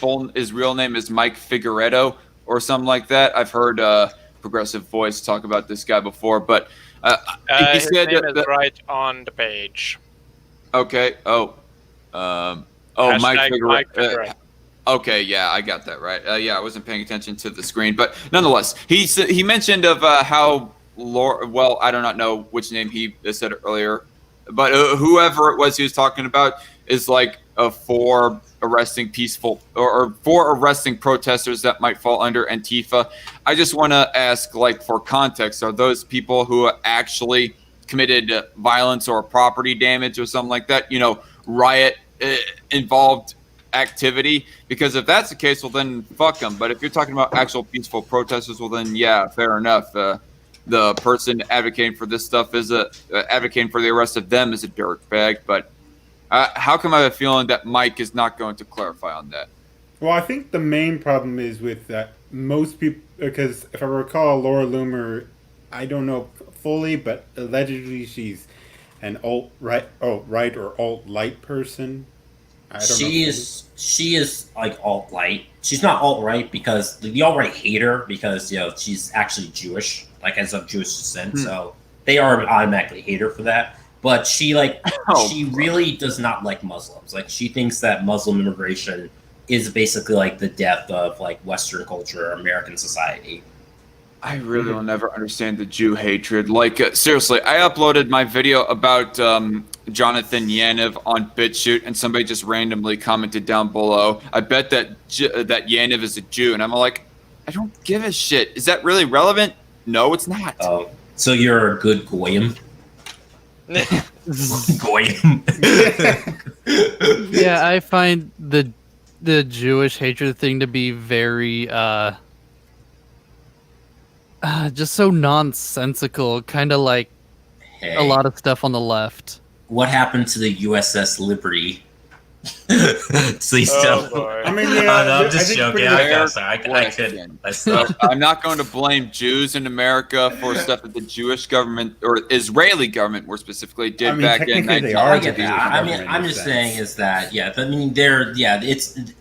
Speaker 4: real name is Mike Figueredo or something like that. I've heard Progressive Voice talk about this guy before, but he
Speaker 2: his
Speaker 4: said
Speaker 2: name is right on the page.
Speaker 4: Okay. Mike Figueredo. Okay, yeah, I got that right. Yeah, I wasn't paying attention to the screen, but nonetheless, he mentioned of how well, I do not know which name he said earlier, but whoever it was he was talking about is like for arresting for arresting protesters that might fall under Antifa. I just want to ask, like, for context, are those people who actually committed violence or property damage or something like that, riot involved activity? Because if that's the case, well, then fuck them. But if you're talking about actual peaceful protesters, well, then yeah, fair enough. The person advocating for this stuff is advocating for the arrest of them is a dirtbag. But how come I have a feeling that Mike is not going to clarify on that?
Speaker 1: Well, I think the main problem is with that most people, because if I recall, Laura Loomer, I don't know fully, but allegedly she's an alt-right or alt-light person. I don't know.
Speaker 5: She is like alt-right. She's not alt-right because the alt-right hate her because she's actually Jewish, like as of Jewish descent. So they are automatically hate her for that. But she she really does not like Muslims. Like she thinks that Muslim immigration is basically like the death of like Western culture, American society.
Speaker 4: I really will never understand the Jew hatred. Like, seriously, I uploaded my video about Jonathan Yaniv on BitChute, and somebody just randomly commented down below, I bet that that Yaniv is a Jew. And I'm like, I don't give a shit. Is that really relevant? No, it's not.
Speaker 5: Oh, so you're a good goyim? Goyim.
Speaker 3: Yeah, I find the Jewish hatred thing to be very just so nonsensical, kind of like
Speaker 5: Hey,
Speaker 3: a lot of stuff on the left.
Speaker 5: what happened to the USS Liberty? Please
Speaker 2: Oh,
Speaker 5: don't.
Speaker 2: boy.
Speaker 1: I mean,
Speaker 5: No, I'm
Speaker 1: I
Speaker 5: just
Speaker 1: think
Speaker 5: joking.
Speaker 4: I'm not going to blame Jews in America for stuff that the Jewish government or Israeli government more specifically did
Speaker 1: I mean,
Speaker 4: back in
Speaker 1: technically they
Speaker 4: 19.
Speaker 1: are
Speaker 5: I get
Speaker 1: the
Speaker 5: that. I mean,
Speaker 1: government
Speaker 5: I'm
Speaker 1: in a
Speaker 5: just
Speaker 1: sense.
Speaker 5: saying is that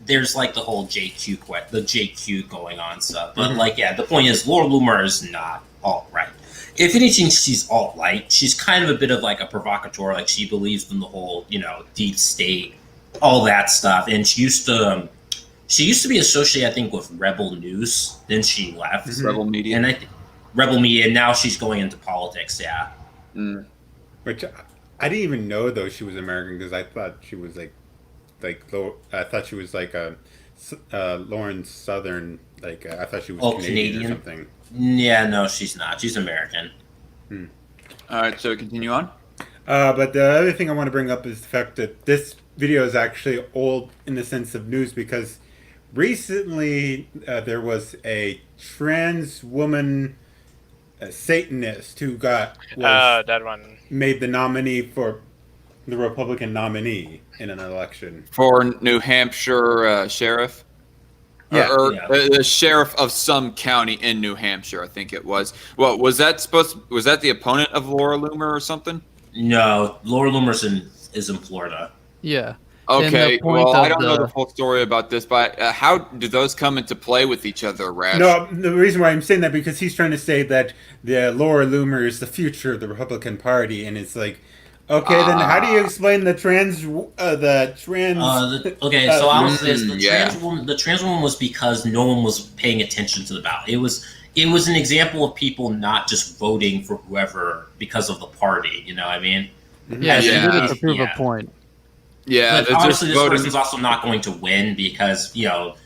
Speaker 5: there's like the whole JQ going on stuff, but the point is Laura Loomer is not alt-right. If anything, she's alt-right. She's kind of a bit of like a provocateur. Like she believes in the whole deep state, all that stuff, and she used to be associated, I think, with Rebel News. Then she left
Speaker 4: Rebel Media.
Speaker 5: and Rebel Media. And now she's going into politics. Yeah.
Speaker 1: Which I didn't even know though she was American because I thought she was I thought she was like a Lauren Southern. Like I thought she was Canadian or something.
Speaker 5: Yeah, no, she's not. She's American.
Speaker 4: All right, so continue on.
Speaker 1: But the other thing I want to bring up is the fact that this video is actually old in the sense of news because recently there was a trans woman Satanist who
Speaker 2: that one.
Speaker 1: made the nominee for the Republican nominee in an election.
Speaker 4: For New Hampshire sheriff.
Speaker 1: Yeah.
Speaker 4: Or the sheriff of some county in New Hampshire, I think it was. Well, was that the opponent of Laura Loomer or something?
Speaker 5: No, Laura Loomer is in Florida.
Speaker 3: Yeah.
Speaker 4: Okay, well, I don't know
Speaker 3: the
Speaker 4: the full story about this, but how do those come into play with each other, Rash?
Speaker 1: No, the reason why I'm saying that because he's trying to say that the Laura Loomer is the future of the Republican Party, and it's like, okay, then how do you explain the trans? Okay,
Speaker 5: So I was this. The trans woman was because no one was paying attention to the ballot. It was an example of people not just voting for whoever because of the party. You know what I mean?
Speaker 3: Yeah, she did it to prove a point.
Speaker 4: Yeah,
Speaker 5: but obviously this person's also not going to win because someone's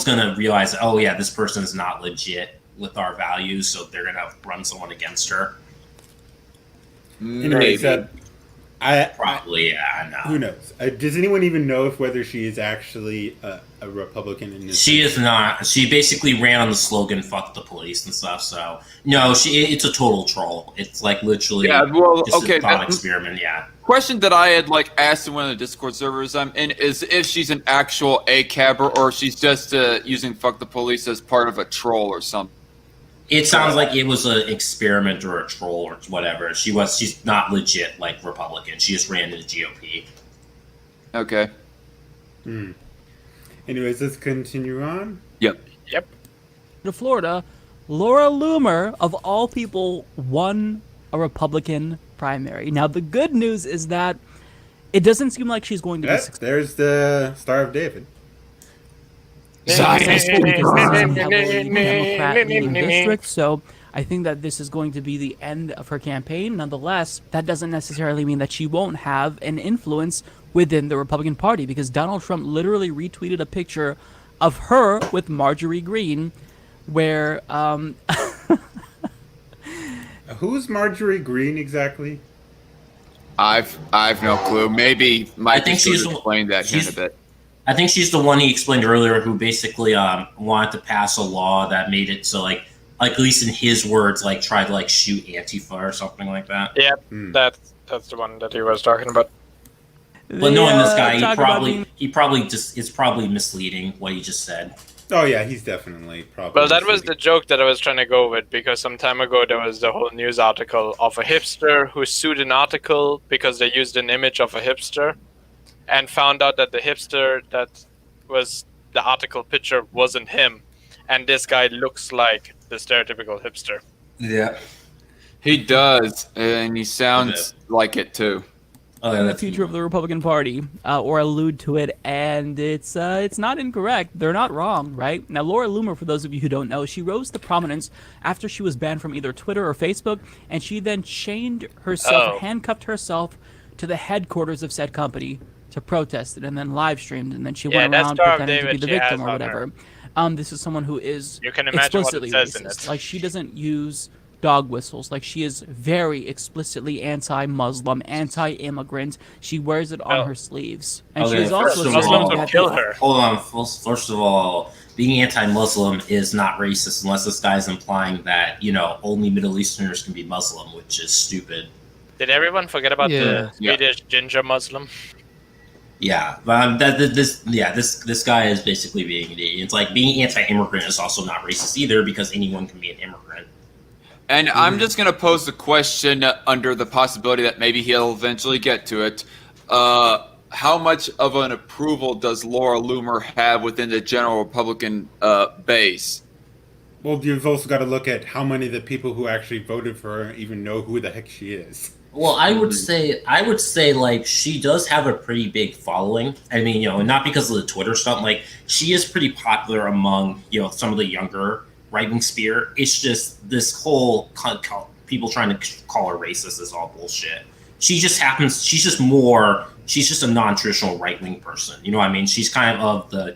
Speaker 5: going to realize, oh yeah, this person's not legit with our values, so they're going to run someone against her.
Speaker 1: Anyways,
Speaker 5: probably, yeah, no.
Speaker 1: Who knows? Does anyone even know whether she is actually a Republican in this?
Speaker 5: She is not. She basically ran on the slogan "fuck the police" and stuff. So no, it's a total troll. It's like literally a thought experiment. Yeah.
Speaker 4: Question that I had asked in one of the Discord servers I'm in is if she's an actual ACABer or if she's just using "fuck the police" as part of a troll or something.
Speaker 5: It sounds like it was an experiment or a troll or whatever. She's not legit like Republican. She just ran to the GOP.
Speaker 4: Okay.
Speaker 1: Anyways, let's continue on.
Speaker 4: Yep.
Speaker 9: To Florida, Laura Loomer, of all people, won a Republican primary. Now, the good news is that it doesn't seem like she's going to be successful.
Speaker 1: There's the Star of David.
Speaker 9: Democrat-leaning district, so I think that this is going to be the end of her campaign. Nonetheless, that doesn't necessarily mean that she won't have an influence within the Republican Party, because Donald Trump literally retweeted a picture of her with Marjorie Greene, where
Speaker 1: Who's Marjorie Greene exactly?
Speaker 4: I've no clue. Maybe Mike
Speaker 5: think she's
Speaker 4: explained that here in a bit.
Speaker 5: I think she's the one he explained earlier who basically wanted to pass a law that made it so at least in his words, tried to shoot Antifa or something like that.
Speaker 2: Yep, that's the one that he was talking about.
Speaker 5: But knowing this guy, he probably just it's probably misleading what he just said.
Speaker 1: Oh yeah, he's definitely probably.
Speaker 2: Well, that was the joke that I was trying to go with, because some time ago there was the whole news article of a hipster who sued an article because they used an image of a hipster, and found out that the hipster that was the article picture wasn't him, and this guy looks like the stereotypical hipster.
Speaker 5: Yeah.
Speaker 4: He does, and he sounds like it too.
Speaker 5: Oh, yeah,
Speaker 9: The future of the Republican Party, or allude to it, and it's not incorrect. They're not wrong, right? Now, Laura Loomer, for those of you who don't know, she rose to prominence after she was banned from either Twitter or Facebook, and she then chained herself, or handcuffed herself to the headquarters of said company to protest it, and then live streamed, and then she went around pretending to be the victim or whatever. This is someone who is
Speaker 2: You can imagine what it
Speaker 9: explicitly
Speaker 2: says in
Speaker 9: racist.
Speaker 2: it.
Speaker 9: Like, she doesn't use dog whistles. Like, she is very explicitly anti-Muslim, anti-immigrant. She wears it on her sleeves, and she is also
Speaker 5: first of
Speaker 2: Muslims
Speaker 5: all-
Speaker 2: would kill her.
Speaker 5: Hold on. First of all, being anti-Muslim is not racist unless this guy's implying that, only Middle Easterners can be Muslim, which is stupid.
Speaker 2: Did everyone forget about
Speaker 3: Yeah.
Speaker 2: the Swedish ginger Muslim?
Speaker 5: Yeah, but this guy is basically being an idiot. It's like being anti-immigrant is also not racist either, because anyone can be an immigrant.
Speaker 4: And I'm just going to pose the question under the possibility that maybe he'll eventually get to it. How much of an approval does Laura Loomer have within the general Republican base?
Speaker 1: Well, you've also got to look at how many of the people who actually voted for her even know who the heck she is.
Speaker 5: Well, I would say like she does have a pretty big following. I mean, not because of the Twitter stuff. Like, she is pretty popular among some of the younger right-wing sphere. It's just this whole people trying to call her racist is all bullshit. She's just a non-traditional right-wing person. You know what I mean? She's kind of the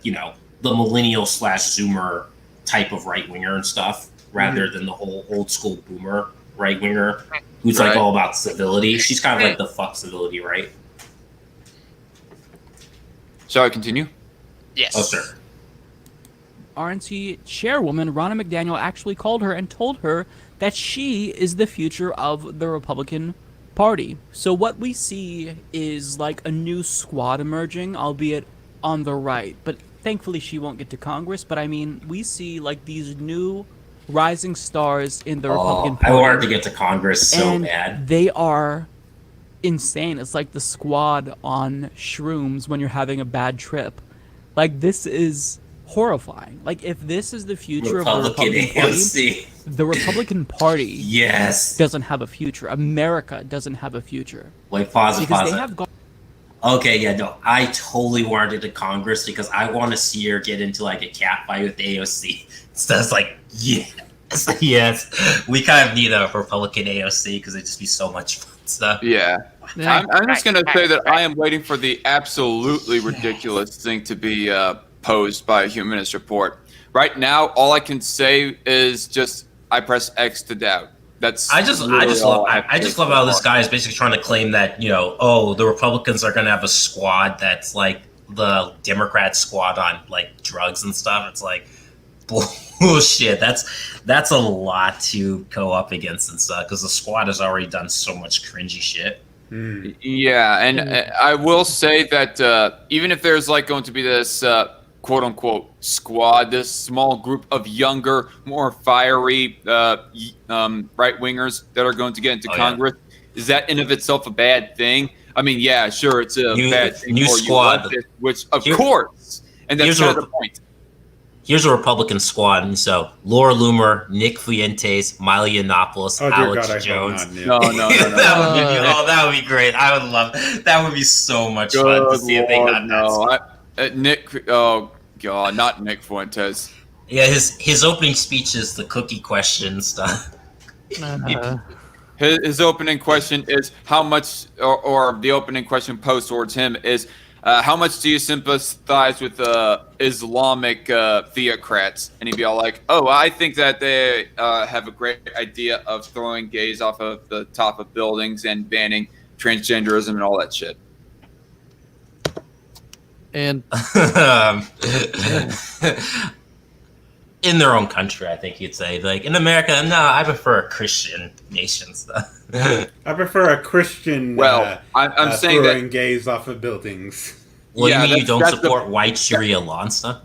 Speaker 5: millennial / Zoomer type of right-winger and stuff, rather than the whole old school boomer right-winger who's like all about civility. She's kind of like the fuck civility, right?
Speaker 4: Shall I continue?
Speaker 2: Yes.
Speaker 5: Oh, sir.
Speaker 9: RNC chairwoman Ronna McDaniel actually called her and told her that she is the future of the Republican Party. So what we see is like a new squad emerging, albeit on the right. But thankfully she won't get to Congress. But I mean, we see like these new rising stars in the Republican Party.
Speaker 5: I wanted to get to Congress so
Speaker 9: and
Speaker 5: bad.
Speaker 9: They are insane. It's like the squad on shrooms when you're having a bad trip. Like, this is horrifying. Like, if this is the future of the Republican Party, the Republican Party
Speaker 5: yes
Speaker 9: doesn't have a future. America doesn't have a future.
Speaker 5: Like, pause.
Speaker 9: Because they have
Speaker 5: Okay, yeah, no, I totally wanted to Congress because I want to see her get into like a cat fight with AOC. So it's like, yes, we kind of need a Republican AOC because it'd just be so much fun stuff.
Speaker 4: Yeah. I'm just going to say that I am waiting for the absolutely ridiculous thing to be posed by a Humanist report. Right now, all I can say is just I press X to doubt.
Speaker 5: I just love how this guy is basically trying to claim that the Republicans are going to have a squad that's like the Democrat squad on like drugs and stuff. It's like bullshit. That's a lot to go up against and stuff because the squad has already done so much cringy shit.
Speaker 4: Yeah, and I will say that even if there's like going to be this quote unquote squad, this small group of younger, more fiery right wingers that are going to get into Congress, is that in of itself a bad thing? I mean, yeah, sure, it's a bad thing
Speaker 5: new
Speaker 4: for
Speaker 5: squad,
Speaker 4: you, which of course, and that's kind of the point.
Speaker 5: Here's a Republican squad. So Laura Loomer, Nick Fuentes, Miley Yiannopoulos, Alex Jones.
Speaker 4: No.
Speaker 5: That would be great. I would love that. Would be so much fun to see if they got that.
Speaker 4: Nick, oh god, not Nick Fuentes.
Speaker 5: Yeah, his opening speech is the cookie question stuff.
Speaker 4: His opening question is how much, or the opening question posed towards him is, how much do you sympathize with Islamic theocrats? And he'd be all like, oh, I think that they have a great idea of throwing gays off of the top of buildings and banning transgenderism and all that shit.
Speaker 3: And
Speaker 5: in their own country, I think you'd say. Like, in America, no, I prefer a Christian nation stuff.
Speaker 1: I prefer a Christian
Speaker 4: I'm saying
Speaker 1: throwing
Speaker 4: that
Speaker 1: gays off of buildings.
Speaker 5: Well, you mean you don't support white Sharia law and stuff?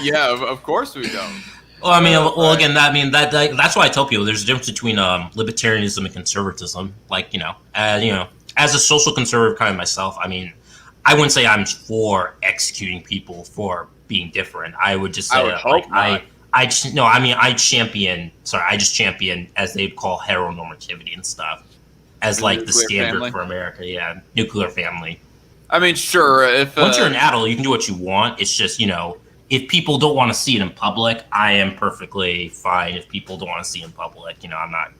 Speaker 4: Yeah, of course we don't.
Speaker 5: Well, I mean, again, that's why I tell people there's a difference between libertarianism and conservatism. Like, as a social conservative kind of myself, I mean, I wouldn't say I'm for executing people for being different. I would just say I just champion, as they'd call, heteronormativity and stuff as like the standard
Speaker 4: family
Speaker 5: for America. Yeah, nuclear family.
Speaker 4: I mean, sure. If
Speaker 5: once you're an adult, you can do what you want. It's just, if people don't want to see it in public, I am perfectly fine. If people don't want to see it in public, I'm not.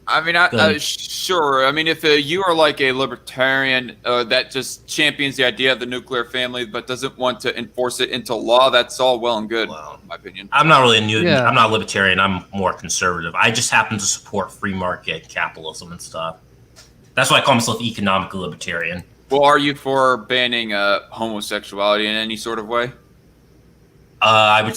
Speaker 4: I mean, sure. I mean, if you are like a libertarian that just champions the idea of the nuclear family but doesn't want to enforce it into law, that's all well and good, in my opinion.
Speaker 5: I'm not really I'm not a libertarian. I'm more conservative. I just happen to support free market capitalism and stuff. That's why I call myself economical libertarian.
Speaker 4: Well, are you for banning homosexuality in any sort of way?
Speaker 5: I would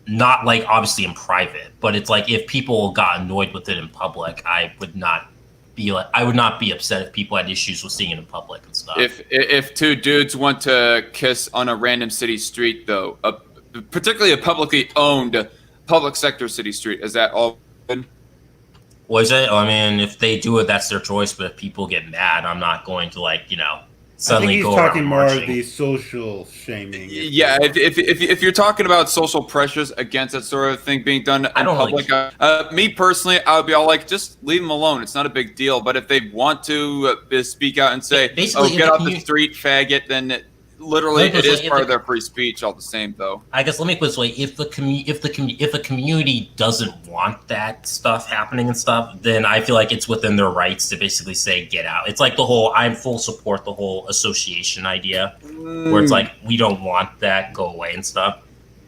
Speaker 5: not like obviously in private, but it's like if people got annoyed with it in public, I would not be upset if people had issues with seeing it in public and stuff.
Speaker 4: If two dudes want to kiss on a random city street, though, particularly a publicly owned public sector city street, is that all good?
Speaker 5: What is it? I mean, if they do it, that's their choice. But if people get mad, I'm not going to suddenly
Speaker 1: I think he's talking more of the social shaming.
Speaker 4: Yeah, if you're talking about social pressures against that sort of thing being done in public, me personally, I would be all like, just leave them alone. It's not a big deal. But if they want to speak out and say, "Oh, get off the street, faggot," then literally it is part of their free speech. All the same, though.
Speaker 5: I guess let me put it this way: if a community doesn't want that stuff happening and stuff, then I feel like it's within their rights to basically say, "Get out." It's like the whole I'm full support the whole association idea, where it's like we don't want that, go away and stuff.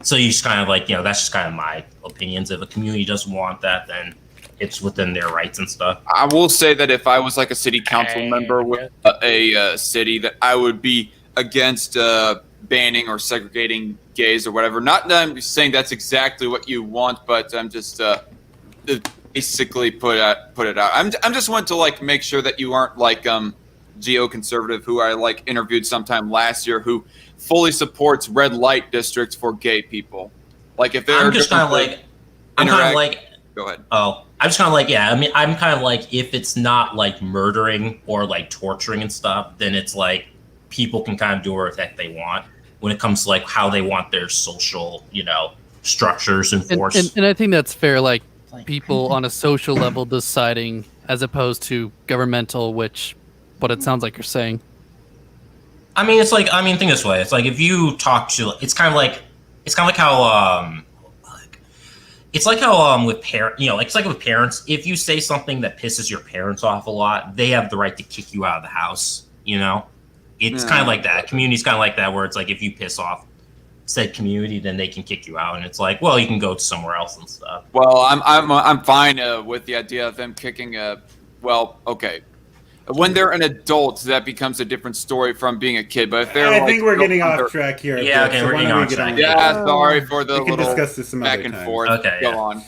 Speaker 5: So you just kind of that's just kind of my opinions. If a community doesn't want that, then it's within their rights and stuff.
Speaker 4: I will say that if I was like a city council member with a city, that I would be against banning or segregating gays or whatever. Not that I'm saying that's exactly what you want, but I'm just basically put it out. I'm just wanting to make sure that you aren't like geoconservative, who I interviewed sometime last year, who fully supports red light districts for gay people. Like if they're
Speaker 5: I'm just kind of
Speaker 4: go ahead.
Speaker 5: Oh, I'm just kind of I mean, I'm kind of if it's not murdering or torturing and stuff, then it's people can kind of do whatever the heck they want when it comes to how they want their social, structures enforced.
Speaker 3: And I think that's fair. People on a social level deciding as opposed to governmental, what it sounds like you're saying.
Speaker 5: I mean, think this way. It's if you talk to, it's kind of like how, with it's like with parents. If you say something that pisses your parents off a lot, they have the right to kick you out of the house. It's kind of like that. Community's kind of like that, where it's if you piss off said community, then they can kick you out, and it's well, you can go somewhere else and stuff.
Speaker 4: Well, I'm fine with the idea of them kicking. Well, okay, when they're an adult, that becomes a different story from being a kid. But if they're,
Speaker 1: I think we're getting off track here.
Speaker 5: Yeah, okay, we're getting off track.
Speaker 4: Yeah, sorry for the
Speaker 1: we can
Speaker 4: little
Speaker 1: discuss this some
Speaker 4: back
Speaker 1: other
Speaker 4: and
Speaker 1: time.
Speaker 4: forth.
Speaker 5: Okay,
Speaker 4: go on.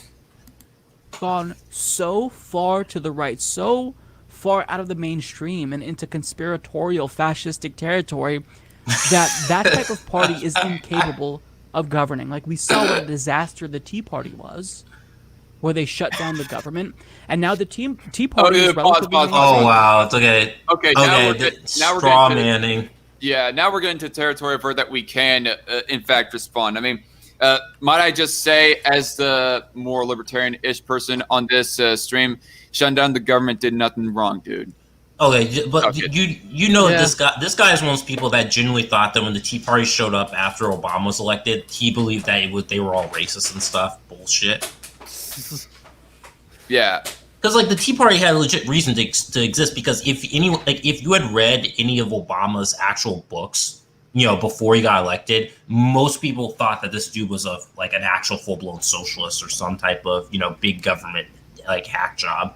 Speaker 9: Gone so far to the right, so far out of the mainstream and into conspiratorial fascistic territory that type of party is incapable of governing. We saw what a disaster the Tea Party was, where they shut down the government, and now the Tea Party is relatively
Speaker 5: Oh wow, it's okay.
Speaker 4: Okay, now we're
Speaker 5: straw manning.
Speaker 4: Yeah, now we're getting to territory for that we can, in fact, respond. I mean, might I just say, as the more libertarian-ish person on this stream, shutting down the government did nothing wrong, dude.
Speaker 5: Okay, but this guy is one of those people that genuinely thought that when the Tea Party showed up after Obama was elected, he believed that they were all racist and stuff. Bullshit.
Speaker 4: Yeah.
Speaker 5: Because the Tea Party had a legit reason to exist. Because if you had read any of Obama's actual books, before he got elected, most people thought that this dude was an actual full blown socialist or some type of big government hack job.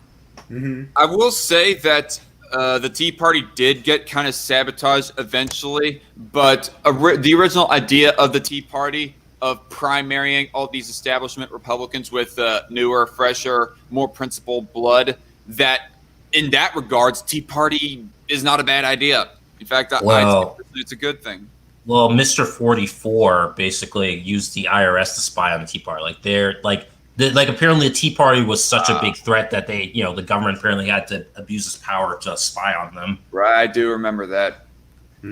Speaker 1: Mm-hmm.
Speaker 4: I will say that the Tea Party did get kind of sabotaged eventually, but the original idea of the Tea Party of primarying all these establishment Republicans with newer, fresher, more principled blood, that in that regards, Tea Party is not a bad idea. In fact, I think it's a good thing.
Speaker 5: well, Mr. 44 basically used the IRS to spy on the Tea Party. Like apparently the Tea Party was such a big threat that the government apparently had to abuse its power to spy on them.
Speaker 4: Right, I do remember that.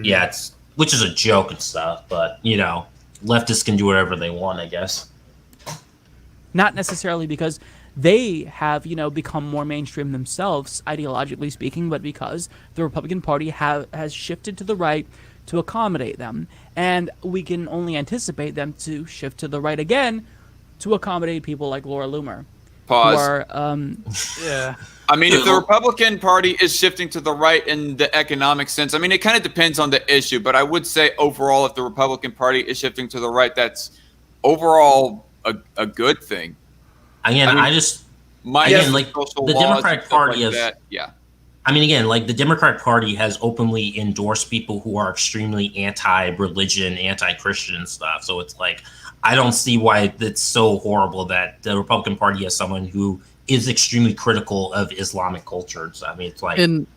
Speaker 5: Yeah, which is a joke and stuff, but leftists can do whatever they want, I guess.
Speaker 9: Not necessarily because they have, become more mainstream themselves, ideologically speaking, but because the Republican Party has shifted to the right to accommodate them. And we can only anticipate them to shift to the right again to accommodate people like Laura Loomer.
Speaker 4: Pause.
Speaker 9: Who are,
Speaker 3: Yeah.
Speaker 4: I mean, if the Republican Party is shifting to the right in the economic sense, I mean, it kind of depends on the issue. But I would say overall, if the Republican Party is shifting to the right, that's overall a good thing.
Speaker 5: Again, like the Democratic Party
Speaker 4: yeah.
Speaker 5: I mean, again, like the Democratic Party has openly endorsed people who are extremely anti-religion, anti-Christian and stuff. So it's like, I don't see why it's so horrible that the Republican Party has someone who is extremely critical of Islamic culture. So, I mean, it's like,
Speaker 3: And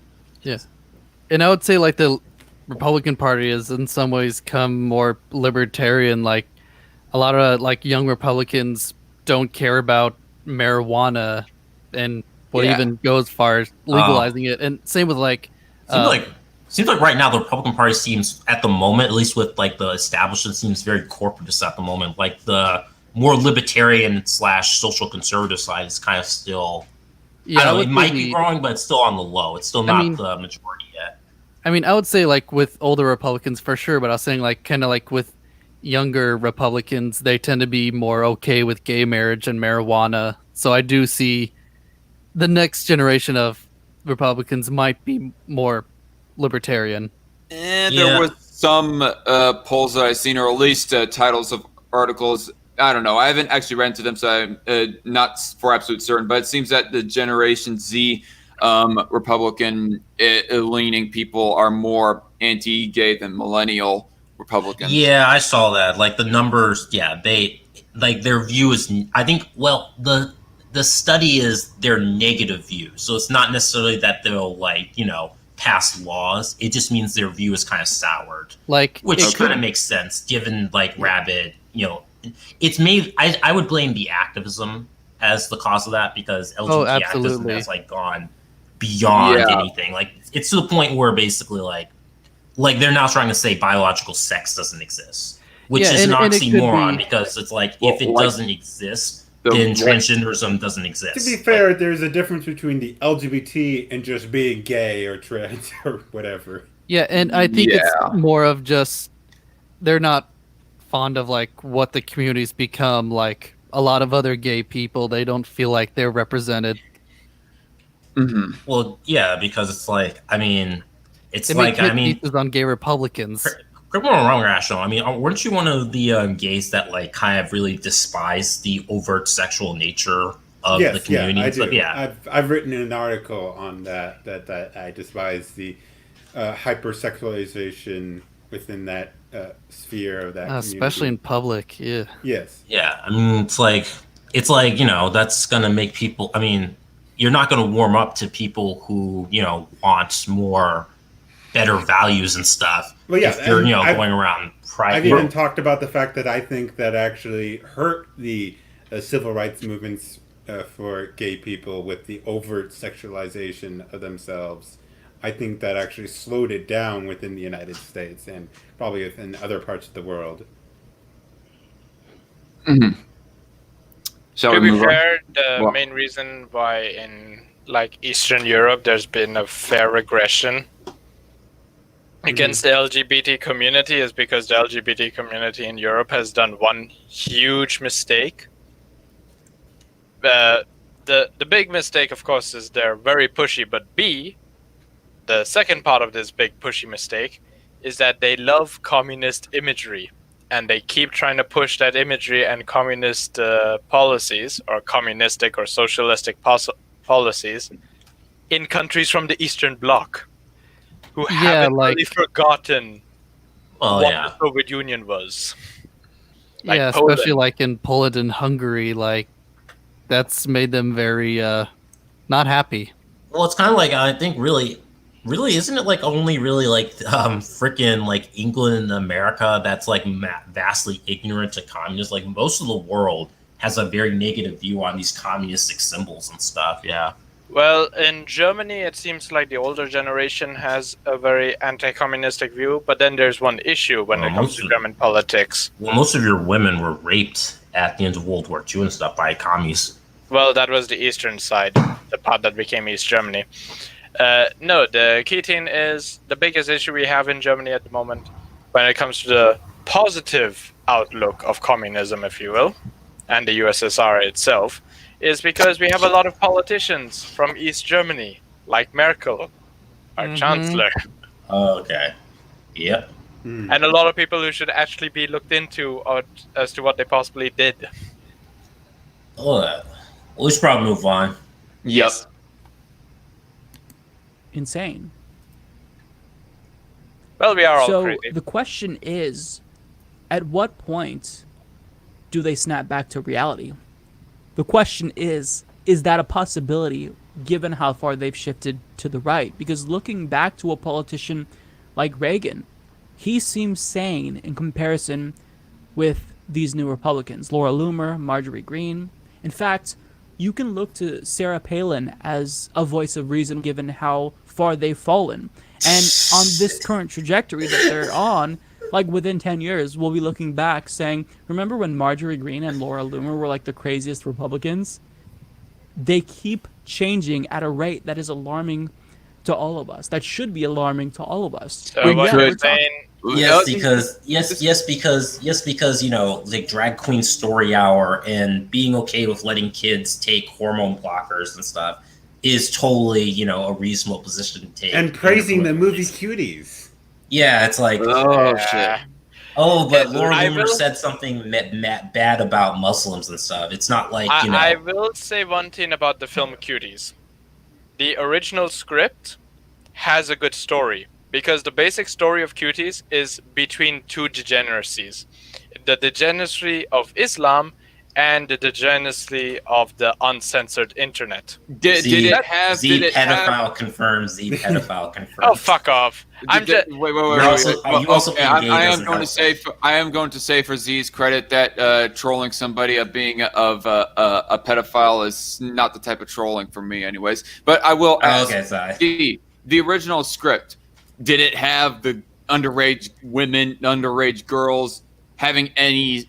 Speaker 3: I would say like the Republican Party has in some ways come more libertarian. Like a lot of like young Republicans don't care about marijuana and would even go as far as legalizing it. And same with like
Speaker 5: seems like right now the Republican Party seems at the moment, at least with like the establishment, seems very corporatist at the moment. Like the more libertarian / social conservative side is kind of still, I don't know, it might be growing, but it's still on the low. It's still not the majority yet.
Speaker 3: I mean, I would say like with older Republicans for sure, but I was saying like kind of like with younger Republicans, they tend to be more okay with gay marriage and marijuana. So I do see the next generation of Republicans might be more libertarian.
Speaker 4: There was some polls that I've seen, or at least titles of articles. I don't know. I haven't actually read into them, so I'm not for absolute certain. But it seems that the Generation Z Republican leaning people are more anti-gay than millennial Republicans.
Speaker 5: Yeah, I saw that. Like the numbers, they like their view is. I think. Well, the study is their negative view, so it's not necessarily that they'll pass laws. It just means their view is kind of soured, which kind of makes sense given like rabid. It's made. I would blame the activism as the cause of that because LGBT activism has like gone beyond anything. Like it's to the point where basically like they're now trying to say biological sex doesn't exist, which is an oxymoron because it's like if it doesn't exist, then transgenderism doesn't exist.
Speaker 1: To be fair, there's a difference between the LGBT and just being gay or trans or whatever.
Speaker 3: Yeah, and I think it's more of just they're not fond of like what the community's become. Like a lot of other gay people, they don't feel like they're represented.
Speaker 4: Mm-hmm.
Speaker 5: Well, yeah, because it's like, I mean, it's
Speaker 3: they
Speaker 5: like,
Speaker 3: I mean, pieces on gay Republicans.
Speaker 5: Correct me if I'm wrong, Rational. I mean, weren't you one of the gays that like kind of really despise the overt sexual nature of the community?
Speaker 1: Yeah, I do.
Speaker 5: Like,
Speaker 1: I've written an article on that I despise the hypersexualization within that sphere of that community.
Speaker 3: Especially in public. Yeah.
Speaker 1: Yes.
Speaker 5: Yeah, I mean, it's like that's gonna make people. I mean, you're not gonna warm up to people who want more better values and stuff.
Speaker 1: Well, yeah,
Speaker 5: if you're going around private.
Speaker 1: I've even talked about the fact that I think that actually hurt the civil rights movements for gay people with the overt sexualization of themselves. I think that actually slowed it down within the United States and probably within other parts of the world.
Speaker 4: Mm-hmm.
Speaker 2: To be fair, the main reason why in like Eastern Europe there's been a fair regression against the LGBT community is because the LGBT community in Europe has done one huge mistake. The big mistake, of course, is they're very pushy, but the second part of this big pushy mistake is that they love communist imagery, and they keep trying to push that imagery and communist policies, or communistic or socialistic policies, in countries from the Eastern Bloc, who haven't really forgotten what the Soviet Union was. Like
Speaker 3: especially
Speaker 2: Poland.
Speaker 3: like in Poland and Hungary, like that's made them very not happy.
Speaker 5: Well, it's kind of like I think really Really, isn't it like only really like freaking like England and America that's like vastly ignorant to communism? Like most of the world has a very negative view on these communistic symbols and stuff. Yeah.
Speaker 2: Well, in Germany, it seems like the older generation has a very anti-communistic view, but then there's one issue when it comes to German politics.
Speaker 5: Well, most of your women were raped at the end of World War II and stuff by commies.
Speaker 2: Well, that was the eastern side, the part that became East Germany. No, the key thing is the biggest issue we have in Germany at the moment when it comes to the positive outlook of communism, if you will, and the USSR itself, is because we have a lot of politicians from East Germany, like Merkel, our chancellor.
Speaker 5: Okay. Yep.
Speaker 2: And a lot of people who should actually be looked into as to what they possibly did.
Speaker 5: Oh, we should probably move on.
Speaker 2: Yes.
Speaker 9: Insane.
Speaker 2: Well, we are all
Speaker 9: So
Speaker 2: crazy.
Speaker 9: the question is, at what point do they snap back to reality? The question is that a possibility given how far they've shifted to the right? Because looking back to a politician like Reagan, he seems sane in comparison with these new Republicans, Laura Loomer, Marjorie Greene. In fact, you can look to Sarah Palin as a voice of reason given how far they've fallen. And on this current trajectory that they're on, like within 10 years, we'll be looking back saying, remember when Marjorie Greene and Laura Loomer were like the craziest Republicans? They keep changing at a rate that is alarming to all of us. That should be alarming to all of us.
Speaker 2: So what you're saying...
Speaker 5: Yes, because you know, like drag queen story hour and being okay with letting kids take hormone blockers and stuff is totally, you know, a reasonable position to take.
Speaker 1: And praising the movie Cuties.
Speaker 5: Yeah, it's like,
Speaker 4: shit.
Speaker 5: Oh, but Laura Loomer said something bad about Muslims and stuff. It's not like, you know.
Speaker 2: I will say one thing about the film Cuties. The original script has a good story. Because the basic story of Cuties is between two degeneracies. The degeneracy of Islam and the degeneracy of the uncensored internet.
Speaker 5: Did it have... Z pedophile confirmed. Z pedophile confirmed.
Speaker 2: Oh, fuck off. I'm just...
Speaker 4: Wait.
Speaker 5: I
Speaker 4: am going to say for Z's credit that trolling somebody of being of a pedophile is not the type of trolling for me anyways. But I will ask, the original script, did it have the underage women, underage girls doing any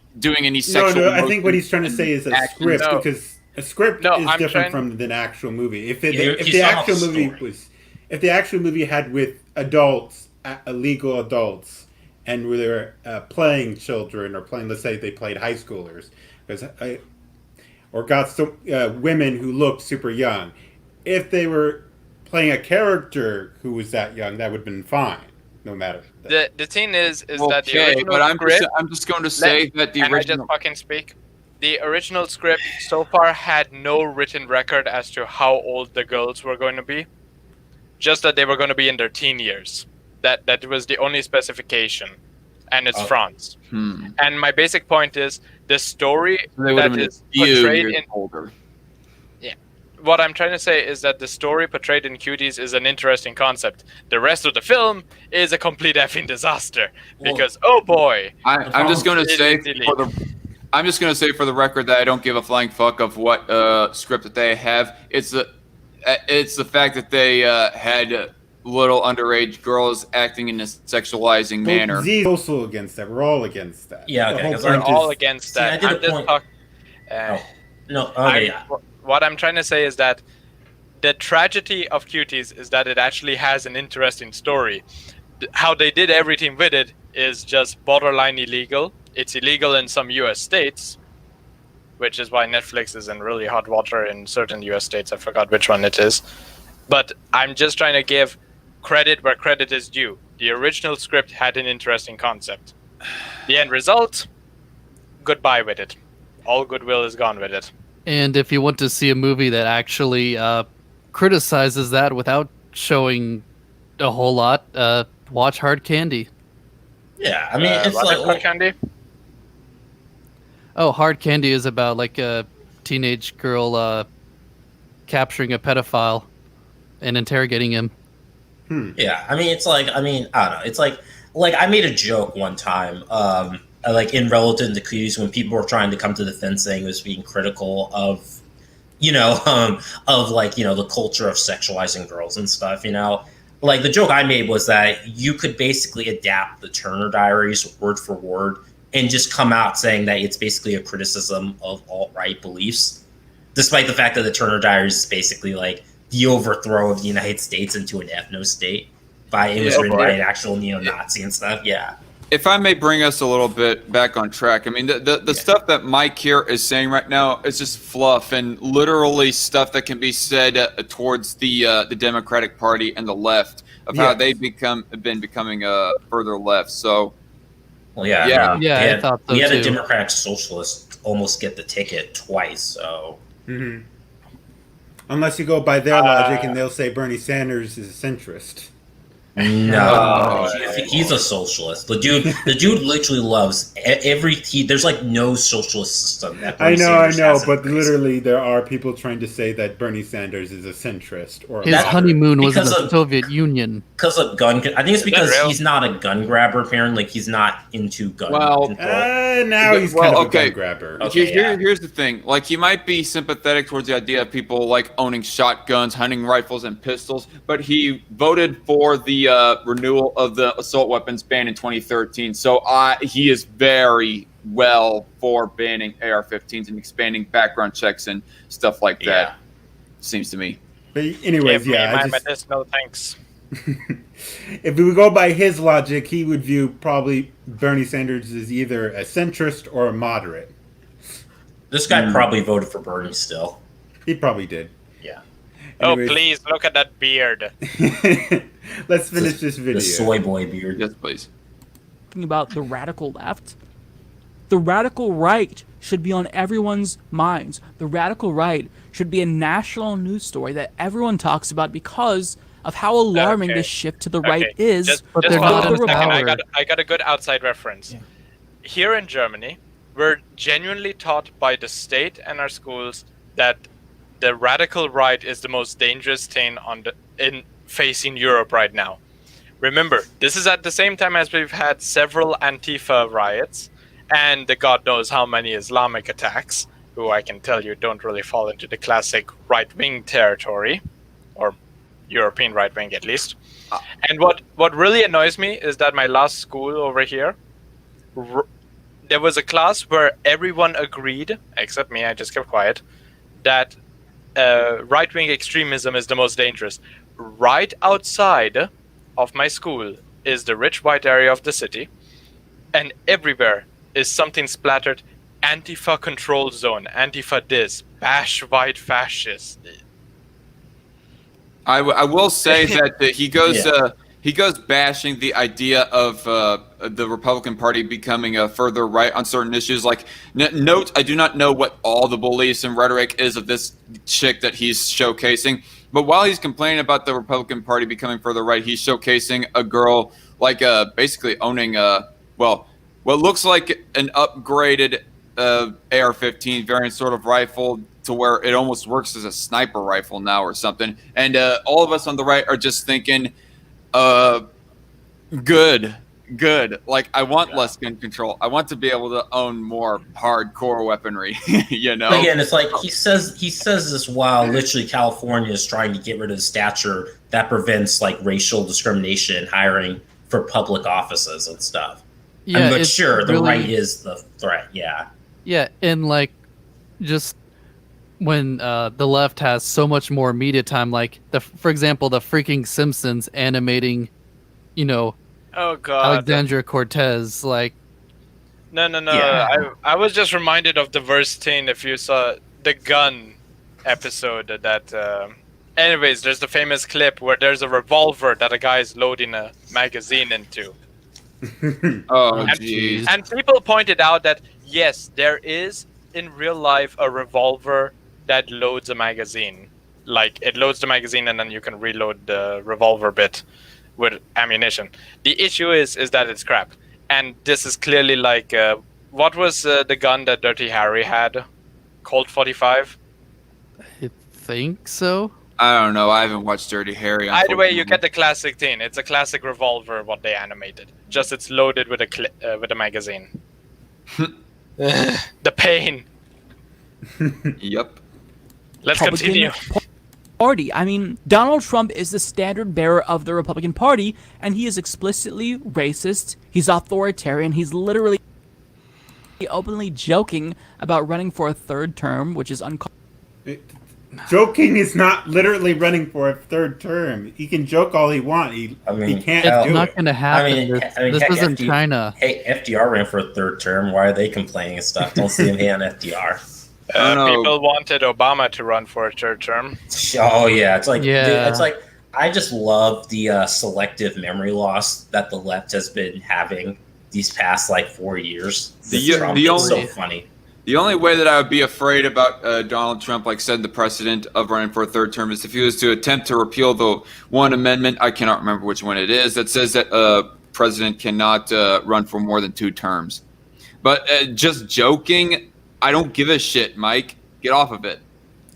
Speaker 4: sexual?
Speaker 1: No, I think what he's trying to say is a script, because a script is different from an actual movie. If the actual movie had with adults, illegal adults, and where they were playing children or playing, let's say they played high schoolers, or got some women who looked super young, if they were playing a character who was that young, that would have been fine, no matter.
Speaker 2: The thing is that the original
Speaker 4: but
Speaker 2: script...
Speaker 4: I'm just going to say that the original...
Speaker 2: Can I just fucking speak? The original script so far had no written record as to how old the girls were going to be. Just that they were going to be in their teen years. That was the only specification. And it's France. And my basic point is, the story that is portrayed in...
Speaker 4: older.
Speaker 2: What I'm trying to say is that the story portrayed in Cuties is an interesting concept. The rest of the film is a complete effing disaster because oh boy,
Speaker 4: I'm just going to say for the record that I don't give a flying fuck of what script that they have. It's the fact that they had little underage girls acting in a sexualizing manner.
Speaker 1: Z's also against that. We're all against that.
Speaker 5: Yeah, okay,
Speaker 2: we're all against that. What I'm trying to say is that the tragedy of Cuties is that it actually has an interesting story. How they did everything with it is just borderline illegal. It's illegal in some US states, which is why Netflix is in really hot water in certain US states. I forgot which one it is. But I'm just trying to give credit where credit is due. The original script had an interesting concept. The end result, goodbye with it. All goodwill is gone with it.
Speaker 3: And if you want to see a movie that actually criticizes that without showing a whole lot, watch Hard Candy.
Speaker 5: Yeah, I mean, it's like
Speaker 2: Hard Candy.
Speaker 3: Oh, Hard Candy is about like a teenage girl capturing a pedophile and interrogating him.
Speaker 5: Yeah, I mean, it's like, I mean, I don't know. It's like I made a joke one time, like in relative to Cleese when people were trying to come to the defense saying it was being critical of, of like, the culture of sexualizing girls and stuff, Like the joke I made was that you could basically adapt the Turner Diaries word for word and just come out saying that it's basically a criticism of alt-right beliefs, despite the fact that the Turner Diaries is basically like the overthrow of the United States into an ethno-state. It was written by an actual neo-Nazi and stuff. Yeah.
Speaker 4: If I may bring us a little bit back on track, I mean, the stuff that Mike here is saying right now is just fluff and literally stuff that can be said towards the Democratic Party and the left of how they've been becoming further left. So,
Speaker 5: well, yeah,
Speaker 4: yeah,
Speaker 5: I mean,
Speaker 3: Yeah, I thought so
Speaker 5: we had
Speaker 3: too.
Speaker 5: a Democratic socialist almost get the ticket twice. So,
Speaker 1: Unless you go by their logic, and they'll say Bernie Sanders is a centrist.
Speaker 5: no, he's a socialist. The dude literally loves there's like no socialist system that Bernie
Speaker 1: I
Speaker 5: Sanders
Speaker 1: know,
Speaker 5: hasn't
Speaker 1: but
Speaker 5: embraced.
Speaker 1: literally there are people trying to say that Bernie Sanders is a centrist or a
Speaker 3: His
Speaker 1: moderate.
Speaker 3: honeymoon was in
Speaker 5: because
Speaker 3: the
Speaker 5: of-
Speaker 3: Soviet Union.
Speaker 5: Because of gun, I think it's because
Speaker 2: real?
Speaker 5: he's not a gun grabber. Apparently, like he's not into gun
Speaker 4: Well,
Speaker 5: control.
Speaker 1: Now he's kind of a gun grabber.
Speaker 5: Okay, yeah.
Speaker 4: Here's the thing. Like, he might be sympathetic towards the idea of people like owning shotguns, hunting rifles, and pistols, but he voted for the renewal of the assault weapons ban in 2013. So he is very well for banning AR-15s and expanding background checks and stuff like that. Seems to me.
Speaker 1: But anyways,
Speaker 2: Give me my
Speaker 1: I just,
Speaker 2: medicinal thanks.
Speaker 1: if we go by his logic, he would view probably Bernie Sanders as either a centrist or a moderate.
Speaker 5: This guy probably voted for Bernie still.
Speaker 1: He probably did.
Speaker 5: Yeah.
Speaker 1: Anyways,
Speaker 2: Oh, please look at that beard.
Speaker 1: let's finish this video.
Speaker 5: The soy boy beard.
Speaker 4: Yes, please.
Speaker 9: Talking about the radical left, the radical right should be on everyone's minds. The radical right should be a national news story that everyone talks about because of how alarming
Speaker 2: Okay.
Speaker 9: this shift to the right is.
Speaker 2: Just
Speaker 3: But
Speaker 2: just
Speaker 3: they're
Speaker 2: hold
Speaker 3: not
Speaker 2: on
Speaker 3: in
Speaker 2: a second.
Speaker 3: power.
Speaker 2: I got a good outside reference. Here in Germany, we're genuinely taught by the state and our schools that the radical right is the most dangerous thing in facing Europe right now. Remember, this is at the same time as we've had several Antifa riots and the God knows how many Islamic attacks, who I can tell you don't really fall into the classic right-wing territory, or European right-wing at least. And what really annoys me is that my last school over here, there was a class where everyone agreed, except me, I just kept quiet, that right-wing extremism is the most dangerous. Right outside of my school is the rich white area of the city, and everywhere is something splattered Antifa control zone, Antifa this, bash white fascist.
Speaker 4: I will say that he goes bashing the idea of the Republican Party becoming a further right on certain issues. Like, note, I do not know what all the beliefs and rhetoric is of this chick that he's showcasing. But while he's complaining about the Republican Party becoming further right, he's showcasing a girl like basically owning what looks like an upgraded AR-15 variant sort of rifle to where it almost works as a sniper rifle now or something. And all of us on the right are just thinking, good. Like, I want less gun control. I want to be able to own more hardcore weaponry,
Speaker 5: But again, it's like he says this while literally California is trying to get rid of the statute that prevents like racial discrimination in hiring for public offices and stuff.
Speaker 3: Yeah,
Speaker 5: but
Speaker 3: it's
Speaker 5: sure, the
Speaker 3: really-
Speaker 5: right is the threat. Yeah.
Speaker 3: Yeah, and like just when the left has so much more media time, like for example, the freaking Simpsons animating,
Speaker 2: Oh god.
Speaker 3: Alexandria Cortez, like
Speaker 2: No.
Speaker 5: Yeah.
Speaker 2: I was just reminded of the worst thing if you saw the gun episode that anyways, there's the famous clip where there's a revolver that a guy is loading a magazine into.
Speaker 4: oh,
Speaker 2: And-
Speaker 4: jeez.
Speaker 2: And people pointed out that yes, there is in real life a revolver that loads a magazine. Like, it loads the magazine and then you can reload the revolver bit with ammunition. The issue is that it's crap. And this is clearly like what was the gun that Dirty Harry had? Colt 45?
Speaker 3: I think so.
Speaker 4: I don't know. I haven't watched Dirty Harry.
Speaker 2: Either way, you
Speaker 4: unfortunately.
Speaker 2: get the classic thing. It's a classic revolver, what they animated. Just it's loaded with a magazine. The pain.
Speaker 4: Yep.
Speaker 2: Let's
Speaker 9: Republican
Speaker 2: continue.
Speaker 9: Party. I mean, Donald Trump is the standard bearer of the Republican Party, and he is explicitly racist. He's authoritarian. He's literally openly joking about running for a third term, which is uncalled.
Speaker 1: Joking is not literally running for a third term. He can joke all he wants. He can't
Speaker 3: It's
Speaker 1: do
Speaker 3: not
Speaker 1: it.
Speaker 3: going to happen. This
Speaker 5: heck,
Speaker 3: isn't China.
Speaker 5: Hey, FDR ran for a third term. Why are they complaining and stuff? Don't see him here on FDR.
Speaker 2: People wanted Obama to run for a third term.
Speaker 5: Oh yeah, it's like
Speaker 3: Yeah.
Speaker 5: dude, it's like I just love the selective memory loss that the left has been having these past like 4 years. It's so funny.
Speaker 4: The only way that I would be afraid about Donald Trump, like said, the precedent of running for a third term is if he was to attempt to repeal the one amendment, I cannot remember which one it is, that says that a president cannot run for more than 2 terms. But just joking, I don't give a shit, Mike. Get off of it.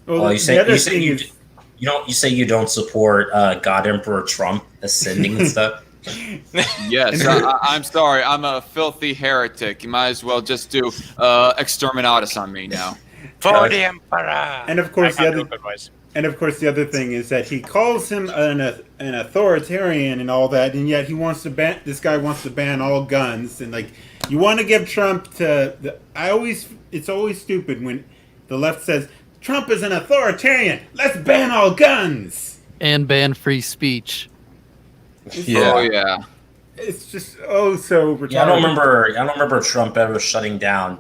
Speaker 1: Well,
Speaker 5: you say you don't support God Emperor Trump ascending and stuff.
Speaker 4: Yes, I'm sorry. I'm a filthy heretic. You might as well just do exterminatus on me now.
Speaker 2: For the emperor.
Speaker 1: And of course, the other thing is that he calls him an authoritarian and all that, and yet he wants to ban. This guy wants to ban all guns, and like you want to give Trump to. It's always stupid when the left says Trump is an authoritarian. Let's ban all guns
Speaker 3: And ban free speech.
Speaker 5: Yeah.
Speaker 4: Oh yeah.
Speaker 1: It's just so retarded.
Speaker 5: Yeah, I don't remember Trump ever shutting down,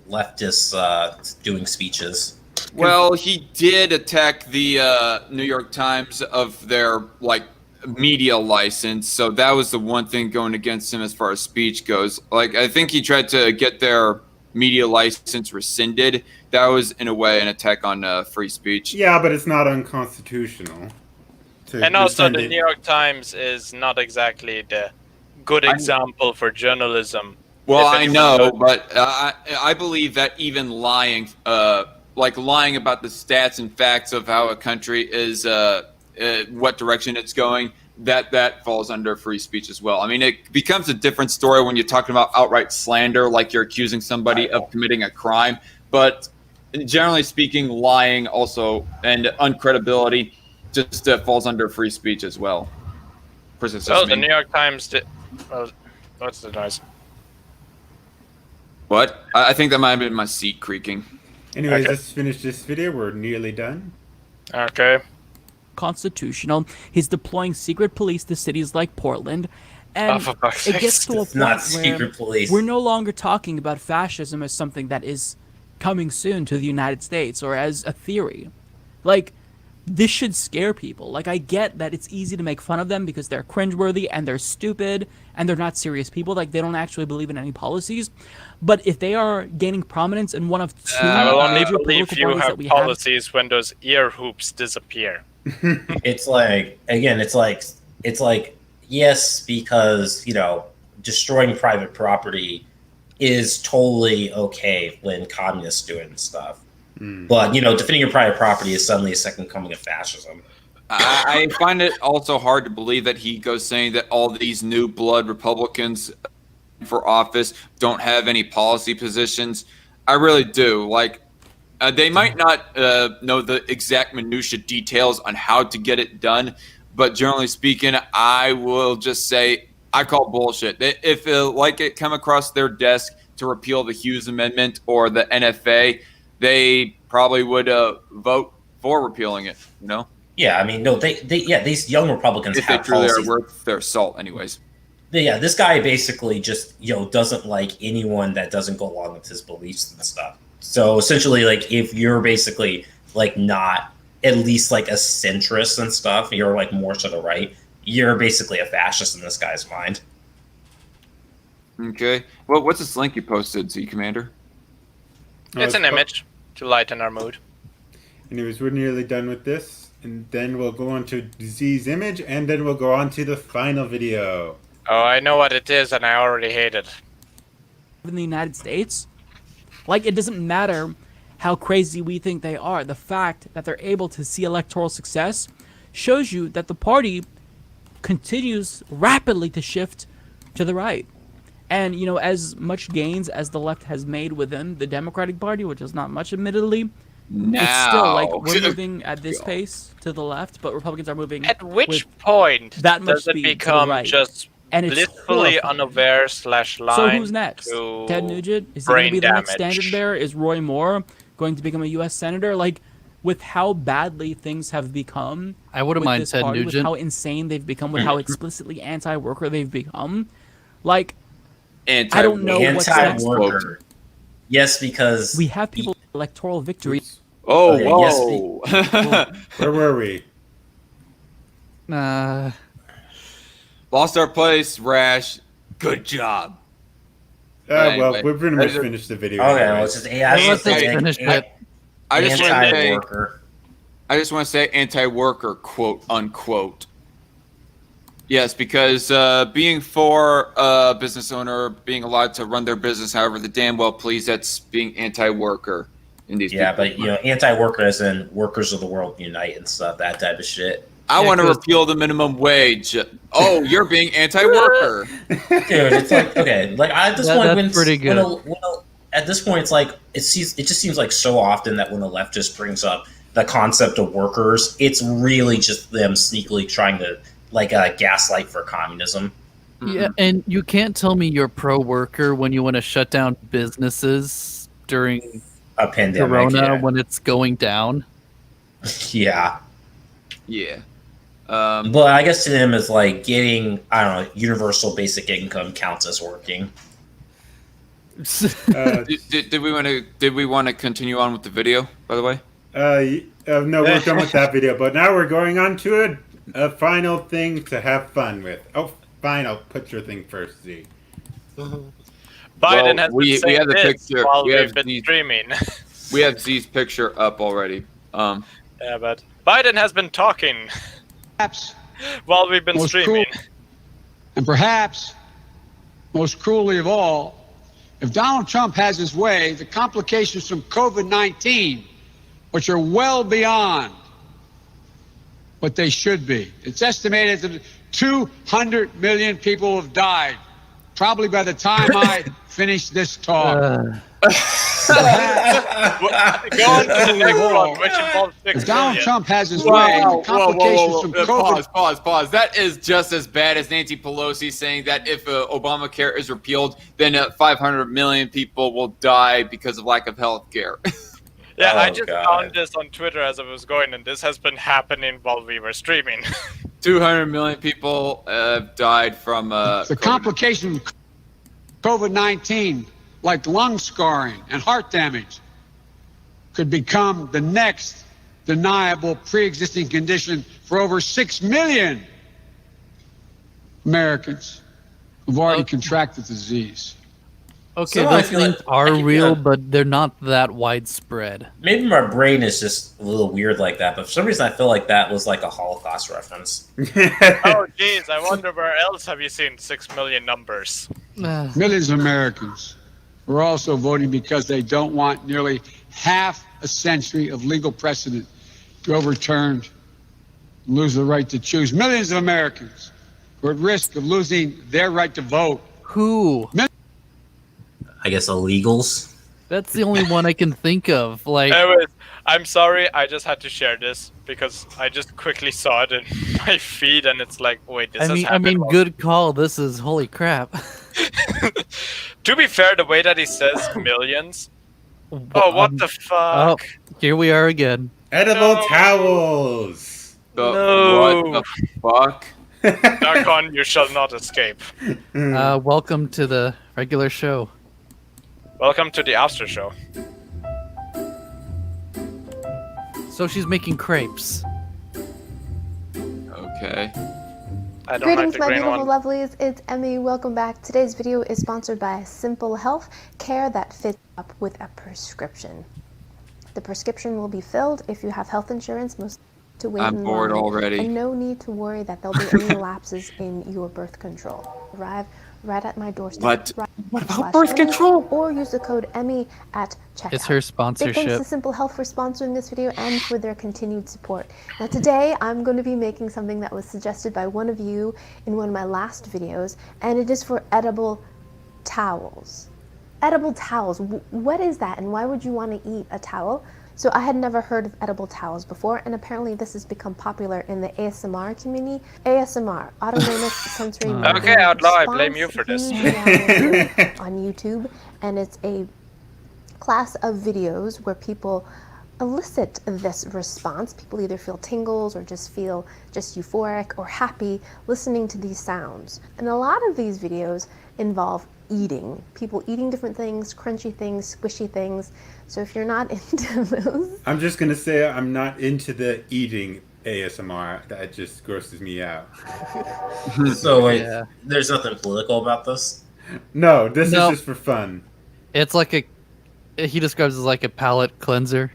Speaker 5: leftists doing speeches.
Speaker 4: Well, he did attack the New York Times of their media license, so that was the one thing going against him as far as speech goes. Like, I think he tried to get their media license rescinded. That was in a way an attack on free speech.
Speaker 1: Yeah, but it's not unconstitutional.
Speaker 2: And also, the New York Times is not exactly the good example for journalism.
Speaker 4: Well, I know, but I believe that even lying, lying about the stats and facts of how a country is, what direction it's going, that falls under free speech as well. I mean, it becomes a different story when you're talking about outright slander, like you're accusing somebody of committing a crime. But generally speaking, lying also and uncredibility just falls under free speech as well.
Speaker 2: The New York Times did. What's the noise?
Speaker 4: What? I think that might have been my seat creaking.
Speaker 1: Anyways, let's finish this video. We're nearly done.
Speaker 2: Okay.
Speaker 9: Constitutional. He's deploying secret police to cities like Portland. And it gets to a point
Speaker 5: not
Speaker 9: where
Speaker 5: secret police.
Speaker 9: we're no longer talking about fascism as something that is coming soon to the United States or as a theory. Like, this should scare people. Like, I get that it's easy to make fun of them because they're cringeworthy and they're stupid and they're not serious people. Like, they don't actually believe in any policies. But if they are gaining prominence in one of 2
Speaker 2: I will only
Speaker 9: major
Speaker 2: believe
Speaker 9: political
Speaker 2: you
Speaker 9: parties that
Speaker 2: have
Speaker 9: we
Speaker 2: policies when those ear hoops disappear.
Speaker 5: It's like, again, it's like, yes, because, destroying private property is totally okay when communists do it and stuff. But, defending your private property is suddenly a second coming of fascism.
Speaker 4: I find it also hard to believe that he goes saying that all these new blood Republicans for office don't have any policy positions. I really do. Like, they might not know the exact minutia details on how to get it done, but generally speaking, I will just say I call bullshit. If it come across their desk to repeal the Hughes Amendment or the NFA, they probably would vote for repealing it.
Speaker 5: Yeah, I mean, no, these young Republicans
Speaker 4: if they
Speaker 5: have
Speaker 4: truly
Speaker 5: policies.
Speaker 4: are worth their salt, anyways.
Speaker 5: Yeah, this guy basically just doesn't like anyone that doesn't go along with his beliefs and stuff. So essentially, like, if you're basically not at least like a centrist and stuff, you're like more to the right, you're basically a fascist in this guy's mind.
Speaker 4: Okay. Well, what's this link you posted, Z Commander?
Speaker 2: It's an image to lighten our mood.
Speaker 1: Anyways, we're nearly done with this, and then we'll go on to Z's image, and then we'll go on to the final video.
Speaker 2: Oh, I know what it is, and I already hate it.
Speaker 9: In the United States, like, it doesn't matter how crazy we think they are. The fact that they're able to see electoral success shows you that the party continues rapidly to shift to the right. And, you know, as much gains as the left has made within the Democratic Party, which is not much admittedly, it's still like we're moving at this pace to the left, but Republicans are moving
Speaker 2: At which
Speaker 9: with
Speaker 2: point
Speaker 9: that much
Speaker 2: does it
Speaker 9: speed to the
Speaker 2: become
Speaker 9: right.
Speaker 2: just
Speaker 9: And it's
Speaker 2: blissfully
Speaker 9: horrifying.
Speaker 2: unaware / line?
Speaker 9: So who's next?
Speaker 2: to
Speaker 9: Ted Nugent? Is he going to
Speaker 2: brain
Speaker 9: be the next
Speaker 2: damage?
Speaker 9: standard bearer? Is Roy Moore going to become a U.S. senator? Like, with how badly things have become,
Speaker 3: I wouldn't
Speaker 9: with
Speaker 3: mind
Speaker 9: this
Speaker 3: Ted
Speaker 9: party, with
Speaker 3: Nugent.
Speaker 9: how insane they've become, with how explicitly anti-worker they've become, like,
Speaker 4: Anti-
Speaker 9: I don't know what's next.
Speaker 5: Anti-worker. Yes, because
Speaker 9: We have people with electoral victory.
Speaker 4: Oh,
Speaker 5: Okay,
Speaker 4: whoa.
Speaker 1: Where were we?
Speaker 4: Lost our place, Rash. Good job.
Speaker 1: Well,
Speaker 4: Anyway,
Speaker 1: we've pretty much
Speaker 4: there's a-
Speaker 1: finished the video.
Speaker 5: okay,
Speaker 1: anyway.
Speaker 5: well, it's just yeah,
Speaker 3: Let's
Speaker 5: just
Speaker 3: just
Speaker 5: saying,
Speaker 3: finish it.
Speaker 4: I just want to say,
Speaker 5: anti-worker.
Speaker 4: anti-worker, quote unquote. Yes, because being for a business owner, being allowed to run their business however the damn well please, that's being anti-worker in these.
Speaker 5: Yeah,
Speaker 4: people.
Speaker 5: but you know, anti-worker as in workers of the world unite and stuff, that type of shit.
Speaker 4: I
Speaker 3: Yeah,
Speaker 4: want to
Speaker 3: 'cause-
Speaker 4: repeal the minimum wage. Oh, you're being anti-worker.
Speaker 5: Dude, it's like okay, like at this point,
Speaker 3: That's pretty good.
Speaker 5: At this point, it's like it just seems like so often that when the left just brings up the concept of workers, it's really just them sneakily trying to like gaslight for communism.
Speaker 3: Yeah, and you can't tell me you're pro-worker when you want to shut down businesses during
Speaker 5: A pandemic,
Speaker 3: Corona
Speaker 5: yeah.
Speaker 3: when it's going down.
Speaker 5: Yeah.
Speaker 4: Yeah.
Speaker 5: But I guess to them, it's like getting, I don't know, universal basic income counts as working.
Speaker 4: Did we want to continue on with the video? By the way.
Speaker 1: No, we're done with that video, but now we're going on to a final thing to have fun with. Oh, fine, I'll put your thing first, Z.
Speaker 2: Biden
Speaker 4: Well,
Speaker 2: has
Speaker 4: we
Speaker 2: been saying
Speaker 4: have the
Speaker 2: this
Speaker 4: picture.
Speaker 2: while
Speaker 4: We
Speaker 2: we've
Speaker 4: have
Speaker 2: been
Speaker 4: the-
Speaker 2: streaming.
Speaker 4: We have Z's picture up already.
Speaker 2: Yeah, but Biden has been talking
Speaker 10: Perhaps,
Speaker 2: while we've been
Speaker 10: Most
Speaker 2: streaming.
Speaker 10: and perhaps, most cruelly of all, if Donald Trump has his way, the complications from COVID-19, which are well beyond what they should be. It's estimated that 200 million people have died, probably by the time I finish this talk.
Speaker 2: Go on to the next one, which involves 6
Speaker 10: If Donald
Speaker 2: million.
Speaker 10: Trump has his way, the complications from COVID.
Speaker 4: Pause. That is just as bad as Nancy Pelosi saying that if Obamacare is repealed, then 500 million people will die because of lack of health care.
Speaker 2: Yeah, I
Speaker 5: Oh,
Speaker 2: just
Speaker 5: God.
Speaker 2: found this on Twitter as I was going, and this has been happening while we were streaming.
Speaker 4: 200 million people have died from
Speaker 10: The
Speaker 4: COVID.
Speaker 10: complications of COVID-19, like lung scarring and heart damage, could become the next deniable pre-existing condition for over 6 million Americans who've already contracted the disease.
Speaker 3: Okay,
Speaker 5: So I
Speaker 3: those
Speaker 5: feel
Speaker 3: things
Speaker 5: like-
Speaker 3: are
Speaker 5: I-
Speaker 3: real,
Speaker 5: yeah.
Speaker 3: but they're not that widespread.
Speaker 5: Maybe my brain is just a little weird like that, but for some reason I feel like that was like a Holocaust reference.
Speaker 2: Oh, jeez, I wonder where else have you seen 6 million numbers?
Speaker 10: Millions of Americans who are also voting because they don't want nearly half a century of legal precedent to be overturned and lose the right to choose. Millions of Americans who are at risk of losing their right to vote.
Speaker 3: Who?
Speaker 5: I guess illegals.
Speaker 3: That's the only one I can think of. Like,
Speaker 2: Anyways, I'm sorry, I just had to share this because I just quickly saw it in my feed, and it's like, wait, this
Speaker 3: I
Speaker 2: has
Speaker 3: mean,
Speaker 2: happened.
Speaker 3: good call. This is holy crap.
Speaker 2: To be fair, the way that he says millions. Oh, what the
Speaker 3: Oh,
Speaker 2: fuck?
Speaker 3: here we are again.
Speaker 1: Edible
Speaker 2: No.
Speaker 1: towels.
Speaker 2: No.
Speaker 4: What the fuck?
Speaker 2: Darkon, you shall not escape.
Speaker 3: Welcome to the regular show.
Speaker 2: Welcome to the after show.
Speaker 3: So she's making crepes.
Speaker 4: Okay.
Speaker 2: I don't
Speaker 11: Greetings,
Speaker 2: like the
Speaker 11: my
Speaker 2: green
Speaker 11: beautiful
Speaker 2: one.
Speaker 11: lovelies. It's Emmy. Welcome back. Today's video is sponsored by Simple Health, care that fits up with a prescription. The prescription will be filled if you have health insurance, most to wait
Speaker 4: I'm
Speaker 11: in
Speaker 4: bored
Speaker 11: line,
Speaker 4: already.
Speaker 11: and no need to worry that there'll be any lapses in your birth control. Arrive right at my doorstep.
Speaker 4: What about birth
Speaker 11: Emmy,
Speaker 4: control?
Speaker 11: or use the code Emmy at checkout.
Speaker 3: It's her
Speaker 11: Big thanks
Speaker 3: sponsorship.
Speaker 11: to Simple Health for sponsoring this video and for their continued support. Now today I'm going to be making something that was suggested by one of you in one of my last videos, and it is for edible towels. Edible towels, what is that and why would you want to eat a towel? So I had never heard of edible towels before, and apparently this has become popular in the ASMR community. ASMR, autonomous sensory
Speaker 2: Okay, Outlaw, I blame you for this.
Speaker 11: on YouTube, and it's a class of videos where people elicit this response. People either feel tingles or just feel euphoric or happy listening to these sounds. And a lot of these videos involve eating. People eating different things, crunchy things, squishy things. So if you're not into those...
Speaker 1: I'm just going to say I'm not into the eating ASMR. That just grosses me out.
Speaker 5: So wait,
Speaker 3: Yeah.
Speaker 5: there's nothing political about this?
Speaker 1: No, this
Speaker 3: No.
Speaker 1: is just for fun.
Speaker 3: It's like he describes it as like a palate cleanser.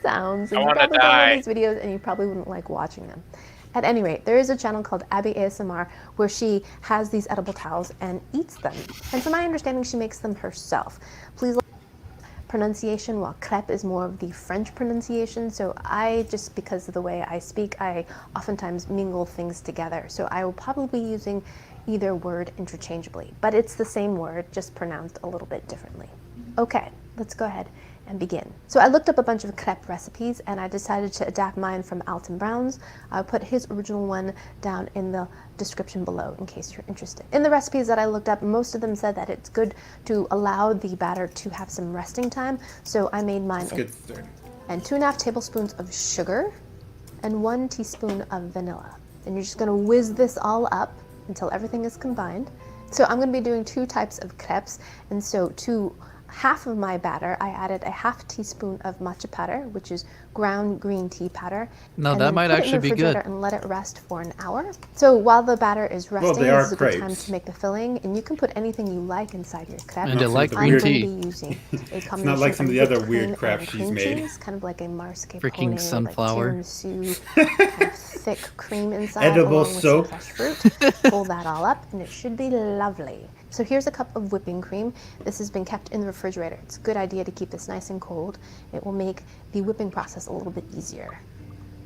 Speaker 11: sounds,
Speaker 2: I
Speaker 11: and you
Speaker 2: wanna
Speaker 11: probably don't
Speaker 2: die.
Speaker 11: know these videos and you probably wouldn't like watching them. At any rate, there is a channel called Abby ASMR where she has these edible towels and eats them. And from my understanding, she makes them herself. Please pronunciation, while crepe is more of the French pronunciation, so I, just because of the way I speak, I oftentimes mingle things together. So I will probably be using either word interchangeably, but it's the same word, just pronounced a little bit differently. Okay, let's go ahead and begin. So I looked up a bunch of crepe recipes and I decided to adapt mine from Alton Brown's. I'll put his original one down in the description below in case you're interested. In the recipes that I looked up, most of them said that it's good to allow the batter to have some resting time, so I made mine.
Speaker 1: Let's get started.
Speaker 11: And 2.5 tablespoons of sugar and 1 teaspoon of vanilla. And you're just gonna whiz this all up until everything is combined. So I'm gonna be doing 2 types of crepes, and so to half of my batter, I added a half teaspoon of matcha powder, which is ground green tea powder.
Speaker 3: No,
Speaker 11: and
Speaker 3: that
Speaker 11: then
Speaker 3: might
Speaker 11: put it in
Speaker 3: actually
Speaker 11: the
Speaker 3: be
Speaker 11: refrigerator
Speaker 3: good.
Speaker 11: And let it rest for an hour. So while the batter is resting,
Speaker 1: they are
Speaker 11: this is a good time
Speaker 1: crepes.
Speaker 11: to make the filling, and you can put anything you like inside your crepe.
Speaker 3: And I like
Speaker 1: some
Speaker 11: I'm
Speaker 3: green
Speaker 1: weird-
Speaker 11: going
Speaker 3: tea.
Speaker 11: to be using a combination
Speaker 1: not like some of the
Speaker 11: whipped
Speaker 1: other weird
Speaker 11: cream
Speaker 1: crap
Speaker 11: and
Speaker 1: she's
Speaker 11: cream
Speaker 1: made.
Speaker 11: cheese, kind of like a mascarpone,
Speaker 3: Freaking
Speaker 11: like
Speaker 3: sunflower.
Speaker 11: tiramisu, kind of thick cream inside,
Speaker 1: Edible
Speaker 11: along with
Speaker 1: soap.
Speaker 11: some fresh fruit. Pull that all up, and it should be lovely. So here's a cup of whipping cream. This has been kept in the refrigerator. It's a good idea to keep this nice and cold. It will make the whipping process a little bit easier.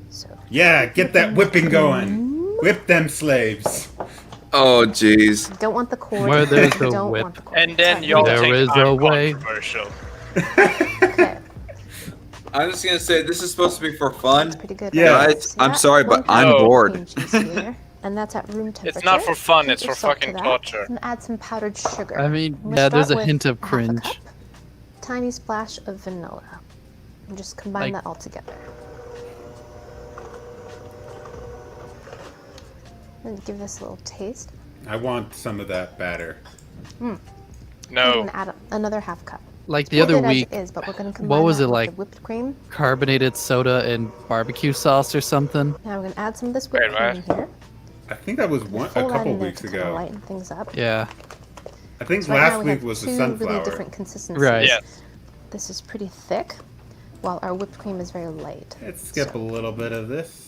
Speaker 11: So
Speaker 1: Yeah, get that whipping going. Whip them slaves.
Speaker 4: Oh, jeez.
Speaker 11: don't want the cord.
Speaker 3: Where there's a
Speaker 11: don't
Speaker 3: whip.
Speaker 11: want the cord.
Speaker 2: And then
Speaker 11: Sorry.
Speaker 2: y'all
Speaker 3: There
Speaker 2: think
Speaker 3: is
Speaker 2: I'm
Speaker 3: a way.
Speaker 2: controversial.
Speaker 11: Okay,
Speaker 4: I'm just gonna say this is supposed to be for fun.
Speaker 11: that's pretty good.
Speaker 1: Yeah.
Speaker 11: right?
Speaker 4: Guys,
Speaker 11: See
Speaker 4: I'm
Speaker 11: that?
Speaker 4: sorry, but
Speaker 11: 1 pound
Speaker 4: I'm
Speaker 11: of
Speaker 4: bored.
Speaker 11: cream cheese here, and that's at room temperature.
Speaker 2: It's not for fun,
Speaker 11: Pinch
Speaker 2: it's
Speaker 11: of
Speaker 2: for
Speaker 11: salt to
Speaker 2: fucking
Speaker 11: that,
Speaker 2: torture.
Speaker 11: And add some powdered sugar.
Speaker 3: I mean,
Speaker 11: I'm gonna
Speaker 3: yeah, there's
Speaker 11: start
Speaker 3: a
Speaker 11: with
Speaker 3: hint of
Speaker 11: half a
Speaker 3: cringe.
Speaker 11: cup, tiny splash of vanilla, and just combine
Speaker 3: Like-
Speaker 11: that all together. And give this a little taste.
Speaker 1: I want some of that batter.
Speaker 11: I'm
Speaker 2: No.
Speaker 11: gonna add another half cup.
Speaker 3: Like the
Speaker 11: Pour
Speaker 3: other
Speaker 11: it as
Speaker 3: week,
Speaker 11: it is, but we're gonna combine
Speaker 3: was
Speaker 11: that
Speaker 3: it
Speaker 11: with
Speaker 3: like?
Speaker 11: the whipped cream.
Speaker 3: Carbonated soda and barbecue sauce or something.
Speaker 11: Now we're gonna add some of this whipped
Speaker 2: Wait,
Speaker 11: cream
Speaker 2: what?
Speaker 11: in here.
Speaker 1: I think that was a
Speaker 11: Fold that
Speaker 1: couple
Speaker 11: in there
Speaker 1: weeks
Speaker 11: to kind of
Speaker 1: ago.
Speaker 11: lighten things up.
Speaker 3: Yeah.
Speaker 1: I think
Speaker 11: So right now
Speaker 1: last
Speaker 11: we
Speaker 1: week
Speaker 11: have
Speaker 1: was the
Speaker 11: 2
Speaker 1: sunflower.
Speaker 11: really different consistencies.
Speaker 3: Right.
Speaker 2: Yes.
Speaker 11: This is pretty thick, while our whipped cream is very light.
Speaker 1: Let's skip a little bit of this.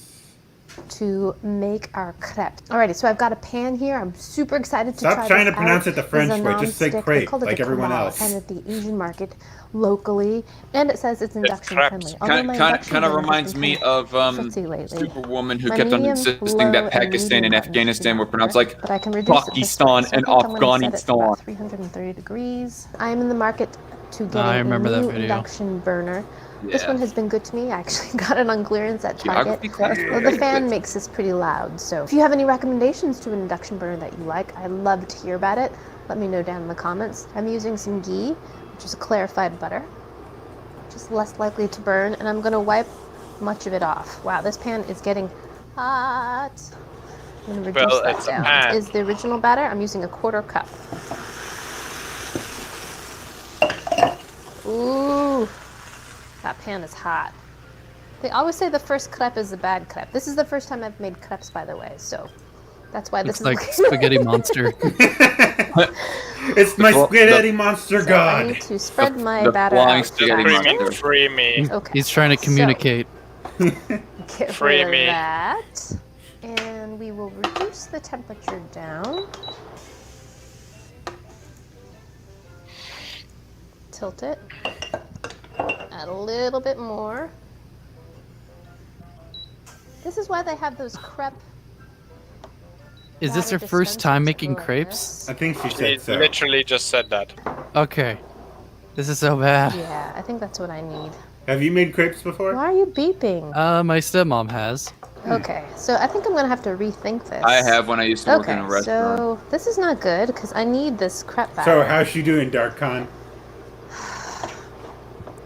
Speaker 11: To make our crepe. Alrighty, so I've got a pan here. I'm super excited to
Speaker 1: Stop
Speaker 11: try
Speaker 1: trying
Speaker 11: this
Speaker 1: to pronounce
Speaker 11: out.
Speaker 1: it the
Speaker 11: This
Speaker 1: French
Speaker 11: is a
Speaker 1: way. Just say
Speaker 11: non-stick.
Speaker 1: crepe,
Speaker 11: They call it
Speaker 1: like
Speaker 11: a
Speaker 1: everyone
Speaker 11: kebab.
Speaker 1: else.
Speaker 11: I find at the Asian market locally, and it says it's induction
Speaker 2: crepes.
Speaker 11: friendly. Although my
Speaker 4: Kind
Speaker 11: induction
Speaker 4: of
Speaker 11: burner has
Speaker 4: reminds
Speaker 11: been
Speaker 4: me
Speaker 11: kind
Speaker 4: of
Speaker 11: fritzy lately.
Speaker 4: Superwoman who
Speaker 11: My
Speaker 4: kept on
Speaker 11: medium,
Speaker 4: insisting
Speaker 11: low,
Speaker 4: that
Speaker 11: and
Speaker 4: Pakistan and
Speaker 11: medium buttons
Speaker 4: Afghanistan
Speaker 11: do
Speaker 4: were
Speaker 11: not
Speaker 4: pronounced
Speaker 11: work,
Speaker 4: like
Speaker 11: but I can reduce it to
Speaker 4: Pakistan
Speaker 11: split,
Speaker 4: and
Speaker 11: so I think I'm gonna set it to
Speaker 4: Afghanistan.
Speaker 11: about 330 degrees. I am in the market to get
Speaker 3: I
Speaker 11: a
Speaker 3: remember that
Speaker 11: new
Speaker 3: video.
Speaker 11: induction burner. This
Speaker 4: Yeah.
Speaker 11: one has been good to me. I actually got it on clearance at Target.
Speaker 4: Geography class?
Speaker 11: Well, the fan makes this pretty loud, so if you have any recommendations to an induction burner that you like, I'd love to hear about it. Let me know down in the comments. I'm using some ghee, which is a clarified butter, just less likely to burn, and I'm gonna wipe much of it off. Wow, this pan is getting hot. I'm gonna reduce
Speaker 2: Well,
Speaker 11: that
Speaker 2: it's a
Speaker 11: down.
Speaker 2: pan.
Speaker 11: Is the original batter? I'm using a 1/4 cup. Ooh, that pan is hot. They always say the first crepe is the bad crepe. This is the first time I've made crepes, by the way, so that's why this
Speaker 3: Looks
Speaker 11: is
Speaker 3: like spaghetti monster.
Speaker 1: It's my
Speaker 4: The-
Speaker 1: spaghetti monster
Speaker 11: So I
Speaker 1: god.
Speaker 11: need to spread my
Speaker 4: the
Speaker 11: batter
Speaker 4: flying
Speaker 11: out
Speaker 4: spaghetti
Speaker 11: faster.
Speaker 4: monster.
Speaker 2: Free me.
Speaker 11: Okay.
Speaker 3: He's trying to
Speaker 11: so
Speaker 3: communicate.
Speaker 11: Get
Speaker 2: Free
Speaker 11: rid of
Speaker 2: me.
Speaker 11: that. And we will reduce the temperature down. Tilt it. Add a little bit more. This is why they have those crepe.
Speaker 3: Is this
Speaker 11: water
Speaker 3: your first time
Speaker 11: dispensers
Speaker 3: making
Speaker 11: that go like
Speaker 3: crepes?
Speaker 1: I think she
Speaker 2: She
Speaker 1: said so.
Speaker 2: literally just said that.
Speaker 3: Okay. This is so bad.
Speaker 11: Yeah, I think that's what I need.
Speaker 1: Have you made crepes before?
Speaker 11: Why are you beeping?
Speaker 3: My stepmom has.
Speaker 11: Okay, so I think I'm gonna have to rethink this.
Speaker 4: I have when I used to work in
Speaker 11: Okay,
Speaker 4: a restaurant.
Speaker 11: so this is not good because I need this crepe batter.
Speaker 1: So how's she doing, Darkcon?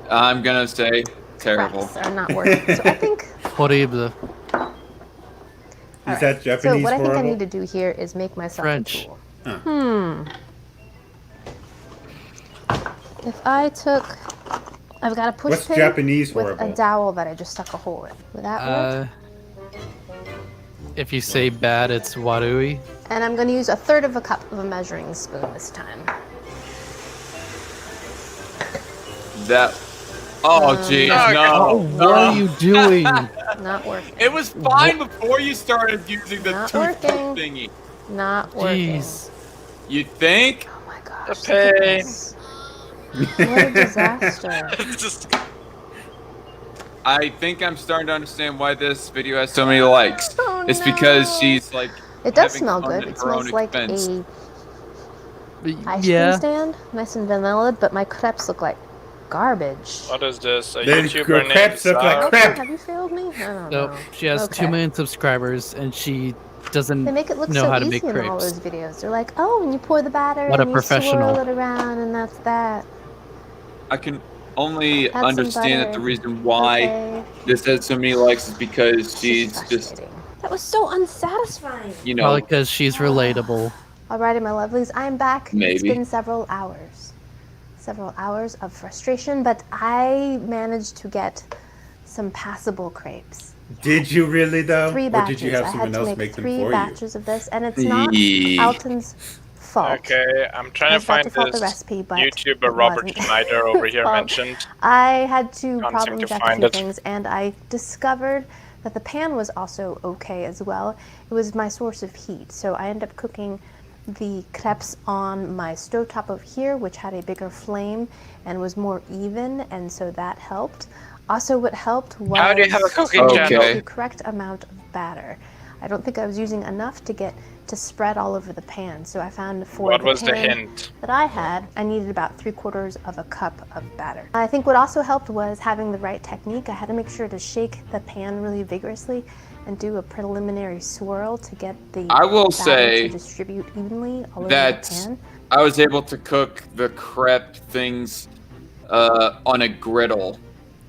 Speaker 4: I'm gonna say terrible.
Speaker 11: Crepes are not working. So I think.
Speaker 3: Horrible.
Speaker 1: Is that Japanese
Speaker 11: So what I think I
Speaker 1: horrible?
Speaker 11: need to do here is make myself
Speaker 3: French.
Speaker 11: a tool. If I took, I've got a push
Speaker 1: What's
Speaker 11: pin
Speaker 1: Japanese
Speaker 11: with
Speaker 1: horrible?
Speaker 11: a dowel that I just stuck a hole in. Would that work?
Speaker 3: If you say bad, it's warui.
Speaker 11: And I'm going to use 1/3 of a cup of a measuring spoon this time.
Speaker 4: That. Oh, jeez, no.
Speaker 3: What are you doing?
Speaker 11: Not working.
Speaker 4: It was fine before you started using the
Speaker 11: Not
Speaker 4: toothpick
Speaker 11: working.
Speaker 4: thingy.
Speaker 11: Not working.
Speaker 3: Jeez.
Speaker 4: You think?
Speaker 11: Oh my gosh.
Speaker 2: The
Speaker 11: look at
Speaker 2: pain.
Speaker 11: this. What a disaster.
Speaker 2: It's just
Speaker 4: I think I'm starting to understand why this video has so many likes.
Speaker 11: Oh,
Speaker 4: It's because
Speaker 11: no.
Speaker 4: she's like.
Speaker 11: It does
Speaker 4: having
Speaker 11: smell
Speaker 4: fun
Speaker 11: good.
Speaker 4: at
Speaker 11: It
Speaker 4: her own
Speaker 11: smells like
Speaker 4: expense.
Speaker 11: a ice
Speaker 3: Yeah.
Speaker 11: cream stand, nice and vanilla, but my crepes look like garbage.
Speaker 2: what is this? A
Speaker 1: The
Speaker 2: YouTuber named
Speaker 1: crepes look like
Speaker 2: Zara?
Speaker 1: crap.
Speaker 11: Have you failed me? I don't
Speaker 3: Nope.
Speaker 11: know.
Speaker 3: She has
Speaker 11: Okay.
Speaker 3: 2 million subscribers and she doesn't
Speaker 11: They make it look
Speaker 3: know
Speaker 11: so
Speaker 3: how to
Speaker 11: easy
Speaker 3: make
Speaker 11: in all
Speaker 3: crepes.
Speaker 11: those videos. They're like, oh, and you pour the batter
Speaker 3: What a
Speaker 11: and you
Speaker 3: professional.
Speaker 11: swirl it around, and that's that.
Speaker 4: I can only
Speaker 11: Add some
Speaker 4: understand that
Speaker 11: butter.
Speaker 4: the reason why
Speaker 11: Okay.
Speaker 4: this has so many likes is because
Speaker 11: This
Speaker 4: she's
Speaker 11: is
Speaker 4: just,
Speaker 11: frustrating. That was so unsatisfying.
Speaker 4: you know,
Speaker 3: Probably because she's relatable.
Speaker 11: Alrighty, my lovelies, I'm back. It's
Speaker 4: Maybe.
Speaker 11: been several hours. Several hours of frustration, but I managed to get some passable crepes.
Speaker 1: Did you really though?
Speaker 11: 3
Speaker 1: Or
Speaker 11: batches.
Speaker 1: did you have
Speaker 11: I had
Speaker 1: someone
Speaker 11: to
Speaker 1: else
Speaker 11: make
Speaker 1: make them
Speaker 11: 3
Speaker 1: for you?
Speaker 11: batches of this, and it's not
Speaker 4: Yee.
Speaker 11: Alton's fault.
Speaker 2: Okay, I'm
Speaker 11: I
Speaker 2: trying to
Speaker 11: was about
Speaker 2: find
Speaker 11: to fault the
Speaker 2: this
Speaker 11: recipe, but
Speaker 2: YouTuber
Speaker 11: it
Speaker 2: Robert
Speaker 11: wasn't
Speaker 2: Schneider over
Speaker 11: his
Speaker 2: here
Speaker 11: fault.
Speaker 2: mentioned.
Speaker 11: I had to
Speaker 2: Can't seem
Speaker 11: problem
Speaker 2: to
Speaker 11: check a
Speaker 2: find
Speaker 11: few
Speaker 2: it.
Speaker 11: things, and I discovered that the pan was also okay as well. It was my source of heat, so I ended up cooking the crepes on my stovetop over here, which had a bigger flame and was more even, and so that helped. Also, what helped was
Speaker 2: How do you have a cooking
Speaker 4: Okay.
Speaker 11: to
Speaker 2: channel?
Speaker 11: use the correct amount of batter. I don't think I was using enough to get to spread all over the pan, so I found for
Speaker 2: What
Speaker 11: the
Speaker 2: was the
Speaker 11: pan
Speaker 2: hint?
Speaker 11: that I had, I needed about 3/4 of a cup of batter. I think what also helped was having the right technique. I had to make sure to shake the pan really vigorously and do a preliminary swirl to get the
Speaker 4: I will
Speaker 11: batter
Speaker 4: say
Speaker 11: to distribute evenly all over
Speaker 4: that
Speaker 11: the pan.
Speaker 4: I was able to cook the crepe things on a griddle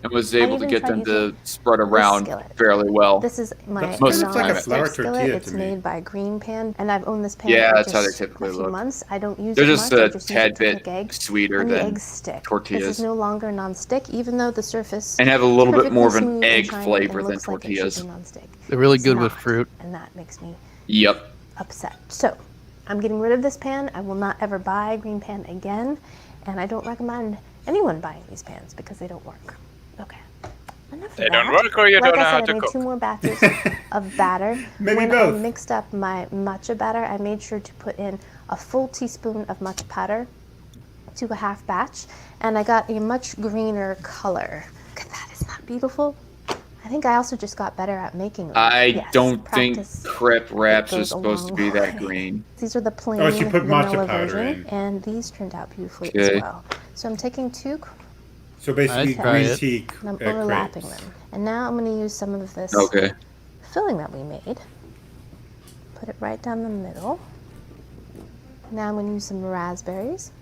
Speaker 4: and was able to
Speaker 11: even
Speaker 4: get
Speaker 11: tried
Speaker 4: them to
Speaker 11: using
Speaker 4: spread around
Speaker 11: skillet.
Speaker 4: fairly well.
Speaker 11: This is my
Speaker 1: That's
Speaker 4: Most
Speaker 1: kind of like a
Speaker 11: non-stick
Speaker 1: flour
Speaker 11: skillet.
Speaker 1: tortilla
Speaker 11: It's
Speaker 1: to me.
Speaker 11: made by Green Pan, and I've owned this pan
Speaker 4: Yeah,
Speaker 11: for
Speaker 4: that's how they
Speaker 11: just
Speaker 4: typically
Speaker 11: a few
Speaker 4: look.
Speaker 11: months. I don't use
Speaker 4: They're
Speaker 11: it
Speaker 4: just
Speaker 11: much. I
Speaker 4: a
Speaker 11: just
Speaker 4: tad
Speaker 11: use it to
Speaker 4: bit
Speaker 11: cook egg,
Speaker 4: sweeter
Speaker 11: and the
Speaker 4: than
Speaker 11: eggs stick. This
Speaker 4: tortillas.
Speaker 11: is no longer non-stick, even though the surface
Speaker 4: And have a little bit more of
Speaker 11: perfectly
Speaker 4: an
Speaker 11: smooth and
Speaker 4: egg
Speaker 11: shiny
Speaker 4: flavor
Speaker 11: and
Speaker 4: than
Speaker 11: looks like it should
Speaker 4: tortillas.
Speaker 11: be non-stick.
Speaker 3: They're really
Speaker 11: It's
Speaker 3: good with
Speaker 11: not,
Speaker 3: fruit.
Speaker 11: and that makes me
Speaker 4: Yep.
Speaker 11: upset. So I'm getting rid of this pan. I will not ever buy a Green Pan again, and I don't recommend anyone buying these pans because they don't work. Okay. Enough of
Speaker 2: They don't
Speaker 11: that.
Speaker 2: work or you
Speaker 11: Like
Speaker 2: don't know
Speaker 11: I
Speaker 2: how
Speaker 11: said,
Speaker 2: to
Speaker 11: I made
Speaker 2: cook.
Speaker 11: 2 more batches of batter.
Speaker 1: Maybe
Speaker 11: When
Speaker 1: both.
Speaker 11: I mixed up my matcha batter, I made sure to put in a full teaspoon of matcha powder to a half batch, and I got a much greener color. Look at that, isn't that beautiful? I think I also just got better at making them.
Speaker 4: I
Speaker 11: Yes,
Speaker 4: don't think
Speaker 11: practice
Speaker 4: crepe wraps are
Speaker 11: goes a
Speaker 4: supposed to
Speaker 11: long
Speaker 4: be that
Speaker 11: way.
Speaker 4: green.
Speaker 11: These are the plain
Speaker 1: Oh, she put matcha
Speaker 11: vanilla
Speaker 1: powder
Speaker 11: version,
Speaker 1: in.
Speaker 11: and these turned out beautifully
Speaker 4: Okay.
Speaker 11: as well. So I'm taking 2
Speaker 1: So basically,
Speaker 3: I'd try
Speaker 1: green
Speaker 3: it.
Speaker 1: tea
Speaker 11: and I'm overlapping
Speaker 1: crepes.
Speaker 11: them. And now I'm going to use some of this
Speaker 4: Okay.
Speaker 11: filling that we made. Put it right down the middle. Now I'm going to use some raspberries.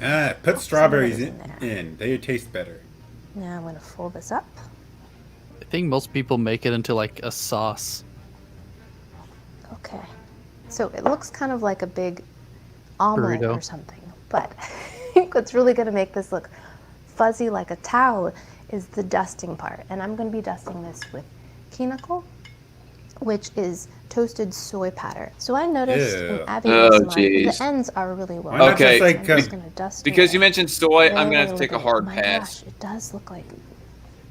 Speaker 1: Ah, put
Speaker 11: Some
Speaker 1: strawberries
Speaker 11: of it in there.
Speaker 1: in. They taste better.
Speaker 11: Now I'm going to fold this up.
Speaker 3: I think most people make it into like a sauce.
Speaker 11: Okay. So it looks kind of like a big omelet
Speaker 3: Burrito.
Speaker 11: or something. But I think what's really going to make this look fuzzy like a towel is the dusting part. And I'm going to be dusting this with kinako, which is toasted soy powder. So I noticed
Speaker 1: Ew.
Speaker 11: in Abby
Speaker 4: Oh,
Speaker 11: ASMR,
Speaker 4: jeez.
Speaker 11: the ends are really well.
Speaker 1: Why not
Speaker 4: Okay.
Speaker 1: just like
Speaker 11: I'm just gonna dust
Speaker 4: Because
Speaker 11: away.
Speaker 4: you mentioned soy, I'm
Speaker 11: Really,
Speaker 4: gonna have to take a
Speaker 11: really-
Speaker 4: hard
Speaker 11: oh my
Speaker 4: pass.
Speaker 11: Gosh, it does look like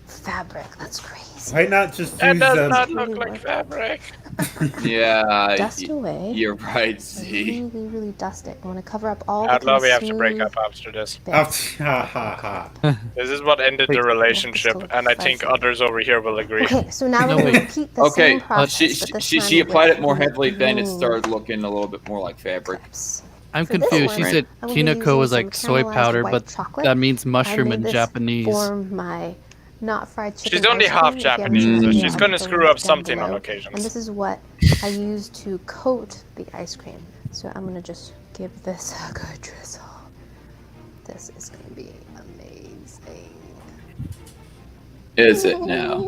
Speaker 11: fabric. That's crazy.
Speaker 1: Why not just
Speaker 2: That
Speaker 1: use
Speaker 2: does not
Speaker 11: Really
Speaker 2: look like
Speaker 11: work.
Speaker 2: fabric.
Speaker 4: Yeah,
Speaker 11: Dust away.
Speaker 4: you're right, Z.
Speaker 11: Really, really dust it. I want to cover up all the
Speaker 2: Outlaw,
Speaker 11: kind
Speaker 2: we
Speaker 11: of
Speaker 2: have to break
Speaker 11: smooth
Speaker 2: up after this.
Speaker 1: Oh,
Speaker 11: bits.
Speaker 1: ha ha ha.
Speaker 2: This is what ended the relationship,
Speaker 11: still
Speaker 2: and I think
Speaker 11: fuzzy.
Speaker 2: others over here will agree.
Speaker 11: Okay, so now
Speaker 3: No,
Speaker 11: we're going to
Speaker 3: wait.
Speaker 11: repeat the
Speaker 4: Okay,
Speaker 11: same process,
Speaker 4: she
Speaker 11: but this
Speaker 4: she,
Speaker 11: time
Speaker 4: she applied
Speaker 11: with
Speaker 4: it more
Speaker 11: the
Speaker 4: heavily, then it
Speaker 11: green
Speaker 4: started looking a little bit more like fabric.
Speaker 11: clips.
Speaker 3: I'm
Speaker 11: For this
Speaker 3: confused. She
Speaker 11: one,
Speaker 3: said
Speaker 11: I'm gonna be
Speaker 3: kinoko was
Speaker 11: using
Speaker 3: like
Speaker 11: some
Speaker 3: soy
Speaker 11: caramelized
Speaker 3: powder,
Speaker 11: white
Speaker 3: but
Speaker 11: chocolate.
Speaker 3: that means
Speaker 11: I
Speaker 3: mushroom
Speaker 11: made
Speaker 3: in
Speaker 11: this
Speaker 3: Japanese.
Speaker 11: for my not fried chicken
Speaker 2: She's only
Speaker 11: ice
Speaker 2: half
Speaker 11: cream. If you haven't seen
Speaker 2: Japanese,
Speaker 11: that
Speaker 2: so
Speaker 11: video,
Speaker 2: she's
Speaker 11: I'll
Speaker 2: gonna
Speaker 11: put the
Speaker 2: screw
Speaker 11: link
Speaker 2: up
Speaker 11: down
Speaker 2: something on
Speaker 11: below.
Speaker 2: occasions.
Speaker 11: And this is what I use to coat the ice cream. So I'm gonna just give this a good drizzle. This is gonna be amazing.
Speaker 4: Is it now?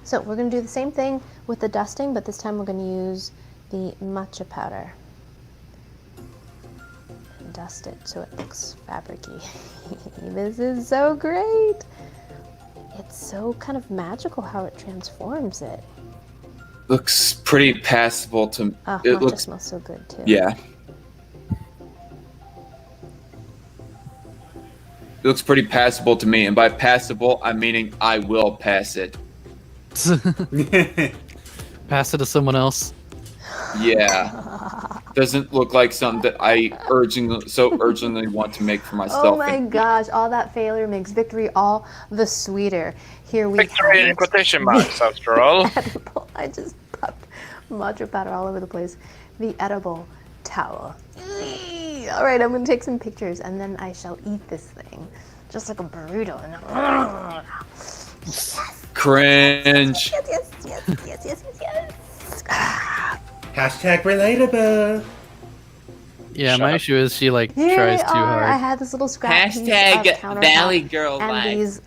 Speaker 11: So we're going to do the same thing with the dusting, but this time we're going to use the matcha powder. And dust it so it looks fabricy. This is so great. It's so kind of magical how it transforms it.
Speaker 4: Looks pretty passable to.
Speaker 11: Oh,
Speaker 4: It
Speaker 11: matcha
Speaker 4: looks.
Speaker 11: smells so good too.
Speaker 4: Yeah. It looks pretty passable to me, and by passable, I'm meaning I will pass it.
Speaker 3: Pass it to someone else.
Speaker 4: Yeah. Doesn't look like something that I urgently want to make for myself.
Speaker 11: Oh my gosh, all that failure makes victory all the sweeter. Here we
Speaker 2: Victory
Speaker 11: have
Speaker 2: in
Speaker 11: it.
Speaker 2: quotation marks, after all.
Speaker 11: Edible. I just popped matcha powder all over the place. The edible towel. All right, I'm gonna take some pictures and then I shall eat this thing, just like a burrito. Yes,
Speaker 4: Cringe.
Speaker 11: yes.
Speaker 1: Hashtag relatable.
Speaker 3: Yeah,
Speaker 2: Shut
Speaker 3: my
Speaker 2: up.
Speaker 3: issue is she like
Speaker 11: Here
Speaker 3: tries
Speaker 11: they
Speaker 3: too
Speaker 11: are. I
Speaker 3: hard.
Speaker 11: had this little scrap piece of countertop,
Speaker 4: Valley Girl
Speaker 11: and
Speaker 4: life.
Speaker 11: these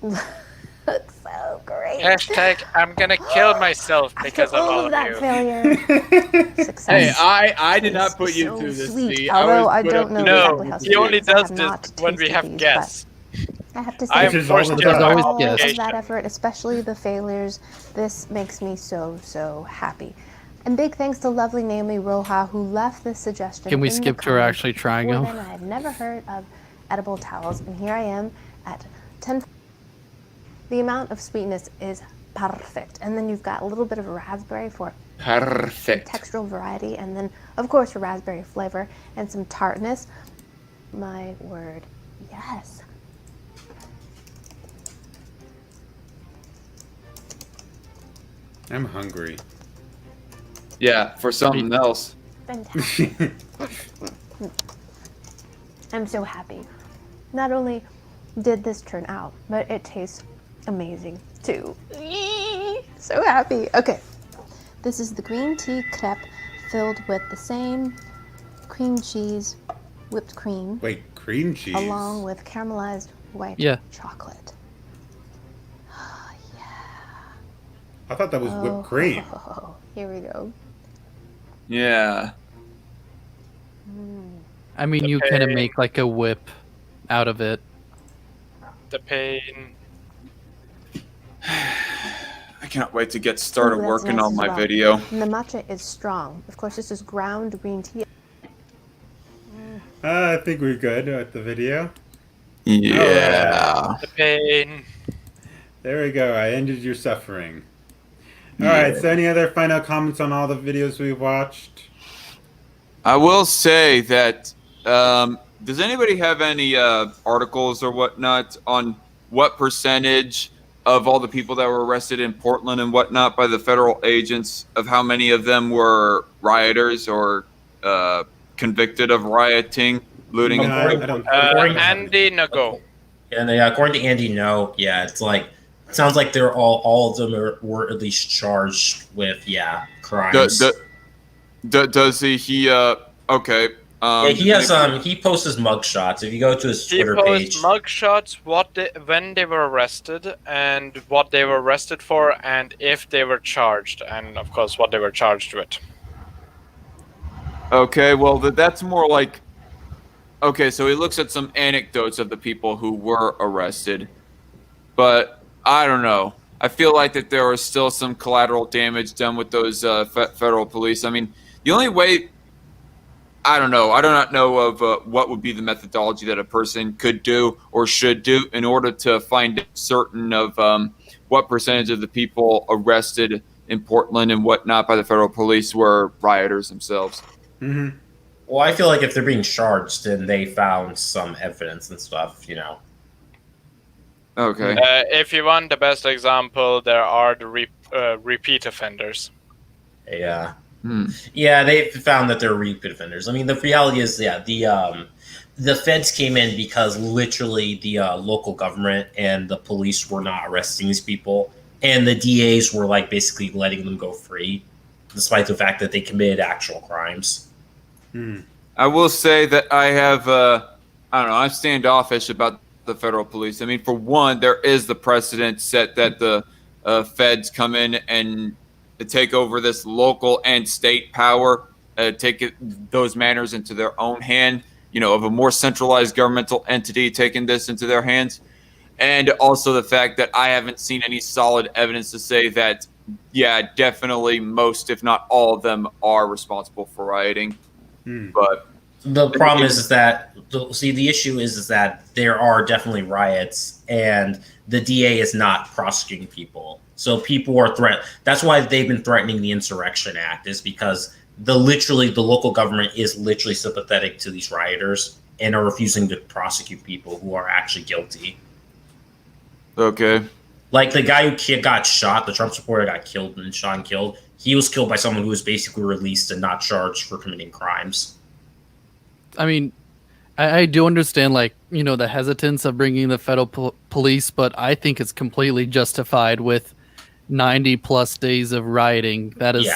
Speaker 11: look so great.
Speaker 2: Hashtag I'm gonna kill myself because
Speaker 11: After
Speaker 2: of
Speaker 11: all
Speaker 2: all
Speaker 11: of
Speaker 2: of
Speaker 11: that
Speaker 2: you.
Speaker 11: failure, success.
Speaker 4: Hey, I did not
Speaker 11: Tastes
Speaker 4: put you
Speaker 11: so
Speaker 4: through this.
Speaker 11: sweet.
Speaker 4: Z.
Speaker 11: Although I
Speaker 4: was put
Speaker 11: don't
Speaker 4: up
Speaker 11: know
Speaker 4: to
Speaker 11: exactly
Speaker 2: No,
Speaker 11: how
Speaker 2: he
Speaker 11: sweet
Speaker 2: only
Speaker 11: it is. I
Speaker 2: does
Speaker 11: have
Speaker 2: this
Speaker 11: not
Speaker 2: when we
Speaker 11: tasted
Speaker 2: have
Speaker 11: these,
Speaker 2: guests.
Speaker 11: I have to
Speaker 2: I
Speaker 11: say,
Speaker 2: am
Speaker 1: Which is
Speaker 2: forced
Speaker 1: all
Speaker 2: to
Speaker 1: the
Speaker 11: for
Speaker 1: time.
Speaker 3: always
Speaker 11: all
Speaker 3: guessed.
Speaker 11: of that effort, especially the failures, this makes me so happy. And big thanks to lovely Naomi Roja who left this suggestion.
Speaker 3: Can we
Speaker 11: in the
Speaker 3: skip to her
Speaker 11: comments.
Speaker 3: actually trying
Speaker 11: Before
Speaker 3: them?
Speaker 11: then, I had never heard of edible towels, and here I am at 10. The amount of sweetness is perfect, and then you've got a little bit of raspberry for
Speaker 4: Perfect.
Speaker 11: textural variety, and then of course your raspberry flavor and some tartness. My word, yes.
Speaker 1: I'm hungry.
Speaker 4: Yeah, for something else.
Speaker 11: Fantastic. I'm so happy. Not only did this turn out, but it tastes amazing too. So happy. Okay, this is the green tea crepe filled with the same cream cheese, whipped cream,
Speaker 1: Wait, cream cheese?
Speaker 11: along with caramelized white
Speaker 3: Yeah.
Speaker 11: chocolate.
Speaker 1: I thought that was whipped cream.
Speaker 11: Oh, here we go.
Speaker 4: Yeah.
Speaker 3: I mean, you kind of
Speaker 2: Okay.
Speaker 3: make like a whip out of it.
Speaker 2: The pain.
Speaker 4: I cannot wait to get started
Speaker 11: Ooh, that's
Speaker 4: working
Speaker 11: nice
Speaker 4: on
Speaker 11: as
Speaker 4: my
Speaker 11: well.
Speaker 4: video.
Speaker 11: And the matcha is strong. Of course, this is ground green tea.
Speaker 1: I think we're good with the video.
Speaker 4: Yeah.
Speaker 2: The pain.
Speaker 1: There we go. I ended your suffering. Alright, so any other final comments on all the videos we watched?
Speaker 4: I will say that, does anybody have any articles or whatnot on what percentage of all the people that were arrested in Portland and whatnot by the federal agents, of how many of them were rioters or convicted of rioting, looting,
Speaker 1: No,
Speaker 4: and
Speaker 1: I
Speaker 4: breaking?
Speaker 1: don't
Speaker 2: Andy, no go.
Speaker 5: And according to Andy, no. Yeah, it's like, it sounds like they're all of them were at least charged with, crimes.
Speaker 4: Does he okay.
Speaker 5: Yeah, he has he posts his mugshots. If you go to his
Speaker 2: He
Speaker 5: Twitter
Speaker 2: posts
Speaker 5: page,
Speaker 2: mugshots, when they were arrested, and what they were arrested for, and if they were charged, and of course what they were charged with.
Speaker 4: Okay, well, that's more like... Okay, so he looks at some anecdotes of the people who were arrested. But, I don't know. I feel like that there was still some collateral damage done with those federal police. I mean, the only way... I don't know. I do not know of what would be the methodology that a person could do or should do in order to find certain of what percentage of the people arrested in Portland and whatnot by the federal police were rioters themselves.
Speaker 1: Mm-hmm.
Speaker 5: Well, I feel like if they're being charged, then they found some evidence and stuff, you know.
Speaker 4: Okay.
Speaker 2: If you want the best example, there are the repeat offenders.
Speaker 5: Yeah.
Speaker 4: Hmm.
Speaker 5: Yeah, they found that they're repeat offenders. I mean, the reality is, yeah, the feds came in because literally the local government and the police were not arresting these people, and the DAs were like basically letting them go free, despite the fact that they committed actual crimes.
Speaker 4: I will say that I have, I don't know, I'm standoffish about the federal police. I mean, for one, there is the precedent set that the feds come in and take over this local and state power, those matters into their own hand, you know, of a more centralized governmental entity taking this into their hands. And also the fact that I haven't seen any solid evidence to say that, yeah, definitely most, if not all of them, are responsible for rioting. But
Speaker 5: the problem is that the issue is that there are definitely riots, and the DA is not prosecuting people. So people are That's why they've been threatening the Insurrection Act, is because the local government is literally sympathetic to these rioters and are refusing to prosecute people who are actually guilty.
Speaker 4: Okay.
Speaker 5: Like the guy who got shot, the Trump supporter got killed and shot and killed. He was killed by someone who was basically released and not charged for committing crimes.
Speaker 3: I mean, I do understand, like, you know, the hesitance of bringing the federal police, but I think it's completely justified with 90 plus days of rioting. That is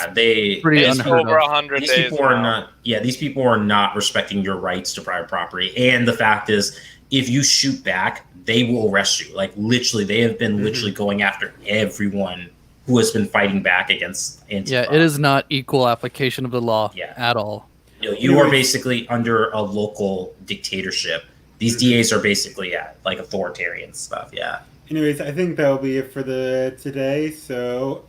Speaker 3: pretty
Speaker 2: it's
Speaker 3: unheard
Speaker 2: over
Speaker 3: of.
Speaker 2: 100
Speaker 5: These
Speaker 2: days
Speaker 5: people are
Speaker 2: now.
Speaker 5: not. Yeah, these people are not respecting your rights to private property. And the fact is, if you shoot back, they will arrest you. Like literally, they have been literally going after everyone who has been fighting back against Antifa.
Speaker 3: Yeah, it is not equal application of the law
Speaker 5: Yeah.
Speaker 3: at all.
Speaker 5: You are basically under a local dictatorship. These DAs are basically like authoritarian stuff. Yeah.
Speaker 1: Anyways, I think that'll be it for today. So,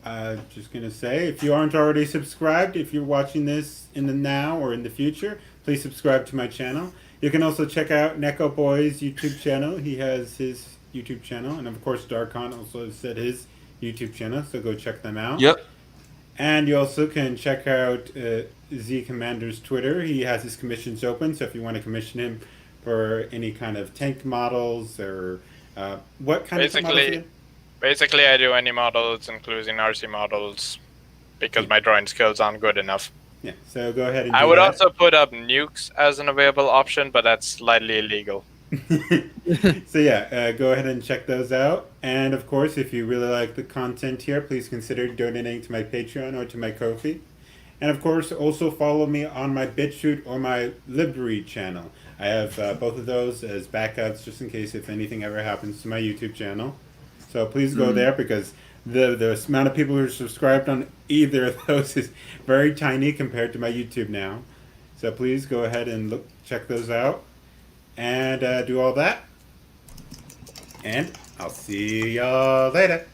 Speaker 1: just gonna say, if you aren't already subscribed, if you're watching this in the now or in the future, please subscribe to my channel. You can also check out Neko Boy's YouTube channel. He has his YouTube channel, and of course, Darkon also said his YouTube channel. So go check them out.
Speaker 4: Yep.
Speaker 1: And you also can check out Z Commander's Twitter. He has his commissions open, so if you want to commission him for any kind of tank models or what kind of models again?
Speaker 2: Basically, I do any models, including RC models, because my drawing skills aren't good enough.
Speaker 1: Yeah, so go ahead and
Speaker 2: I would also put up nukes as an available option, but that's slightly illegal.
Speaker 1: So yeah, go ahead and check those out. And of course, if you really like the content here, please consider donating to my Patreon or to my Ko-fi. And of course, also follow me on my BitChute or my Libri channel. I have both of those as backups just in case if anything ever happens to my YouTube channel. So please go there because the amount of people who are subscribed on either of those is very tiny compared to my YouTube now. So please go ahead and check those out and do all that. And I'll see y'all later.